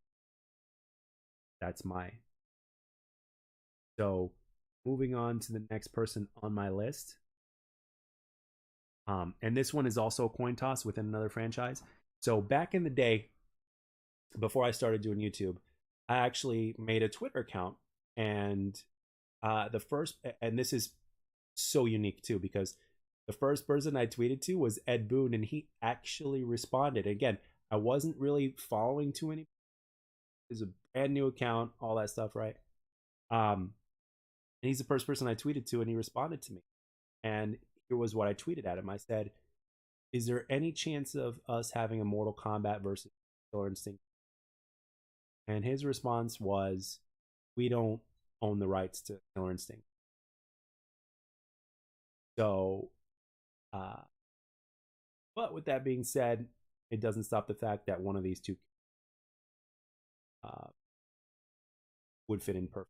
That's my. So moving on to the next person on my list. And this one is also a coin toss within another franchise. So back in the day, before I started doing YouTube, I actually made a Twitter account, and this is so unique too, because the first person I tweeted to was Ed Boon, and he actually responded. Again, I wasn't really following too many. It's a brand new account, all that stuff, right? And he's the first person I tweeted to, and he responded to me. And here was what I tweeted at him. I said, "Is there any chance of us having a Mortal Kombat versus Killer Instinct?" And his response was, "We don't own the rights to Killer Instinct." So, but with that being said, it doesn't stop the fact that one of these two would fit in perfect.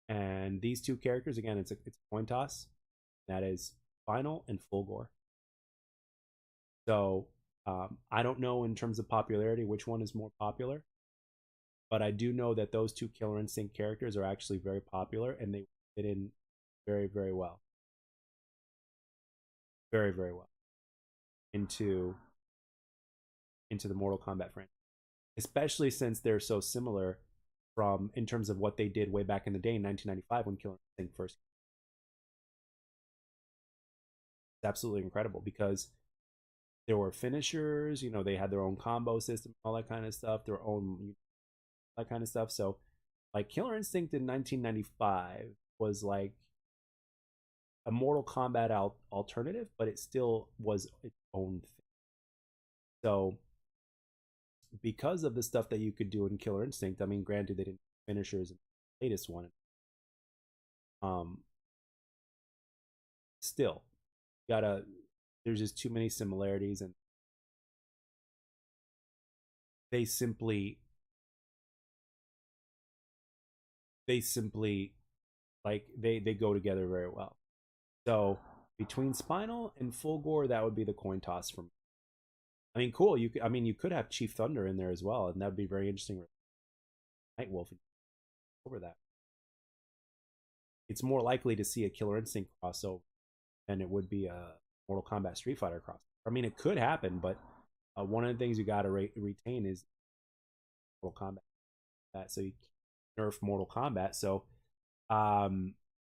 And these two characters, again, it's a coin toss. That is Final and Fulgore. So I don't know in terms of popularity which one is more popular, but I do know that those two Killer Instinct characters are actually very popular and they fit in very, very well. Very, very well into the Mortal Kombat franchise. Especially since they're so similar from in terms of what they did way back in the day in 1995 when Killer Instinct first. It's absolutely incredible because there were finishers, they had their own combo system, all that kind of stuff, their own that kind of stuff. So, like Killer Instinct in 1995 was like a Mortal Kombat alternative, but it still was its own thing. So, because of the stuff that you could do in Killer Instinct, I mean, granted they didn't finishers in the latest one, um, still gotta. There's just too many similarities, and they simply like they go together very well. So between Spinal and Fulgore, that would be the coin toss for me. I mean, cool. You could have Chief Thunder in there as well, and that would be very interesting. Nightwolf over that. It's more likely to see a Killer Instinct crossover than it would be a Mortal Kombat Street Fighter crossover. I mean, it could happen, but one of the things you got to retain is Mortal Kombat. So you nerf Mortal Kombat. So,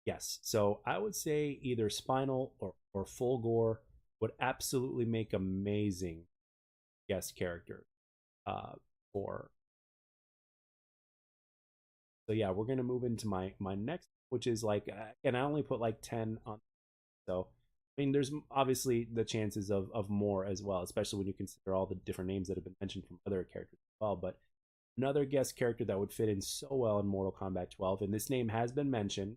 yes. So I would say either Spinal or Fulgore would absolutely make amazing guest character for. So yeah, we're gonna move into my next, which is like, and I only put like 10 on. So I mean, there's obviously the chances of more as well, especially when you consider all the different names that have been mentioned from other characters as well. But another guest character that would fit in so well in Mortal Kombat 12, and this name has been mentioned,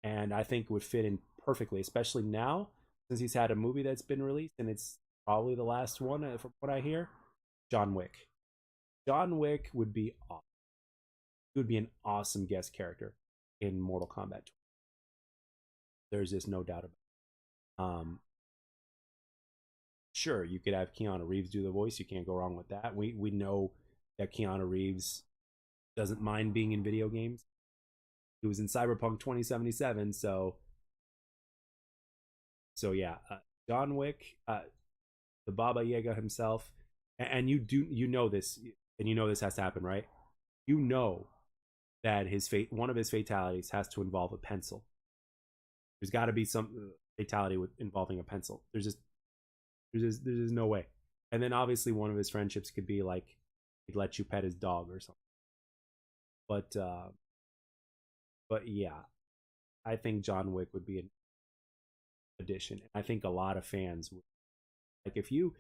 and I think would fit in perfectly, especially now since he's had a movie that's been released, and it's probably the last one from what I hear. John Wick. John Wick would be awesome. He would be an awesome guest character in Mortal Kombat 12. There's just no doubt about it. Sure, you could have Keanu Reeves do the voice. You can't go wrong with that. We know that Keanu Reeves doesn't mind being in video games. He was in Cyberpunk 2077, so yeah, John Wick, the Baba Yaga himself, and you know this, and you know this has to happen, right? You know that one of his fatalities has to involve a pencil. There's got to be some fatality involving a pencil. There's just no way. And then obviously one of his friendships could be like he'd let you pet his dog or something. But yeah, I think John Wick would be an addition. I think a lot of fans would like if you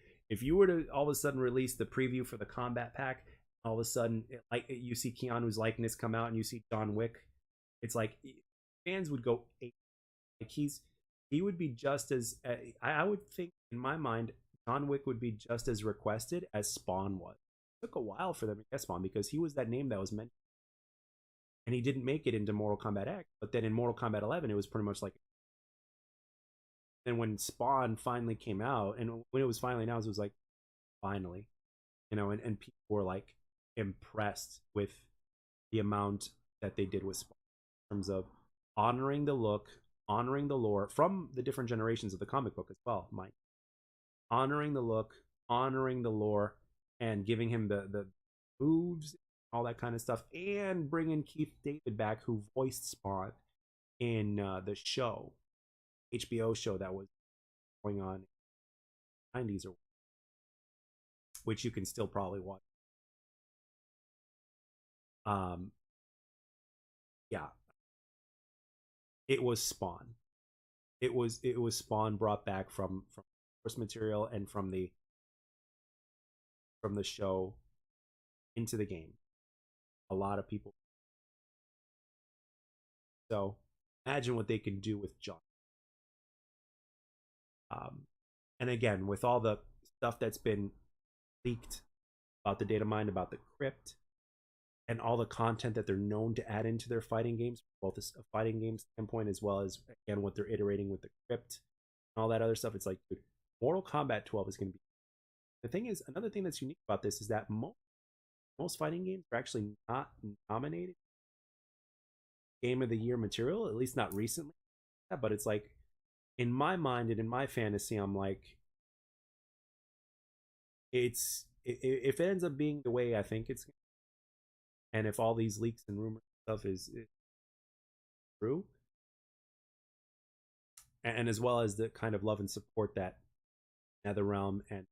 were to all of a sudden release the preview for the combat pack, all of a sudden like you see Keanu's likeness come out and you see John Wick, it's like fans would go like he would be just as I would think in my mind John Wick would be just as requested as Spawn was. It took a while for them to get Spawn because he was that name that was meant, and he didn't make it into Mortal Kombat X. But then in Mortal Kombat 11, it was pretty much like. And when Spawn finally came out, and when it was finally announced, it was like, finally, and people were like impressed with the amount that they did with Spawn in terms of honoring the look, honoring the lore from the different generations of the comic book as well, Mike. Honoring the look, honoring the lore, and giving him the moves, all that kind of stuff, and bringing Keith David back, who voiced Spawn in the show, HBO show that was going on in the 90s, or which you can still probably watch. Yeah, it was Spawn. It was Spawn brought back from source material and from the show into the game. A lot of people. So imagine what they can do with John. And again, with all the stuff that's been leaked about the data mine, about the crypt, and all the content that they're known to add into their fighting games, both a fighting game standpoint as well as again what they're iterating with the crypt and all that other stuff. It's like, dude, Mortal Kombat 12 is going to be. The thing is, another thing that's unique about this is that most fighting games are actually not nominated Game of the Year material, at least not recently. Yeah, but it's like in my mind and in my fantasy, I'm like, if it ends up being the way I think it's, and if all these leaks and rumors and stuff is true, and as well as the kind of love and support that NetherRealm and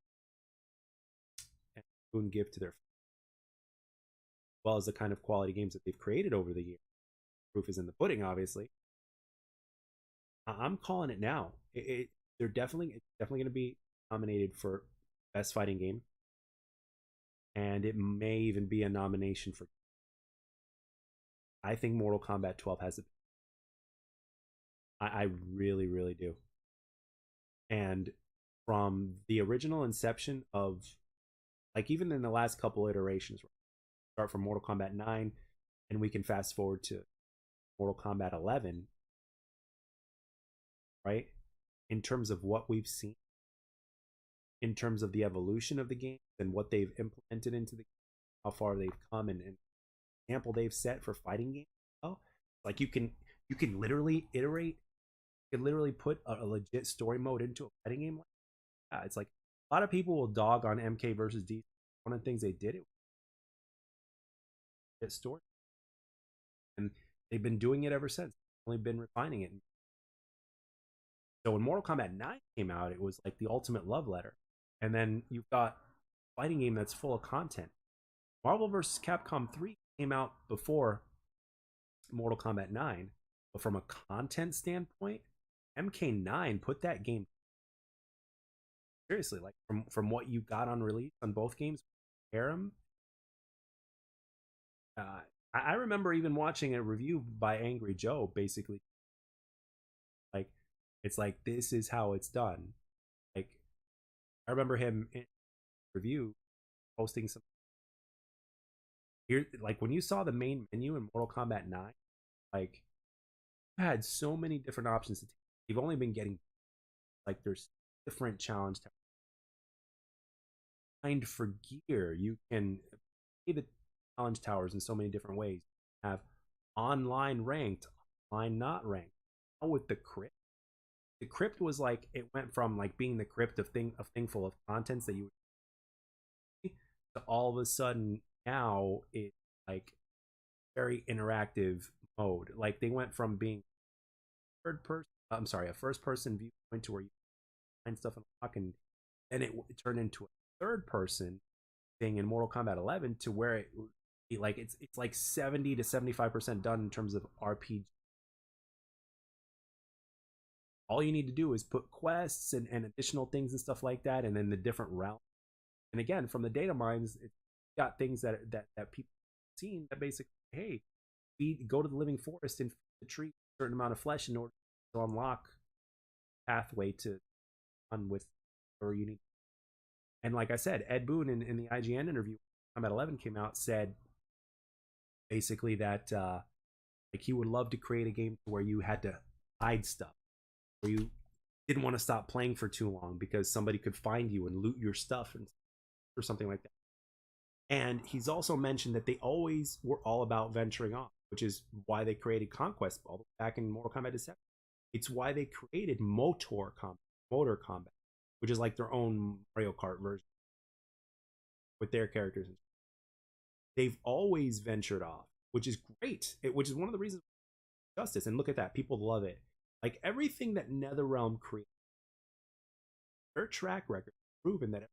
Boon give to their, as well as the kind of quality games that they've created over the years. Proof is in the pudding, obviously. I'm calling it now. They're definitely going to be nominated for best fighting game, and it may even be a nomination for. I think Mortal Kombat 12 has it. I really, really do. And from the original inception of, like, even in the last couple iterations, start from Mortal Kombat 9, and we can fast forward to Mortal Kombat 11, right? In terms of what we've seen, in terms of the evolution of the game and what they've implemented into the game, how far they've come, and example they've set for fighting games. Oh, like you can literally iterate, you can literally put a legit story mode into a fighting game. Yeah, it's like a lot of people will dog on MK versus D. One of the things they did, it was story, and they've been doing it ever since. They've only been refining it. So when Mortal Kombat 9 came out, it was like the ultimate love letter. And then you've got a fighting game that's full of content. Marvel vs. Capcom 3 came out before Mortal Kombat 9, but from a content standpoint, MK9 put that game seriously, like from what you got on release on both games, Harem. I remember even watching a review by Angry Joe, basically like it's like this is how it's done. Like I remember him in review posting some here, like when you saw the main menu in Mortal Kombat 9, like you had so many different options to take. You've only been getting like there's different challenge towers. Find for gear, you can play the challenge towers in so many different ways. You have online ranked, online not ranked. Now with the crypt was like it went from like being the crypt of thing full of contents that you would to all of a sudden now it's like very interactive mode. Like they went from being a first person viewpoint to where you find stuff and unlock, and then it turned into a third person thing in Mortal Kombat 11 to where like it's like 70 to 75% done in terms of RPG. All you need to do is put quests and additional things and stuff like that, and then the different routes. And again, from the data mines, it's got things that people have seen that basically, hey, we go to the living forest and the tree a certain amount of flesh in order to unlock pathway to on with whatever you need. And like I said, Ed Boon in the IGN interview, Combat 11 came out, said basically that like he would love to create a game where you had to hide stuff, where you didn't want to stop playing for too long because somebody could find you and loot your stuff and or something like that. And he's also mentioned that they always were all about venturing off, which is why they created Conquest all back in Mortal Kombat 7. It's why they created Motor Combat, which is like their own Mario Kart version with their characters. They've always ventured off, which is great. Which is one of the reasons justice. And look at that, people love it. Like everything that NetherRealm created, their track record proven that it's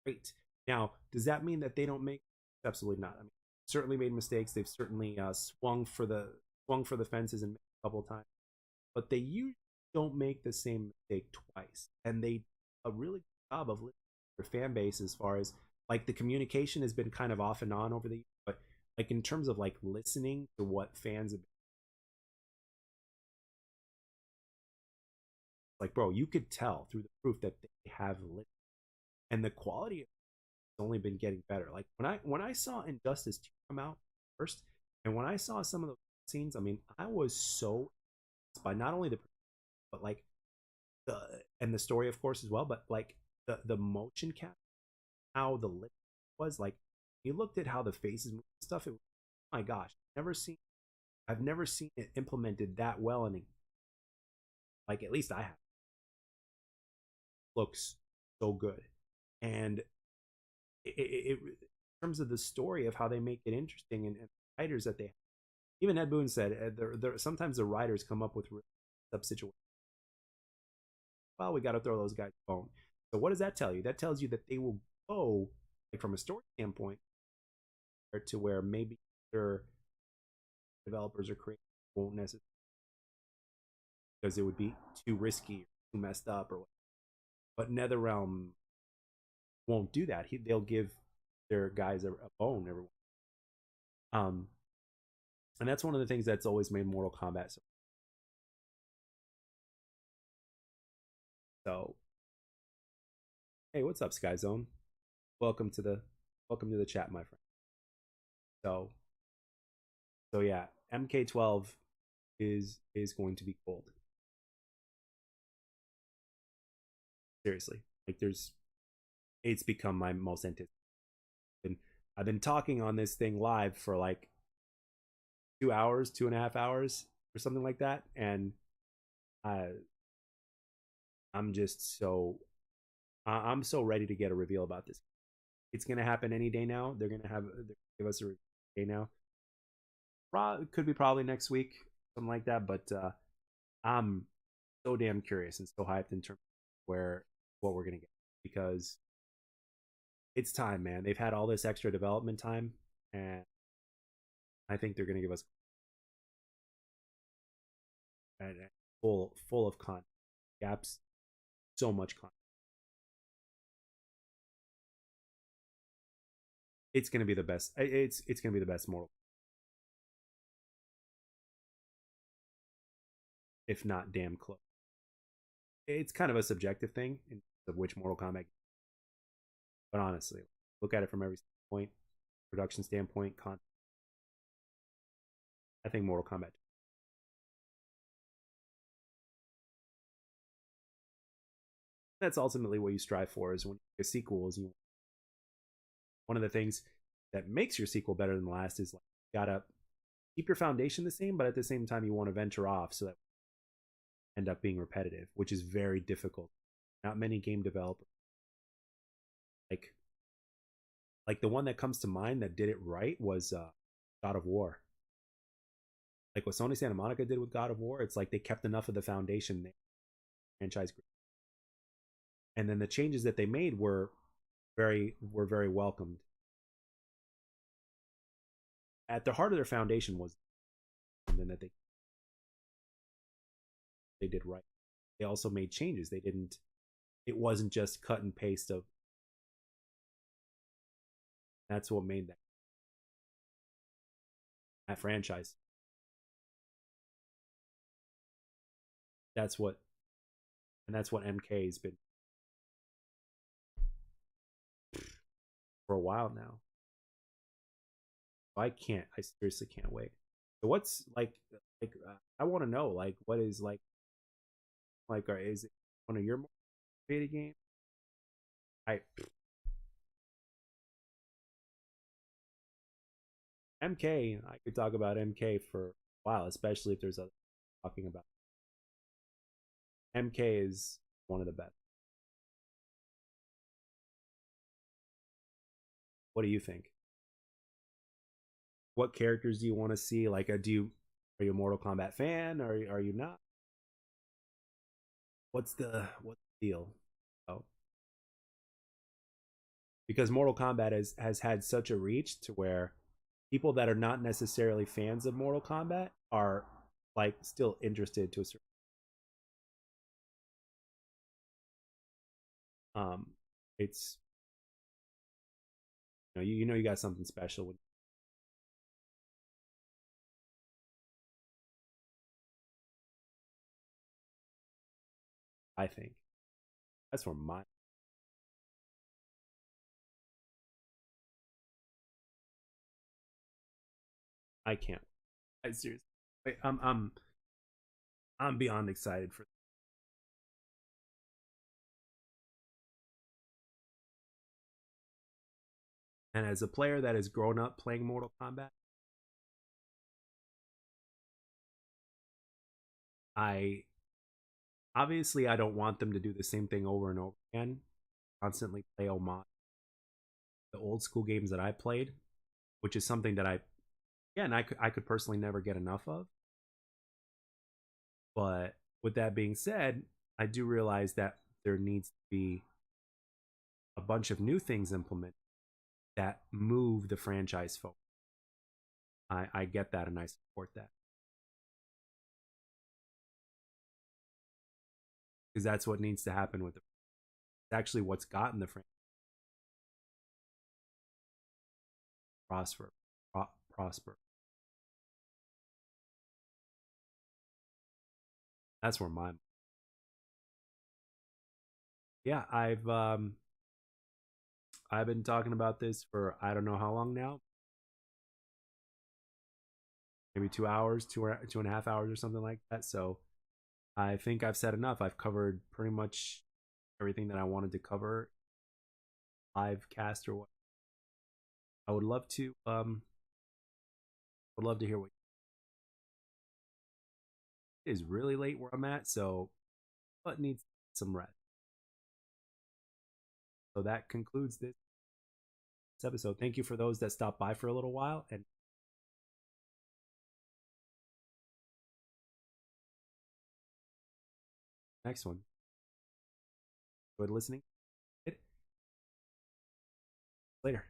great. Now, does that mean that they don't make? Absolutely not. I mean, certainly made mistakes. They've certainly swung for the fences and a couple of times, but they usually don't make the same mistake twice, and they do a really good job of their fan base as far as like the communication has been kind of off and on over the years, but like in terms of like listening to what fans have been, like bro, you could tell through the proof that they have listened, and the quality only been getting better. Like when I saw Injustice 2 come out first, and when I saw some of those scenes, I mean, I was so by not only the but like the and the story of course as well, but like the motion cap, how the lip was like. You looked at how the faces moved and stuff. It was, oh my gosh, I've never seen it implemented that well, and like at least I have. Looks so good, and in terms of the story of how they make it interesting and writers that they even Ed Boon said sometimes the writers come up with up situations. Well, we got to throw those guys a bone. So what does that tell you? That tells you that they will go like from a story standpoint to where maybe their developers or creators won't necessarily because it would be too risky, or too messed up, or but NetherRealm won't do that. They'll give their guys a bone every um and that's one of the things that's always made Mortal Kombat so. Hey, what's up, Sky Zone? Welcome to the welcome to the chat, my friend. So yeah, MK12 is going to be cold. Seriously, like it's become my most anticipated. And I've been talking on this thing live for like 2 hours, 2.5 hours, or something like that, and I I'm just so I'm so ready to get a reveal about this. It's gonna happen any day now. They're gonna give us a day now. Could be probably next week, something like that. But I'm so damn curious and so hyped in terms of where what we're gonna get because it's time, man. They've had all this extra development time, and I think they're gonna give us full of content gaps, so much content. It's gonna be the best. It's gonna be the best Mortal, if not damn close. It's kind of a subjective thing in terms of which Mortal Kombat, but honestly, look at it from every standpoint, production standpoint, content. I think Mortal Kombat. That's ultimately what you strive for. Is when you make a sequel, is you one of the things that makes your sequel better than the last is like you gotta keep your foundation the same, but at the same time you want to venture off so that end up being repetitive, which is very difficult. Not many game developers like the one that comes to mind that did it right was God of War. Like what Sony Santa Monica did with God of War, it's like they kept enough of the foundation there, franchise, and then the changes that they made were very welcomed. At the heart of their foundation was something that they did right. They also made changes. They didn't. It wasn't just cut and paste of. That's what made that franchise. That's what, and that's what MK has been for a while now. I can't. I seriously can't wait. So what's I want to know like what is is it one of your more favorite games? I MK. I could talk about MK for a while, especially if there's other talking about. MK is one of the best. What do you think? What characters do you want to see? Like, are you a Mortal Kombat fan? Or are you not? What's the deal? Oh, because Mortal Kombat has had such a reach to where people that are not necessarily fans of Mortal Kombat are like still interested to a certain it's you know you got something special with I think that's where my I can't. I seriously, I'm beyond excited for. And as a player that has grown up playing Mortal Kombat, I obviously I don't want them to do the same thing over and over again. Constantly play homage the old school games that I played, which is something that I could personally never get enough of. But with that being said, I do realize that there needs to be a bunch of new things implemented that move the franchise forward. I get that and I support that because that's what needs to happen with the. It's actually what's gotten the franchise prosper, prosper. That's where my. Yeah, I've been talking about this for I don't know how long now, maybe 2 hours, 2.5 hours, or something like that. So I think I've said enough. I've covered pretty much everything that I wanted to cover, live cast or what. I would love to hear what it is really late where I'm at, so but needs some rest. So that concludes this episode. Thank you for those that stopped by for a little while, and next one. Good listening. Later.